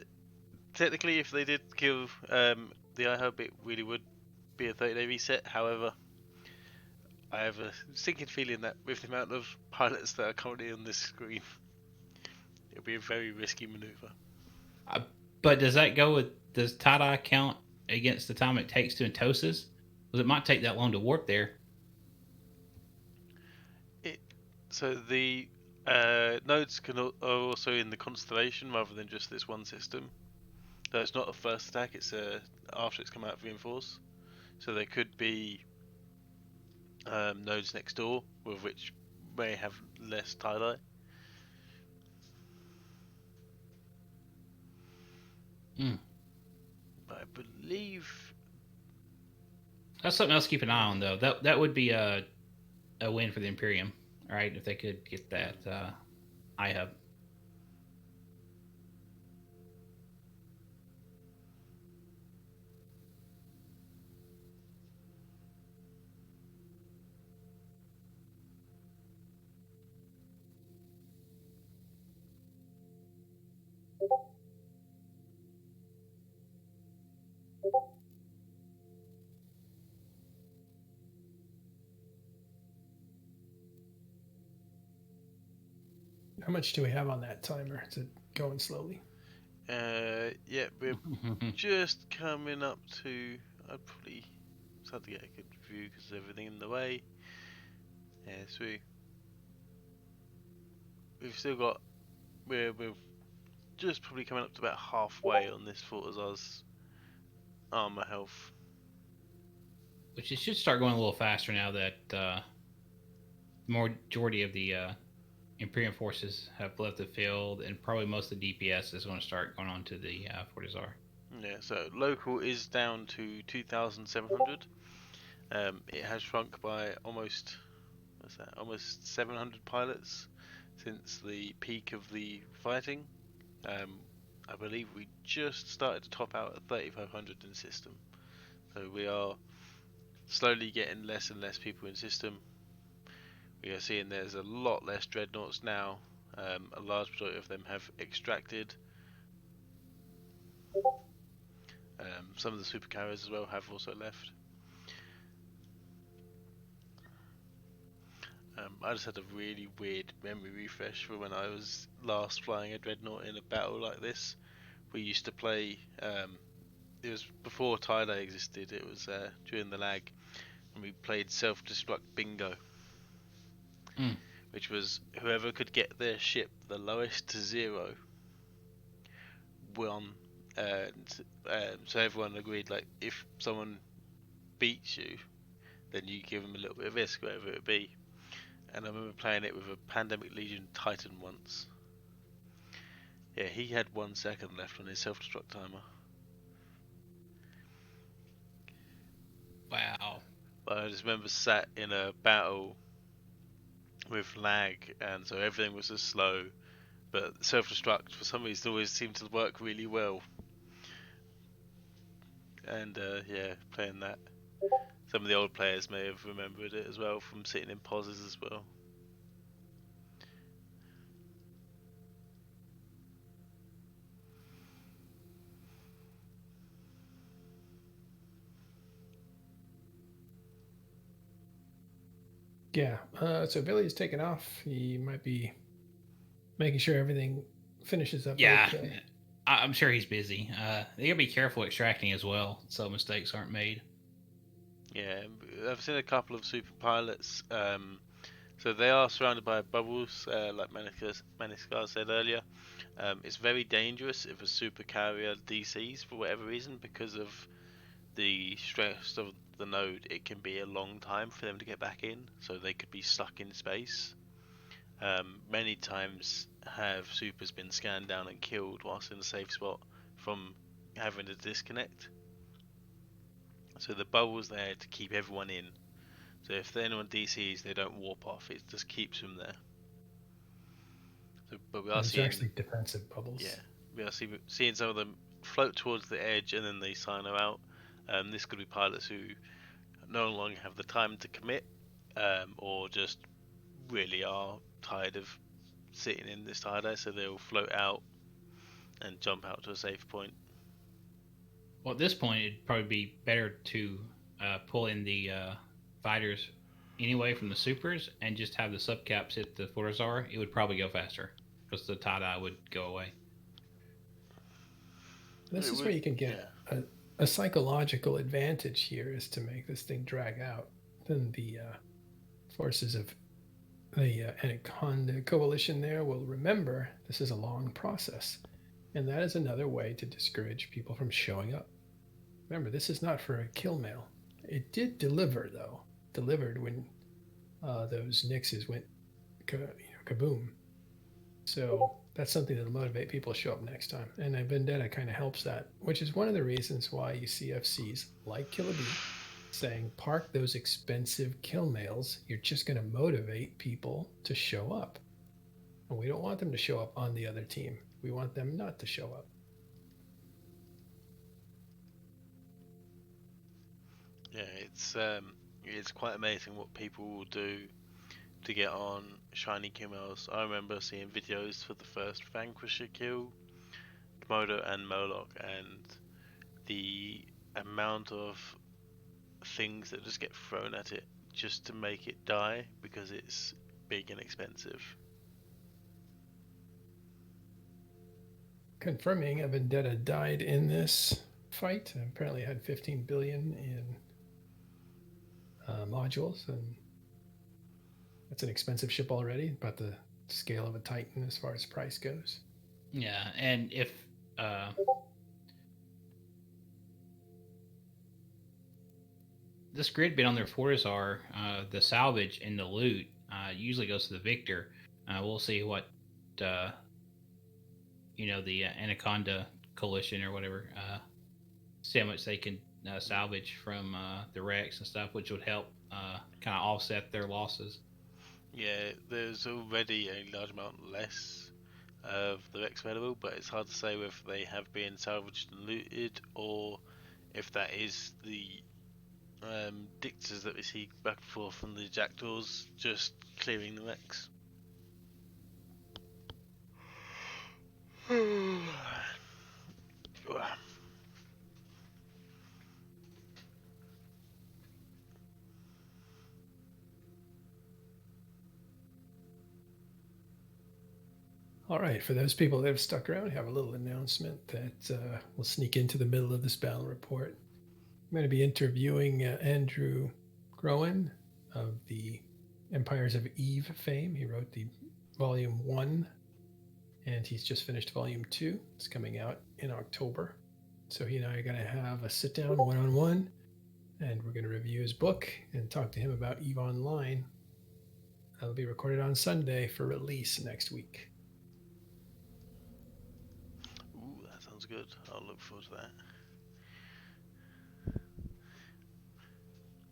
technically, if they did kill the iHub, it really would be a 30-day reset. However, I have a sinking feeling that with the amount of pilots that are currently on this screen, it'll be a very risky maneuver. But does tie-dye count against the time it takes to Entosis? Because it might take that long to warp there. So the nodes are also in the constellation rather than just this one system. So it's not a first attack; it's after it's come out of reinforce. So there could be nodes next door, with which may have less tie-dye. But I believe That's something else to keep an eye on, though. That would be a win for the Imperium, right? If they could get that iHub. How much do we have on that timer? Is it going slowly? Yeah, we're just coming up to. I'd probably start to get a good view because of everything in the way. Yeah, so we've still got. We're just probably coming up to about halfway on this Fortizar's armor health. Which it should start going a little faster now that the majority of the Imperium forces have left the field, and probably most of the DPS is going to start going on to the Fortizar. Yeah, so local is down to 2,700. It has shrunk by almost, what's that? Almost 700 pilots since the peak of the fighting. I believe we just started to top out at 3,500 in system. So we are slowly getting less and less people in system. We are seeing there's a lot less dreadnoughts now. A large majority of them have extracted. Some of the supercarriers as well have also left. I just had a really weird memory refresh for when I was last flying a dreadnought in a battle like this. We used to play. It was before tie-dye existed. It was during the lag, and we played self-destruct bingo, which was whoever could get their ship the lowest to 0 won. So everyone agreed, like, if someone beats you, then you give them a little bit of risk, whatever it be. And I remember playing it with a Pandemic Legion Titan once. Yeah, he had 1 second left on his self-destruct timer. Wow. But I just remember sat in a battle with lag, and so everything was just slow. But self-destruct, for some reason, always seemed to work really well. And yeah, playing that. Some of the old players may have remembered it as well from sitting in pauses as well. Yeah. So Billy's taken off. He might be making sure everything finishes up. Yeah, Okay. I'm sure he's busy. They gotta be careful extracting as well, so mistakes aren't made. Yeah, I've seen a couple of super pilots. So they are surrounded by bubbles, like Maniskar said earlier. It's very dangerous if a super carrier DCs for whatever reason because of the stress of the node. It can be a long time for them to get back in, so they could be stuck in space. Many times have supers been scanned down and killed whilst in a safe spot from having to disconnect. So the bubble's there to keep everyone in. So if anyone DCs, they don't warp off. It just keeps them there. So, but we are Those are seeing, actually defensive bubbles. yeah, we are seeing some of them float towards the edge and then they sign her out. This could be pilots who no longer have the time to commit, or just really are tired of sitting in this tie-dye, so they'll float out and jump out to a safe point. Well, at this point, it'd probably be better to pull in the fighters anyway from the supers and just have the subcaps hit the Fortizar. It would probably go faster because the tie-dye would go away. This is where you can get a psychological advantage here, is to make this thing drag out. Then the forces of the Anaconda coalition there will remember this is a long process. And that is another way to discourage people from showing up. Remember, this is not for a kill mail. It did deliver, though. Delivered when those Nixes went kaboom. So that's something that'll motivate people to show up next time. And a Vendetta kind of helps that, which is one of the reasons why you see FCs like Killaby saying, park those expensive kill mails. You're just going to motivate people to show up. And we don't want them to show up on the other team. We want them not to show up. Yeah, it's quite amazing what people will do to get on shiny kills. I remember seeing videos for the first Vanquisher kill, Komodo and Moloch, and the amount of things that just get thrown at it just to make it die because it's big and expensive. confirming a Vendetta died in this fight. Apparently had 15 billion in modules, and that's an expensive ship already, about the scale of a Titan as far as price goes. Yeah, and if this grid bit on their Fortizar, the salvage and the loot usually goes to the victor. We'll see what the Anaconda Coalition or whatever, see how much they can salvage from the wrecks and stuff, which would help kind of offset their losses. Yeah, there's already a large amount less of the wrecks available, but it's hard to say whether they have been salvaged and looted or if that is the dictators that we see back and forth from the jackdaws just clearing the wrecks. All right, for those people that have stuck around, I have a little announcement that will sneak into the middle of this battle report. I'm going to be interviewing Andrew Groen of the Empires of Eve fame. He wrote the Volume 1, and he's just finished Volume 2. It's coming out in October. So he and I are going to have a sit-down one-on-one, and we're going to review his book and talk to him about EVE Online. That'll be recorded on Sunday for release next week. Ooh, that sounds good. I'll look forward to that.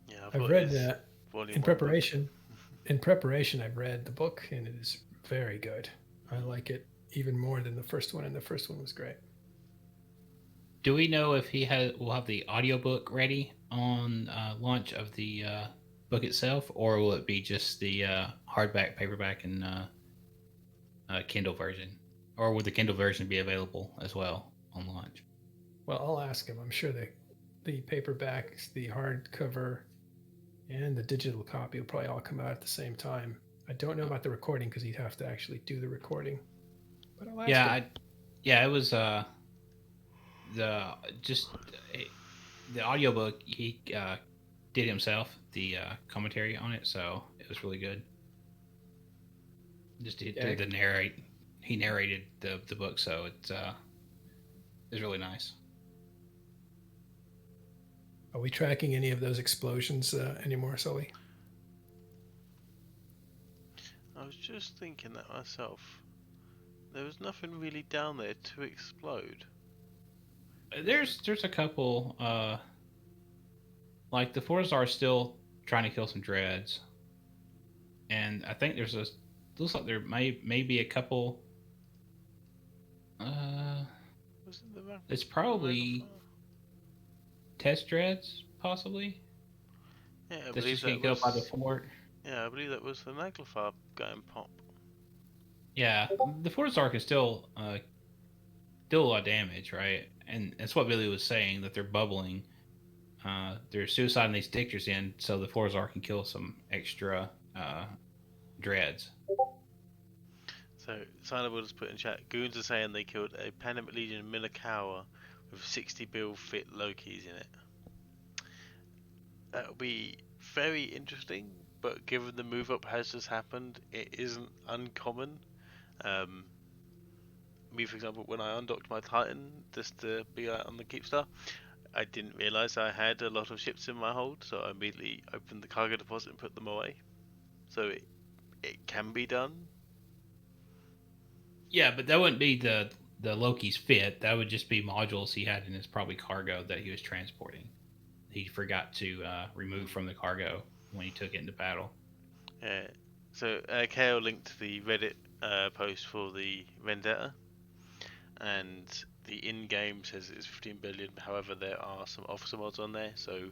Yeah, I've read that volume in one preparation. In preparation, I've read the book, and it is very good. I like it even more than the first one, and the first one was great. Do we know if will have the audiobook ready on launch of the book itself, or will it be just the hardback, paperback, and Kindle version? Or would the Kindle version be available as well on launch? Well, I'll ask him. I'm sure the paperbacks, the hardcover, and the digital copy will probably all come out at the same time. I don't know about the recording because he'd have to actually do the recording. But I'll ask him. It was the audiobook he did himself, the commentary on it, so it was really good. Just did the narrate. He narrated the book, so it's really nice. Are we tracking any of those explosions anymore, Sully? I was just thinking that myself. There was nothing really down there to explode. There's a couple, like the Fortizar still trying to kill some dreads, and I think looks like there may be a couple. It's probably test dreads, possibly. Yeah, I That's believe just that getting killed by the fort. Yeah, I believe that was the Naglfar going pop. Yeah, the Fortizar can still do a lot of damage, right? And that's what Billy was saying, that they're bubbling. They're suiciding these dictators in, so the Fortizar can kill some extra dreads. So, Sino will just put in chat, goons are saying they killed a Pandemic Legion Minakawa with 60 bill fit Lokis in it. That'll be very interesting, but given the move up has just happened, it isn't uncommon. Me, for example, when I undocked my Titan just to be out on the Keepstar, I didn't realise I had a lot of ships in my hold, so I immediately opened the cargo deposit and put them away. So it can be done. Yeah, but that wouldn't be the Loki's fit. That would just be modules he had in his probably cargo that he was transporting. He forgot to remove from the cargo when he took it into battle. Yeah. So KO linked the Reddit post for the Vendetta, and the in-game says it's 15 billion. However, there are some officer mods on there, so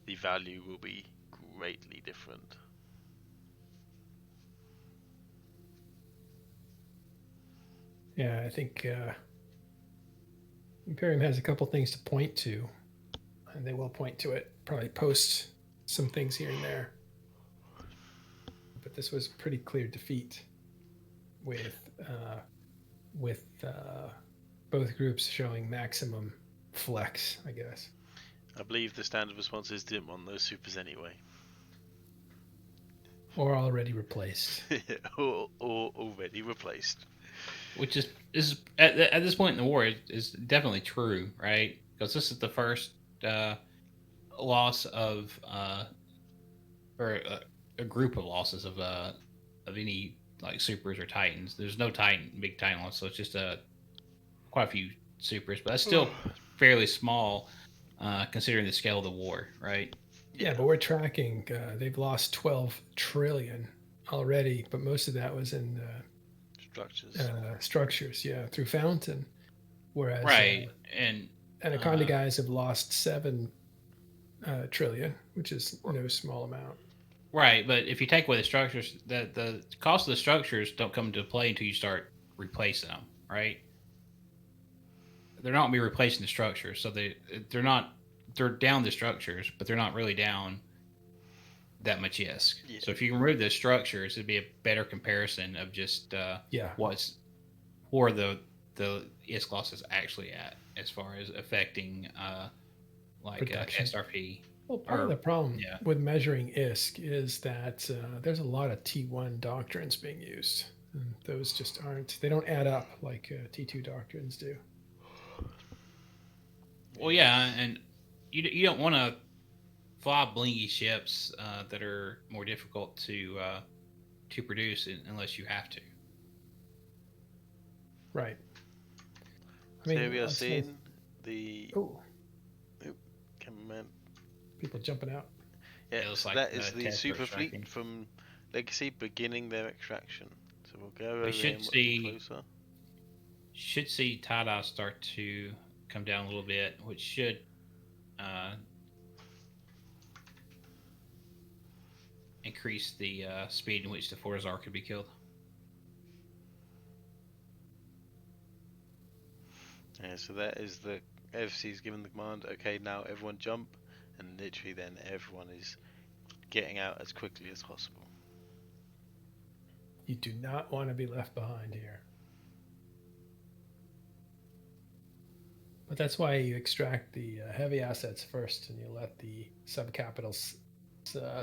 the value will be greatly different. Yeah, I think Imperium has a couple things to point to, and they will point to it. Probably post some things here and there. But this was a pretty clear defeat with both groups showing maximum flex, I guess. I believe the standard responses didn't want those supers anyway. Or already replaced. or already replaced. Which is at this point in the war is definitely true, right? Because this is the first loss of or a group of losses of any like supers or titans. There's no big titan loss, so it's just quite a few supers, but that's still fairly small considering the scale of the war, right? Yeah, but we're tracking. They've lost 12 trillion already, but most of that was in structures. Yeah, through Fountain. Whereas right, and Anaconda guys have lost 7 trillion, which is no small amount. Right, but if you take away the structures, the cost of the structures don't come into play until you start replacing them, right? They're not going to be replacing the structures, so they're down the structures, but they're not really down that much ISK. Yeah. So if you remove the structures, it'd be a better comparison of just where the ISK loss is actually at as far as affecting SRP. Well, part of the problem with measuring ISK is that there's a lot of T1 doctrines being used. And those just they don't add up like T2 doctrines do. Well, yeah, and you don't want to fly blingy ships that are more difficult to produce unless you have to. Right. I mean, so we are seeing the people jumping out. Yeah, so that is the super fleet from Legacy beginning their extraction. So we'll go over closer. Should see tie-dye start to come down a little bit, which should increase the speed in which the Fortizar could be killed. Yeah, so that is the FC's given the command, okay, now everyone jump, and literally then everyone is getting out as quickly as possible. You do not want to be left behind here. But that's why you extract the heavy assets first, and you let the subcapitals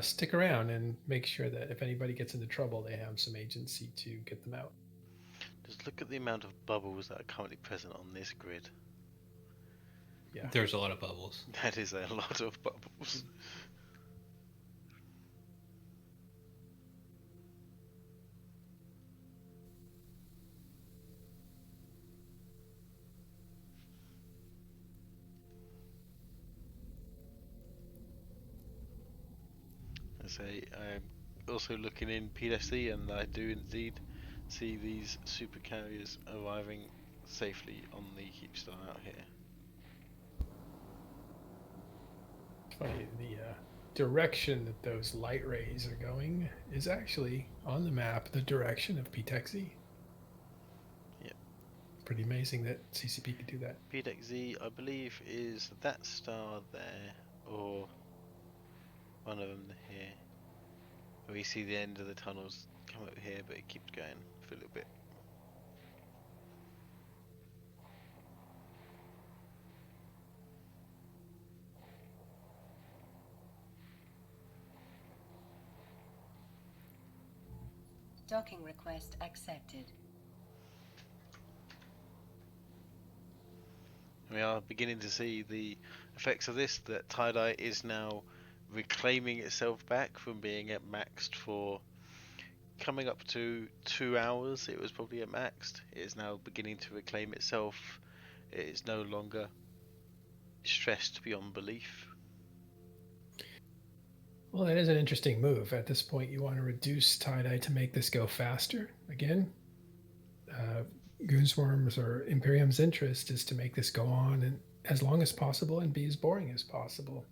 stick around and make sure that if anybody gets into trouble, they have some agency to get them out. Just look at the amount of bubbles that are currently present on this grid. Yeah. There's a lot of bubbles. That is a lot of bubbles. I say I'm also looking in PDC, and I do indeed see these supercarriers arriving safely on the Keepstar out here. Funny, the direction that those light rays are going is actually on the map the direction of PTEC-Z. Yep. Pretty amazing that CCP could do that. PTEC-Z, I believe, is that star there, or one of them here. We see the end of the tunnels come up here, but it keeps going for a little bit. Docking request accepted. We are beginning to see the effects of this, that tie-dye is now reclaiming itself back from being at maxed for coming up to 2 hours. It was probably at maxed. It is now beginning to reclaim itself. It is no longer stressed beyond belief. Well, that is an interesting move. At this point, you want to reduce tie-dye to make this go faster. Again, Goonswarm's or Imperium's interest is to make this go on and as long as possible and be as boring as possible.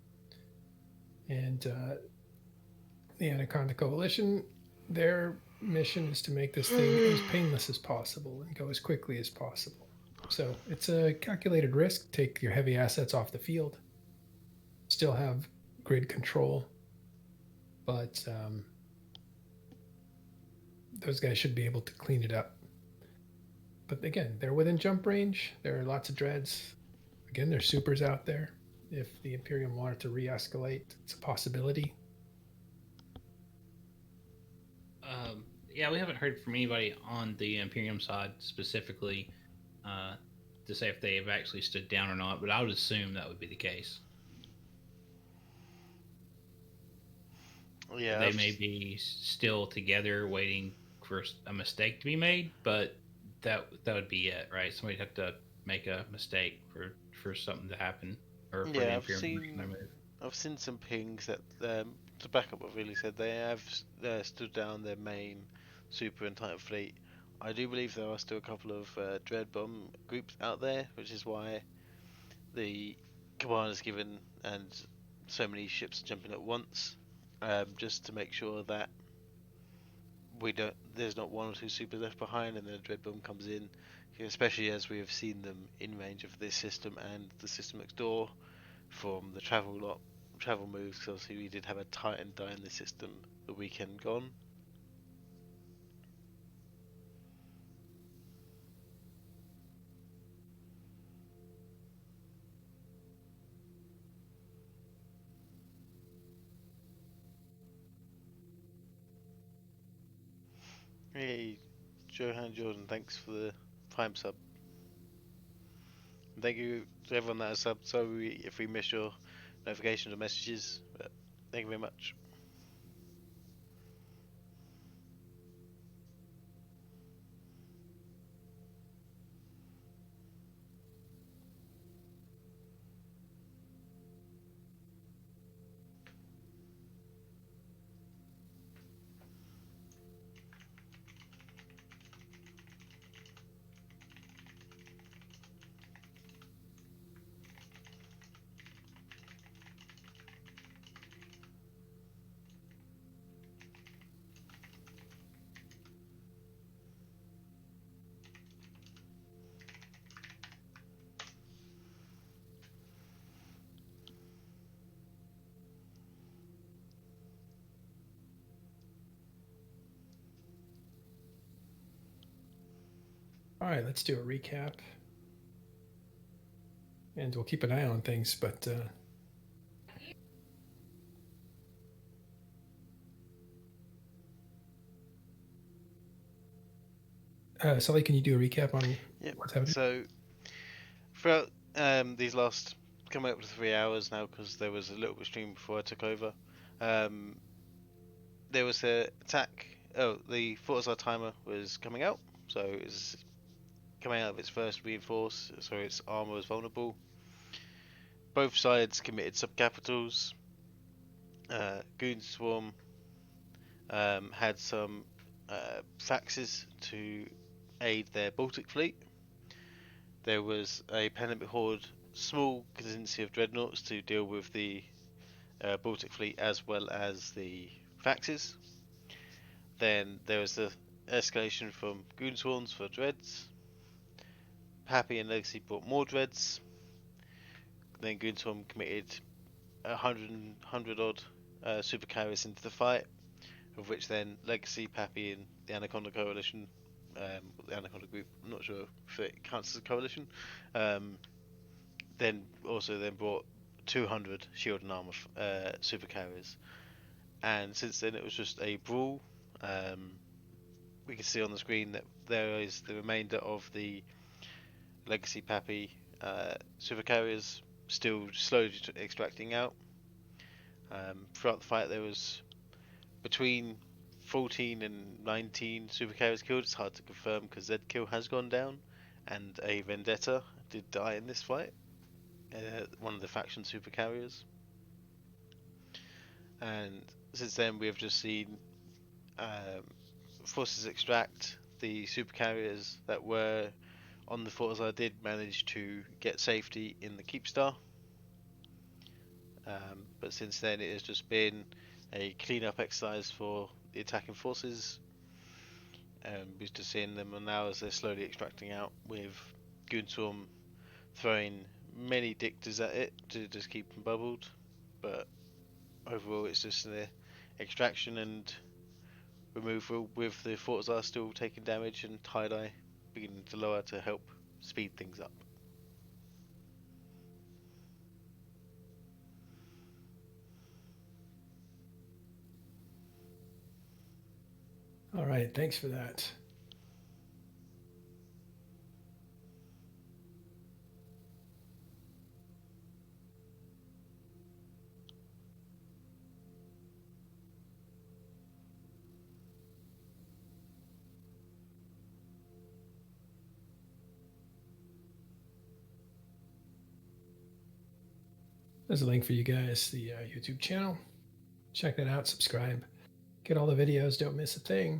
And the Anaconda Coalition, their mission is to make this thing as painless as possible and go as quickly as possible. So it's a calculated risk. Take your heavy assets off the field. Still have grid control. But those guys should be able to clean it up. But again, they're within jump range. There are lots of dreads. Again, there's supers out there. If the Imperium wanted to re-escalate, it's a possibility. Yeah, we haven't heard from anybody on the Imperium side specifically to say if they have actually stood down or not, but I would assume that would be the case. Yeah, They may be still together waiting for a mistake to be made, but that would be it, right? Somebody'd have to make a mistake for something to happen, or for the yeah. Imperium to make their move. I've seen some pings that to back up what Really said, they have stood down their main super and Titan fleet. I do believe there are still a couple of dread bomb groups out there, which is why the command is given and so many ships are jumping at once, just to make sure that there's not one or two supers left behind, and then a dread bomb comes in, especially as we have seen them in range of this system and the system next door from the travel moves. Because obviously we did have a Titan die in the system the weekend gone. Hey, Johan Jordan, thanks for the Prime sub. Thank you to everyone that has subbed. Sorry if we miss your notifications or messages, but thank you very much. All right, let's do a recap. And we'll keep an eye on things, but Sully, can you do a recap on what's happening? So, throughout these last coming up to 3 hours now, because there was a little bit of stream before I took over, there was an attack. Oh, the Fortizar timer was coming out, so it's coming out of its first reinforce, so its armor was vulnerable. Both sides committed subcapitals. Goon Swarm had some faxes to aid their Baltic fleet. There was a Pandemic Horde small contingency of dreadnoughts to deal with the Baltic fleet as well as the faxes. Then there was the escalation from Goon Swarms for dreads. Pappy and Legacy brought more dreads. Then Goon Swarm committed 100 odd Supercarriers into the fight, of which then Legacy, Pappy, and the Anaconda Coalition, the Anaconda Group, I'm not sure if it counts as a coalition, then brought 200 shield and armor Supercarriers. And since then it was just a brawl. We can see on the screen that there is the remainder of the Legacy Pappy Supercarriers still slowly extracting out. Throughout the fight there was between 14 and 19 Supercarriers killed. It's hard to confirm because Zkill has gone down, and a Vendetta did die in this fight, one of the faction Supercarriers. And since then we have just seen forces extract. The Supercarriers that were on the Fortizar did manage to get safety in the Keepstar, but since then it has just been a clean-up exercise for the attacking forces. We're just seeing them now as they're slowly extracting out, with Goonswarm throwing many dictors at it to just keep them bubbled, but overall it's just the extraction and removal, with the Fortizar still taking damage and tie-dye beginning to lower to help speed things up. All right, thanks for that. There's a link for you guys, the YouTube channel. Check that out, subscribe, get all the videos, don't miss a thing.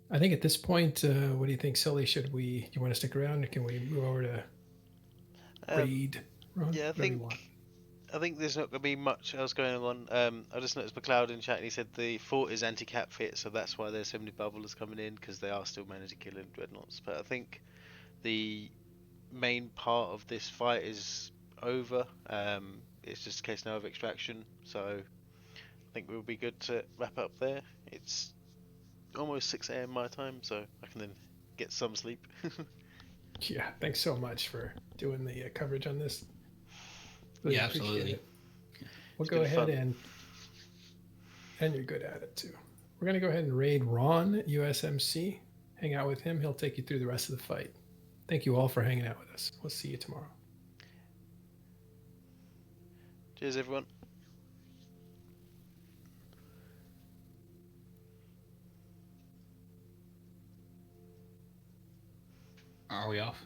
I think at this point, what do you think, Sully? You want to stick around, or can we move over to raid? Ron? Yeah, Whatever you want. I think there's not going to be much else going on. I just noticed McLeod in chat, and he said the fort is anti-cap fit, so that's why there's so many bubblers coming in, because they are still managing killing dreadnoughts. But I think the main part of this fight is over. It's just a case now of extraction, so I think we'll be good to wrap up there. It's almost 6 a.m. my time, so I can then get some sleep. Yeah, thanks so much for doing the coverage on this. Really Yeah, appreciate absolutely. it. We'll It's go been ahead fun. and you're good at it too. We're gonna go ahead and raid Ron USMC. Hang out with him. He'll take you through the rest of the fight. Thank you all for hanging out with us. We'll see you tomorrow. Cheers, everyone. Are we off?